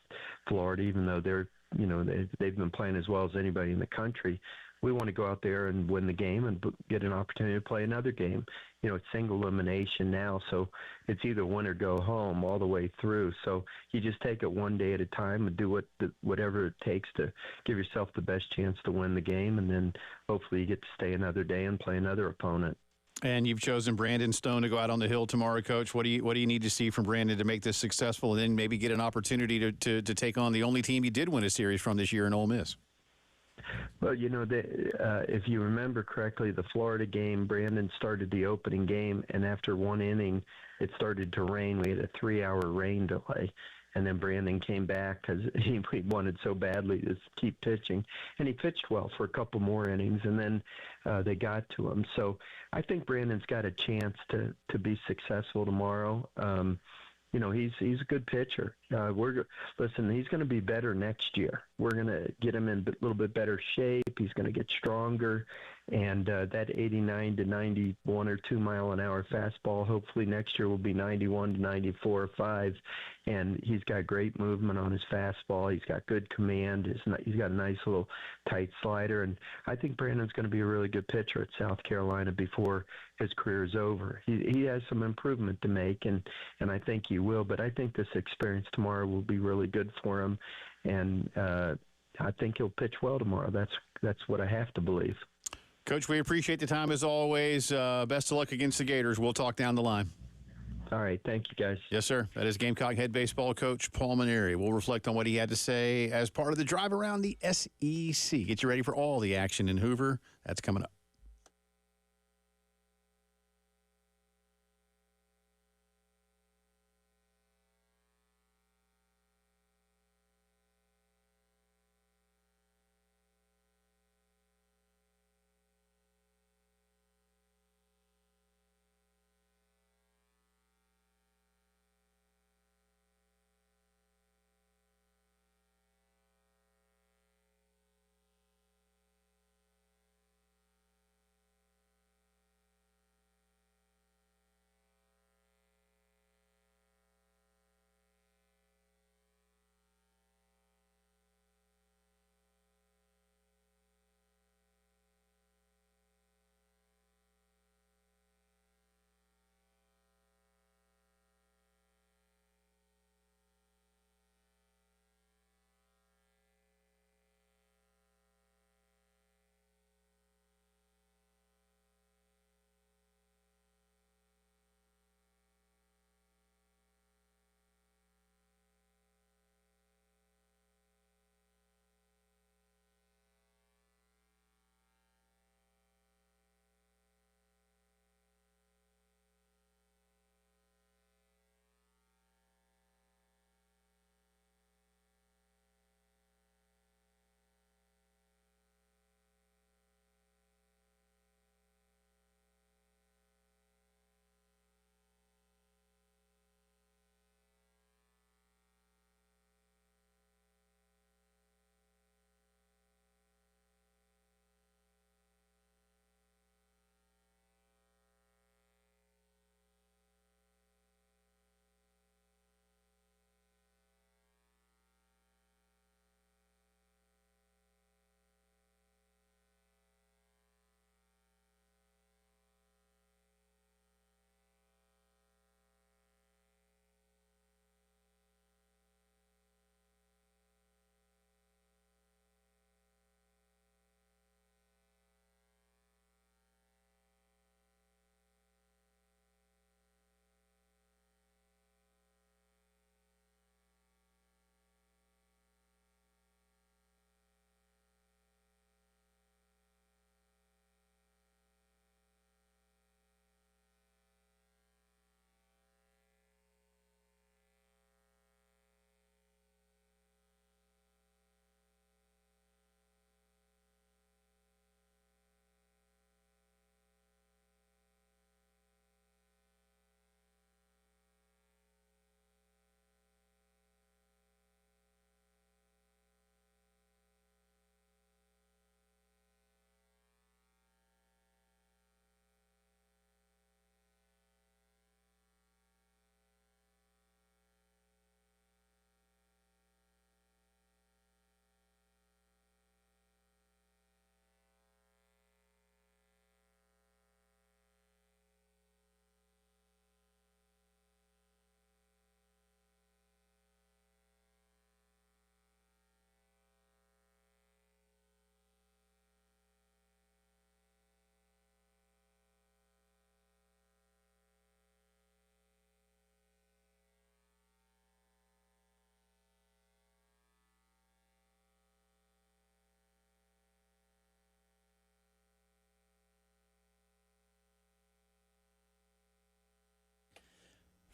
Florida, even though they've been playing as well as anybody in the country. We want to go out there and win the game and get an opportunity to play another game. It's single elimination now, so it's either win or go home all the way through. So you just take it one day at a time and do whatever it takes to give yourself the best chance to win the game, and then hopefully you get to stay another day and play another opponent. And you've chosen Brandon Stone to go out on the hill tomorrow, Coach. What do you need to see from Brandon to make this successful, and then maybe get an opportunity to take on the only team you did win a series from this year in Ole Miss? Well, if you remember correctly, the Florida game, Brandon started the opening game, and after one inning, it started to rain. We had a 3-hour rain delay, and then Brandon came back because he wanted so badly to keep pitching, and he pitched well for a couple more innings, and then they got to him. So I think Brandon's got a chance to be successful tomorrow. He's a good pitcher. He's going to be better next year. We're going to get him in a little bit better shape. He's going to get stronger, and that 89 to 91 or 2 mile an hour fastball hopefully next year will be 91 to 94 or 5. And he's got great movement on his fastball. He's got good command. He's got a nice little tight slider, and I think Brandon's going to be a really good pitcher at South Carolina before his career is over. He has some improvement to make, and I think he will. But I think this experience tomorrow will be really good for him, and I think he'll pitch well tomorrow. That's what I have to believe. Coach, we appreciate the time as always. Best of luck against the Gators. We'll talk down the line. All right. Thank you, guys. Yes, sir. That is Gamecock head baseball coach Paul Mainieri. We'll reflect on what he had to say as part of the drive around the SEC. Get you ready for all the action in Hoover. That's coming up.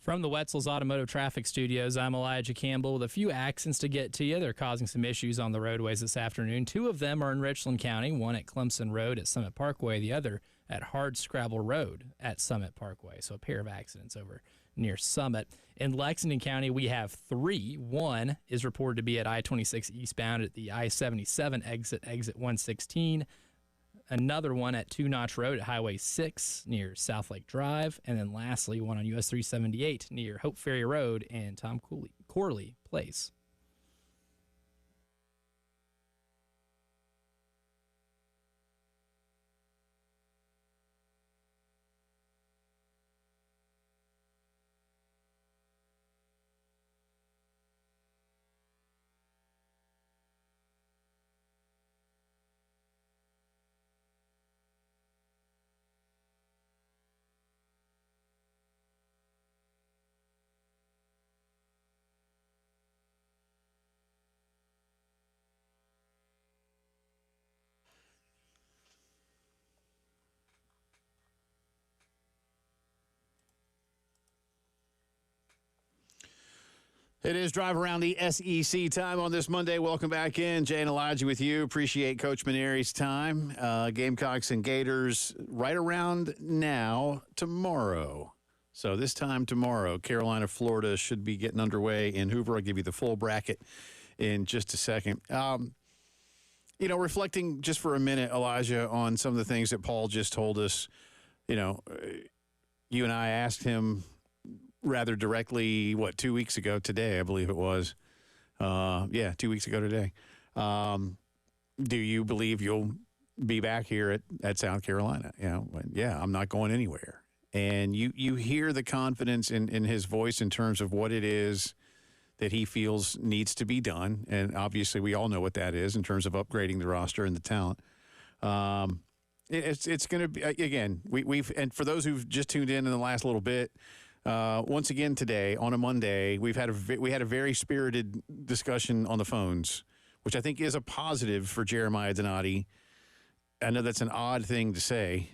From the Wetzel's Automotive Traffic Studios, I'm Elijah Campbell with a few accidents to get to you. They're causing some issues on the roadways this afternoon. Two of them are in Richland County, one at Clemson Road at Summit Parkway, the other at Hardscrabble Road at Summit Parkway. So a pair of accidents over near Summit. In Lexington County, we have three. One is reported to be at I-26 eastbound at the I-77 exit 116. Another one at Two Notch Road at Highway 6 near South Lake Drive. And then lastly, one on US 378 near Hope Ferry Road and Tom Corley Place. It is Drive Around the SEC time on this Monday. Welcome back in. Jay and Elijah with you. Appreciate Coach Maneri's time. Gamecocks and Gators right around now tomorrow. So this time tomorrow, Carolina, Florida should be getting underway in Hoover. I'll give you the full bracket in just a second. Reflecting just for a minute, Elijah, on some of the things that Paul just told us, you and I asked him rather directly, 2 weeks ago today, I believe it was. 2 weeks ago today. Do you believe you'll be back here at South Carolina? I'm not going anywhere. And you hear the confidence in his voice in terms of what it is that he feels needs to be done. And obviously we all know what that is in terms of upgrading the roster and the talent. It's going to be, again, we've, and for those who've just tuned in the last little bit, once again today on a Monday, we had a very spirited discussion on the phones, which I think is a positive for Jeremiah Donati. I know that's an odd thing to say,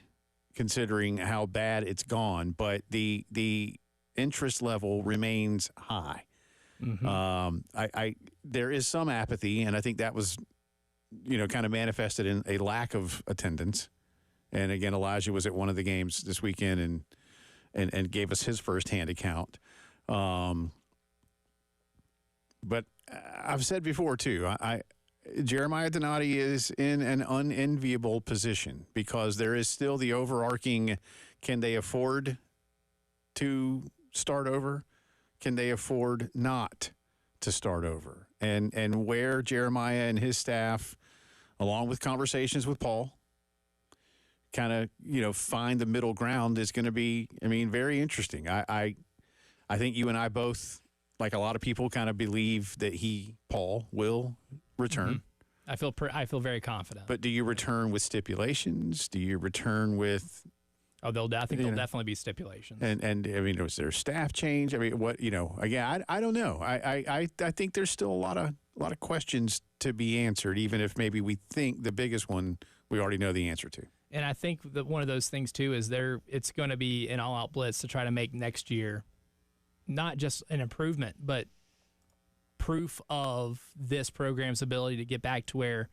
considering how bad it's gone, but the interest level remains high. Mm-hmm. There is some apathy, and I think that was, kind of manifested in a lack of attendance. And again, Elijah was at one of the games this weekend and gave us his firsthand account. But I've said before, too, Jeremiah Donati is in an unenviable position because there is still the overarching, can they afford to start over? Can they afford not to start over? And where Jeremiah and his staff, along with conversations with Paul, kind of, find the middle ground is going to be, very interesting. I think you and I both, like a lot of people, kind of believe that Paul, will return. Mm-hmm. I feel very confident. But do you return with stipulations? Do you return with? Oh, there'll definitely be stipulations. And was there staff change? What, again, I don't know. I think there's still a lot of questions to be answered, even if maybe we think the biggest one we already know the answer to. And I think that one of those things, too, is it's going to be an all-out blitz to try to make next year not just an improvement, but proof of this program's ability to get back to where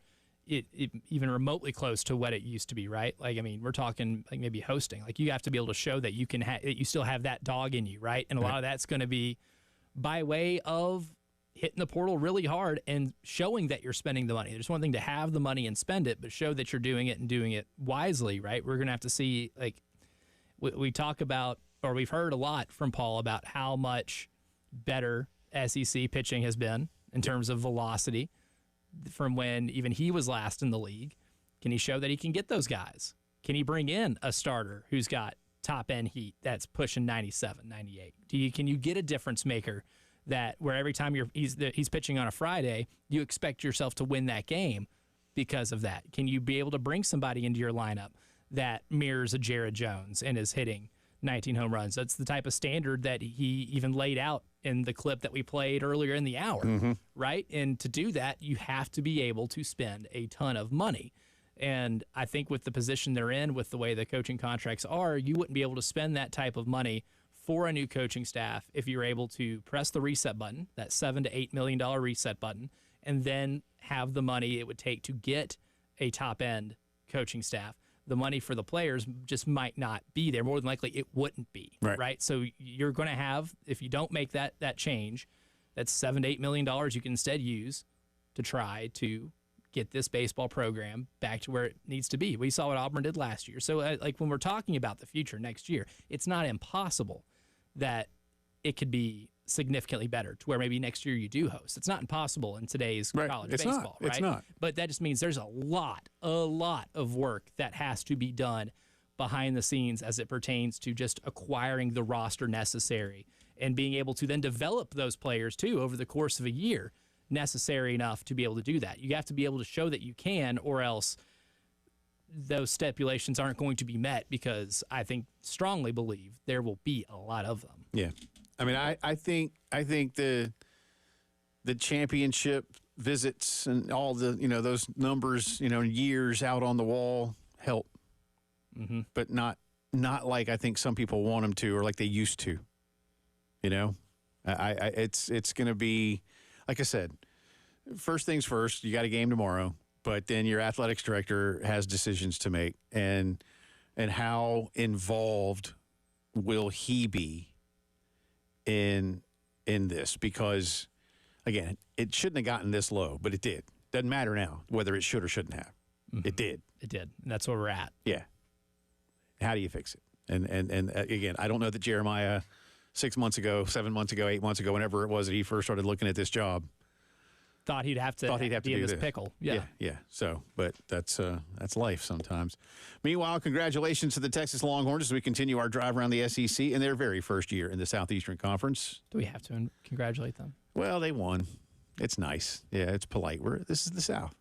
it even remotely close to what it used to be, right? We're talking like maybe hosting. Like, you have to be able to show that you can that you still have that dog in you, right? And a lot of that's going to be by way of hitting the portal really hard and showing that you're spending the money. There's one thing to have the money and spend it, but show that you're doing it and doing it wisely, right? We're going to have to see, we talk about, or we've heard a lot from Paul about how much better SEC pitching has been in terms of velocity from when even he was last in the league. Can he show that he can get those guys? Can he bring in a starter who's got top-end heat that's pushing 97, 98? Can you get a difference maker that where every time he's pitching on a Friday, you expect yourself to win that game because of that? Can you be able to bring somebody into your lineup that mirrors a Jared Jones and is hitting 19 home runs? That's the type of standard that he even laid out in the clip that we played earlier in the hour, right? And to do that, you have to be able to spend a ton of money. And I think with the position they're in, with the way the coaching contracts are, you wouldn't be able to spend that type of money for a new coaching staff if you're able to press the reset button, that $7 to $8 million reset button, and then have the money it would take to get a top-end coaching staff. The money for the players just might not be there. More than likely, it wouldn't be, right? So you're going to have, if you don't make that change, that's $7 to $8 million you can instead use to try to get this baseball program back to where it needs to be. We saw what Auburn did last year. So, like, when we're talking about the future next year, it's not impossible that it could be significantly better to where maybe next year you do host. It's not impossible in today's college baseball, right? It's not. But that just means there's a lot of work that has to be done behind the scenes as it pertains to just acquiring the roster necessary and being able to then develop those players too over the course of a year necessary enough to be able to do that. You have to be able to show that you can, or else those stipulations aren't going to be met, because I strongly believe there will be a lot of them. Yeah. I mean, I think the championship visits and all the, those numbers, years out on the wall help, but not like I think some people want them to, or like they used to. It's going to be, like I said, first things first. You got a game tomorrow, but then your athletics director has decisions to make, and how involved will he be in this? Because again, it shouldn't have gotten this low, but it did. Doesn't matter now whether it should or shouldn't have. It did. It did. And that's where we're at. Yeah. How do you fix it? And again, I don't know that Jeremiah 6 months ago, 7 months ago, 8 months ago, whenever it was that he first started looking at this job, thought he'd have to be in this pickle. Yeah. So, but that's life sometimes. Meanwhile, congratulations to the Texas Longhorns as we continue our drive around the SEC in their very first year in the Southeastern Conference. Do we have to congratulate them? Well, they won. It's nice. Yeah, it's polite. This is the South.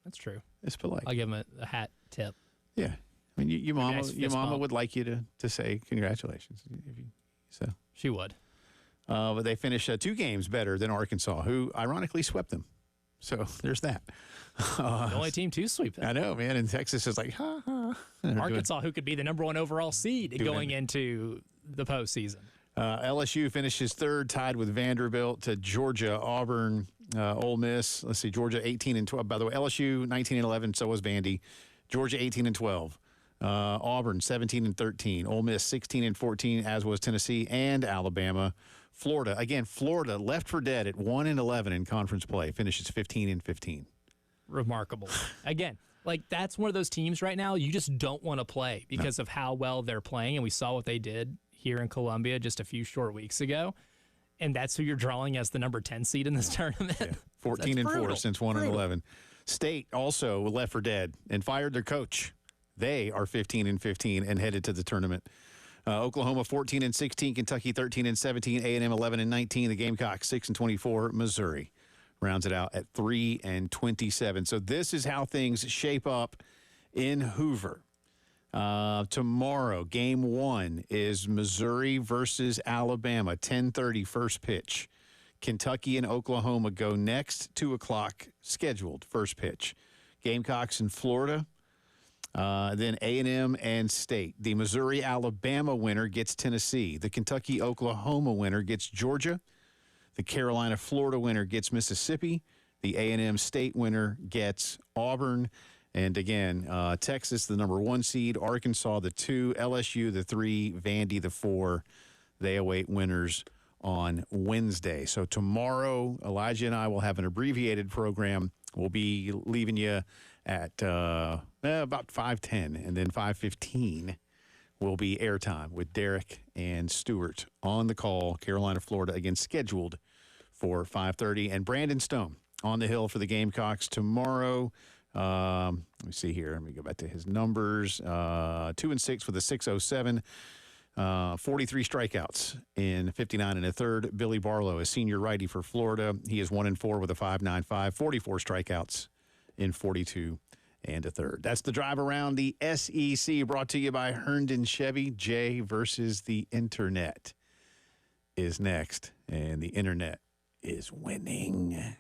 That's true. It's polite. I'll give them a hat tip. Yeah. I mean, your mama would like you to say congratulations. So she would. But they finished 2 games better than Arkansas, who ironically swept them. So there's that. The only team to sweep them. I know, man. And Texas is like, ha, ha. Arkansas, who could be the number 1 overall seed going into the postseason. LSU finishes 3rd, tied with Vanderbilt, to Georgia, Auburn, Ole Miss. Let's see, Georgia 18-12. By the way, LSU 19-11, so was Vandy. Georgia 18-12. Auburn 17-13. Ole Miss 16-14, as was Tennessee and Alabama. Florida left for dead at 1-11 in conference play, finishes 15-15. Remarkable. Again, like, that's one of those teams right now you just don't want to play because of how well they're playing, and we saw what they did here in Columbia just a few short weeks ago, and that's who you're drawing as the number 10 seed in this tournament. Yeah. 14-4 since 1-11. State also left for dead and fired their coach. They are 15-15 and headed to the tournament. Oklahoma 14-16, Kentucky 13-17, A&M 11-19, the Gamecocks 6-24, Missouri rounds it out at 3-27. So this is how things shape up in Hoover. Tomorrow, game 1 is Missouri versus Alabama, 10:30 first pitch. Kentucky and Oklahoma go next, 2 o'clock scheduled first pitch. Gamecocks in Florida. Then A&M and State. The Missouri-Alabama winner gets Tennessee. The Kentucky-Oklahoma winner gets Georgia. The Carolina-Florida winner gets Mississippi. The A&M State winner gets Auburn. And again, Texas, the number 1 seed. Arkansas, the 2. LSU, the 3. Vandy, the 4. They await winners on Wednesday. So tomorrow, Elijah and I will have an abbreviated program. We'll be leaving you at about 5:10, and then 5:15 will be airtime with Derek and Stewart on the call. Carolina, Florida, again scheduled for 5:30, and Brandon Stone on the hill for the Gamecocks tomorrow. Let me see here. Let me go back to his numbers. 2-6 with a 6.07. 43 strikeouts in 59 1/3. Billy Barlow, a senior righty for Florida. He is 1-4 with a 5.95. 44 strikeouts in 42 1/3. That's the drive around the SEC, brought to you by Herndon Chevy. Jay versus the Internet is next, and the Internet is winning.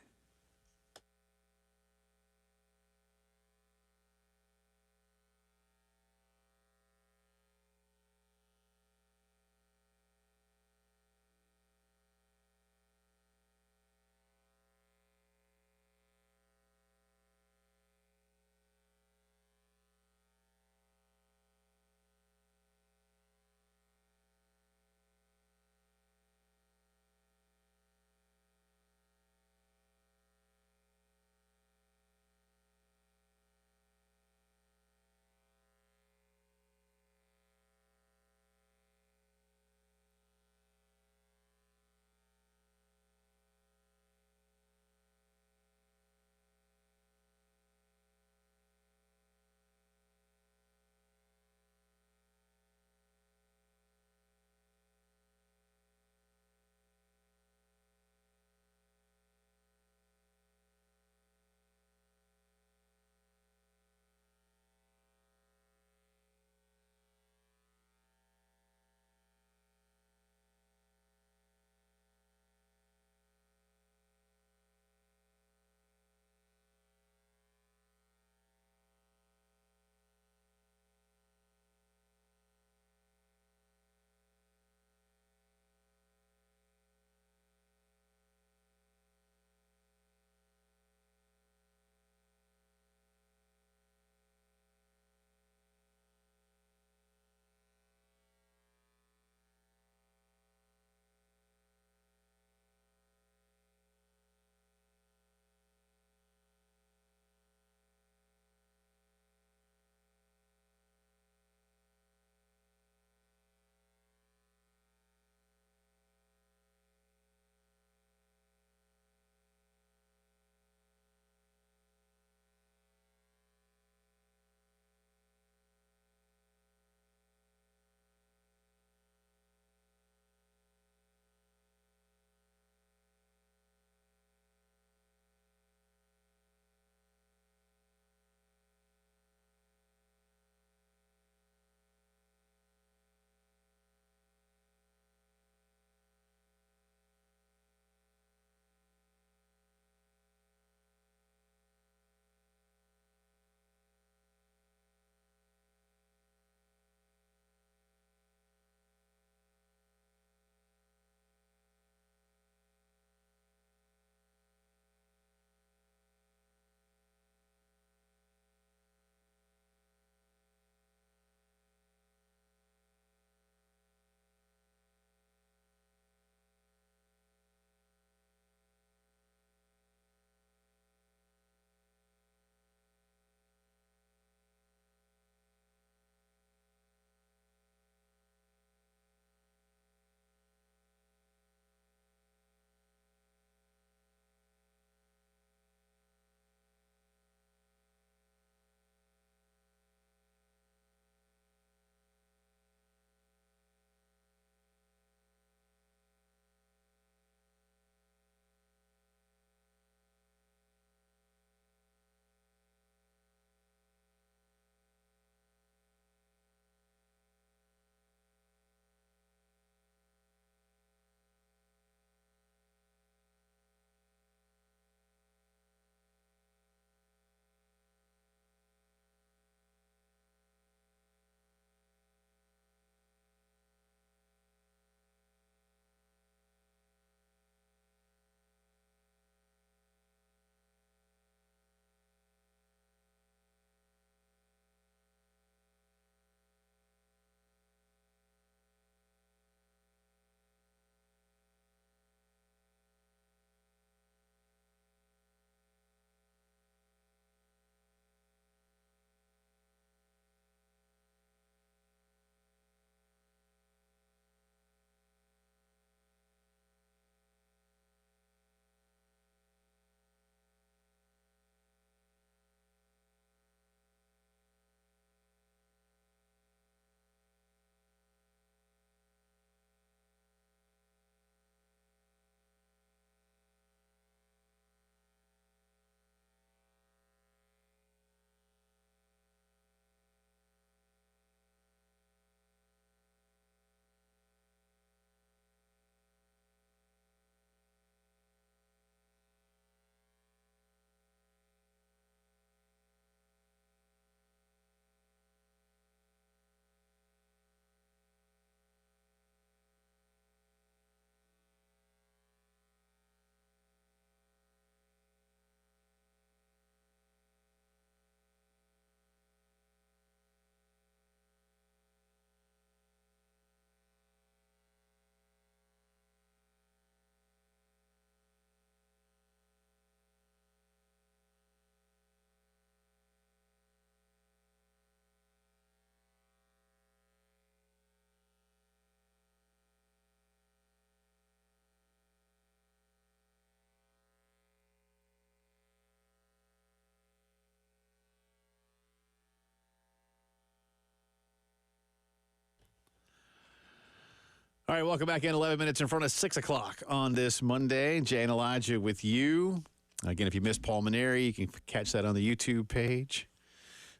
All right, welcome back in. 11 minutes in front of 6 o'clock on this Monday. Jay and Elijah with you. Again, if you missed Paul Maneri, you can catch that on the YouTube page.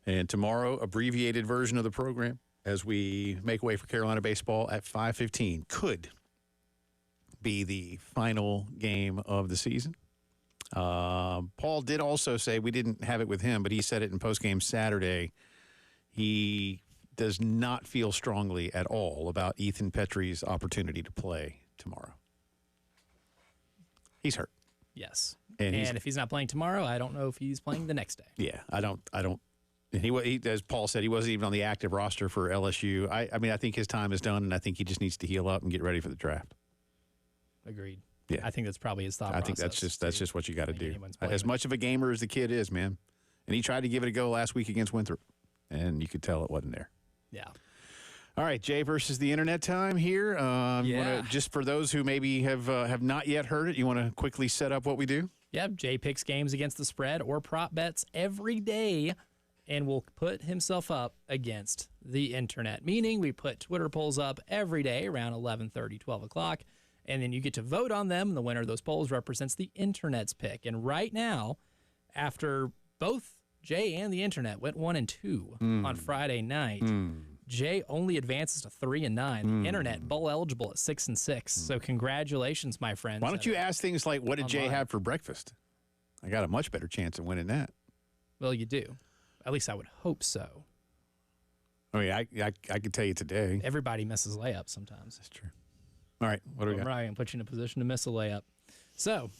And tomorrow, abbreviated version of the program as we make way for Carolina baseball at 5:15. Could be the final game of the season. Paul did also say, we didn't have it with him, but he said it in postgame Saturday, he does not feel strongly at all about Ethan Petrie's opportunity to play tomorrow. He's hurt. Yes. And if he's not playing tomorrow, I don't know if he's playing the next day. Yeah, I don't. And he, as Paul said, he wasn't even on the active roster for LSU. I mean, I think his time is done, and I think he just needs to heal up and get ready for the draft. Agreed. Yeah, I think that's probably his thought I process. think that's just what you got to do. As him. much of a gamer as the kid is, man, and he tried to give it a go last week against Winthrop, and you could tell it wasn't there. Yeah. All right, Jay versus the internet time here. Just for those who maybe have not yet heard it, you want to quickly set up what we do? Yep. Jay picks games against the spread or prop bets every day and will put himself up against the internet, meaning we put Twitter polls up every day around 11:30, 12 o'clock, and then you get to vote on them. And the winner of those polls represents the internet's pick. And right now, after both Jay and the internet went 1 and 2 on Friday night, Jay only advances to 3 and 9. The internet bowl eligible at 6 and 6. So congratulations, my friends. Why don't you ask things like, what did Jay have for breakfast? I got a much better chance of winning that. Well, you do. At least I would hope so. I mean, I could tell you today. Everybody misses layups sometimes. That's true. All right, what do we got? Right, and put you in a position to miss a layup. So,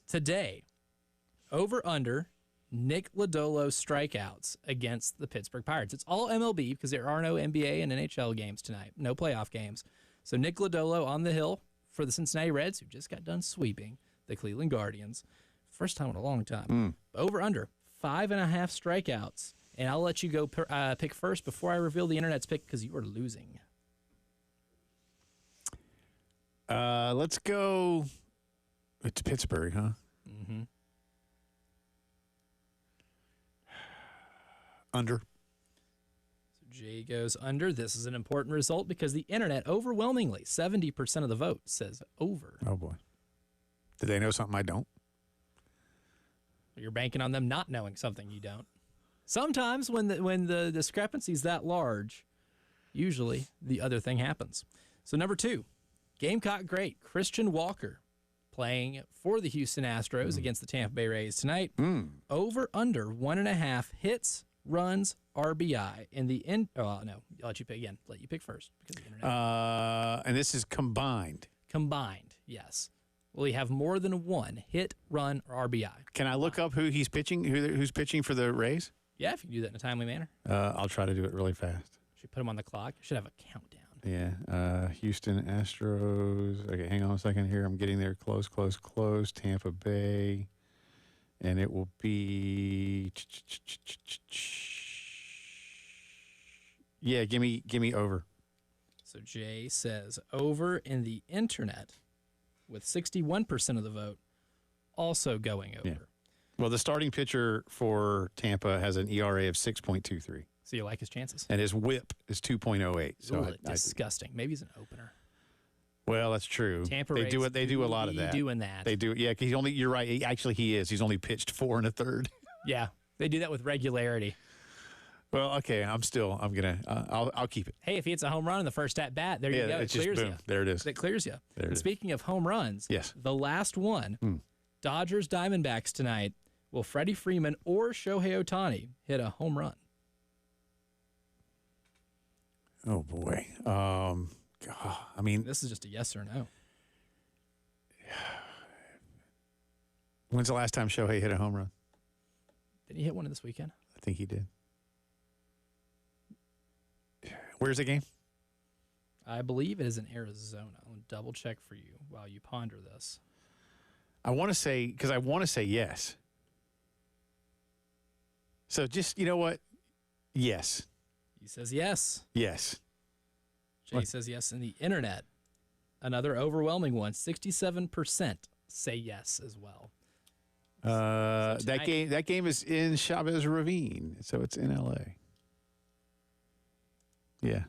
today, over under Nick Lodolo strikeouts against the Pittsburgh Pirates. It's all MLB because there are no NBA and NHL games tonight, no playoff games. So Nick Lodolo on the hill for the Cincinnati Reds, who just got done sweeping the Cleveland Guardians. First time in a long time. Over under 5.5 strikeouts. And I'll let you go pick first before I reveal the internet's pick because you are losing. Let's go. It's Pittsburgh, huh? Mm-hmm. Under. So Jay goes under. This is an important result because the internet overwhelmingly, 70% of the vote says over. Oh, boy. Did they know something I don't? You're banking on them not knowing something you don't. Sometimes when the discrepancy is that large, usually the other thing happens. So number 2, Gamecock great Christian Walker playing for the Houston Astros against the Tampa Bay Rays tonight. Over under 1.5 hits, runs, RBI in the end. Oh no, I'll let you pick again. Let you pick first because of the internet. And this is combined. Combined, yes. Will he have more than one hit, run, or RBI? Can I look up who he's pitching? Who's pitching for the Rays? Yeah, if you can do that in a timely manner. I'll try to do it really fast. Should put him on the clock. Should have a countdown. Yeah. Houston Astros. Okay, hang on a second here. I'm getting there. Close. Tampa Bay. And it will be. Yeah, give me over. So Jay says over in the internet with 61% of the vote also going over. Yeah. Well, the starting pitcher for Tampa has an ERA of 6.23. So you like his chances? And his whip is 2.08. So disgusting. Maybe he's an opener. Well, that's true. Tampa they Rays do it. They do a lot of that. Doing that. They do. Yeah, he's only. You're right. Actually, he is. He's only pitched 4 1/3. Yeah, they do that with regularity. Well, okay. I'm gonna. I'll keep it. Hey, if he hits a home run in the first at bat, there you go. It clears you. There it is. It clears you. And speaking of home runs, yes, the last one, Dodgers Diamondbacks tonight. Will Freddie Freeman or Shohei Ohtani hit a home run? Oh boy. God, I mean, this is just a yes or no. When's the last time Shohei hit a home run? Did he hit one this weekend? I think he did. Where's the game? I believe it is in Arizona. I'll double check for you while you ponder this. I want to say yes. So just, you know what? Yes. He says yes. Yes. Jay says yes in the internet. Another overwhelming one. 67% say yes as well. That game is in Chavez Ravine, so it's in LA. Yeah.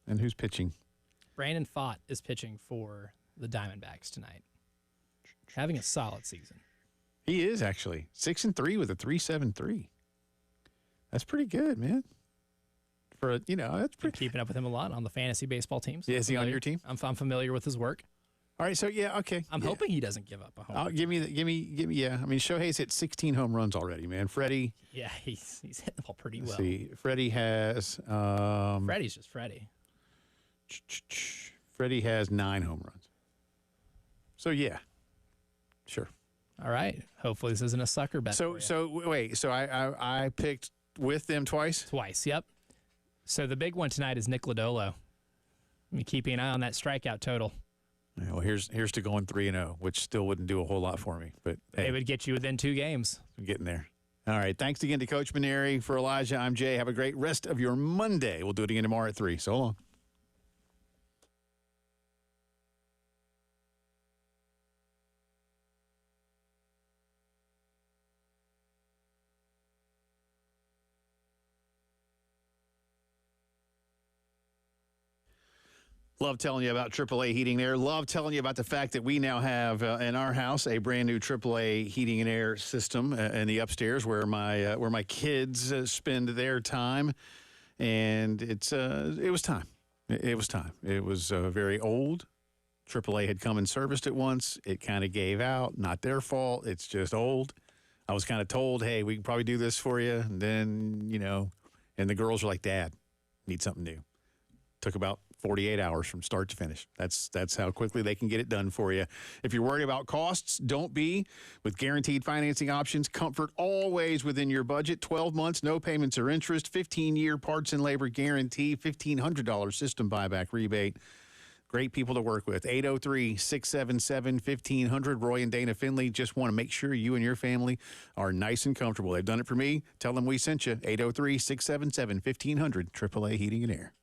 And who's pitching? Brandon Fott is pitching for the Diamondbacks tonight. Having a solid season. He is actually 6-3 with a 3.73. That's pretty good, man. That's Been pretty. keeping up with him a lot on the fantasy baseball teams. Yeah, is he on your team? I'm familiar with his work. All right, so okay. I'm hoping he doesn't give up a home run. Give me. Yeah, I mean, Shohei's hit 16 home runs already, man. Freddie. Yeah, he's hitting the ball pretty well. Let's see, Freddie has. Freddie's just Freddie. Freddie has 9 home runs. So yeah, sure. All right. Hopefully this isn't a sucker bet. So wait. So I picked with them twice. Twice. Yep. So the big one tonight is Nick Lodolo. I'm keeping an eye on that strikeout total. Yeah, well, here's to going 3-0, which still wouldn't do a whole lot for me, but hey, It would get you within 2 games. I'm getting there. All right. Thanks again to Coach Maneri. For Elijah, I'm Jay. Have a great rest of your Monday. We'll do it again tomorrow at 3. So long. Love telling you about AAA Heating and Air. Love telling you about the fact that we now have in our house a brand new AAA Heating and Air system in the upstairs where my kids spend their time, and it was time. It was time. It was very old. AAA had come and serviced it once. It kind of gave out. Not their fault. It's just old. I was kind of told, hey, we can probably do this for you. And then, and the girls were like, Dad, need something new. Took about 48 hours from start to finish. That's how quickly they can get it done for you. If you're worried about costs, don't be. With guaranteed financing options, comfort always within your budget. 12 months, no payments or interest, 15-year parts and labor guarantee, $1,500 system buyback rebate. Great people to work with. 803-677-1500. Roy and Dana Finley just want to make sure you and your family are nice and comfortable. They've done it for me. Tell them we sent you. 803-677-1500. AAA Heating and Air.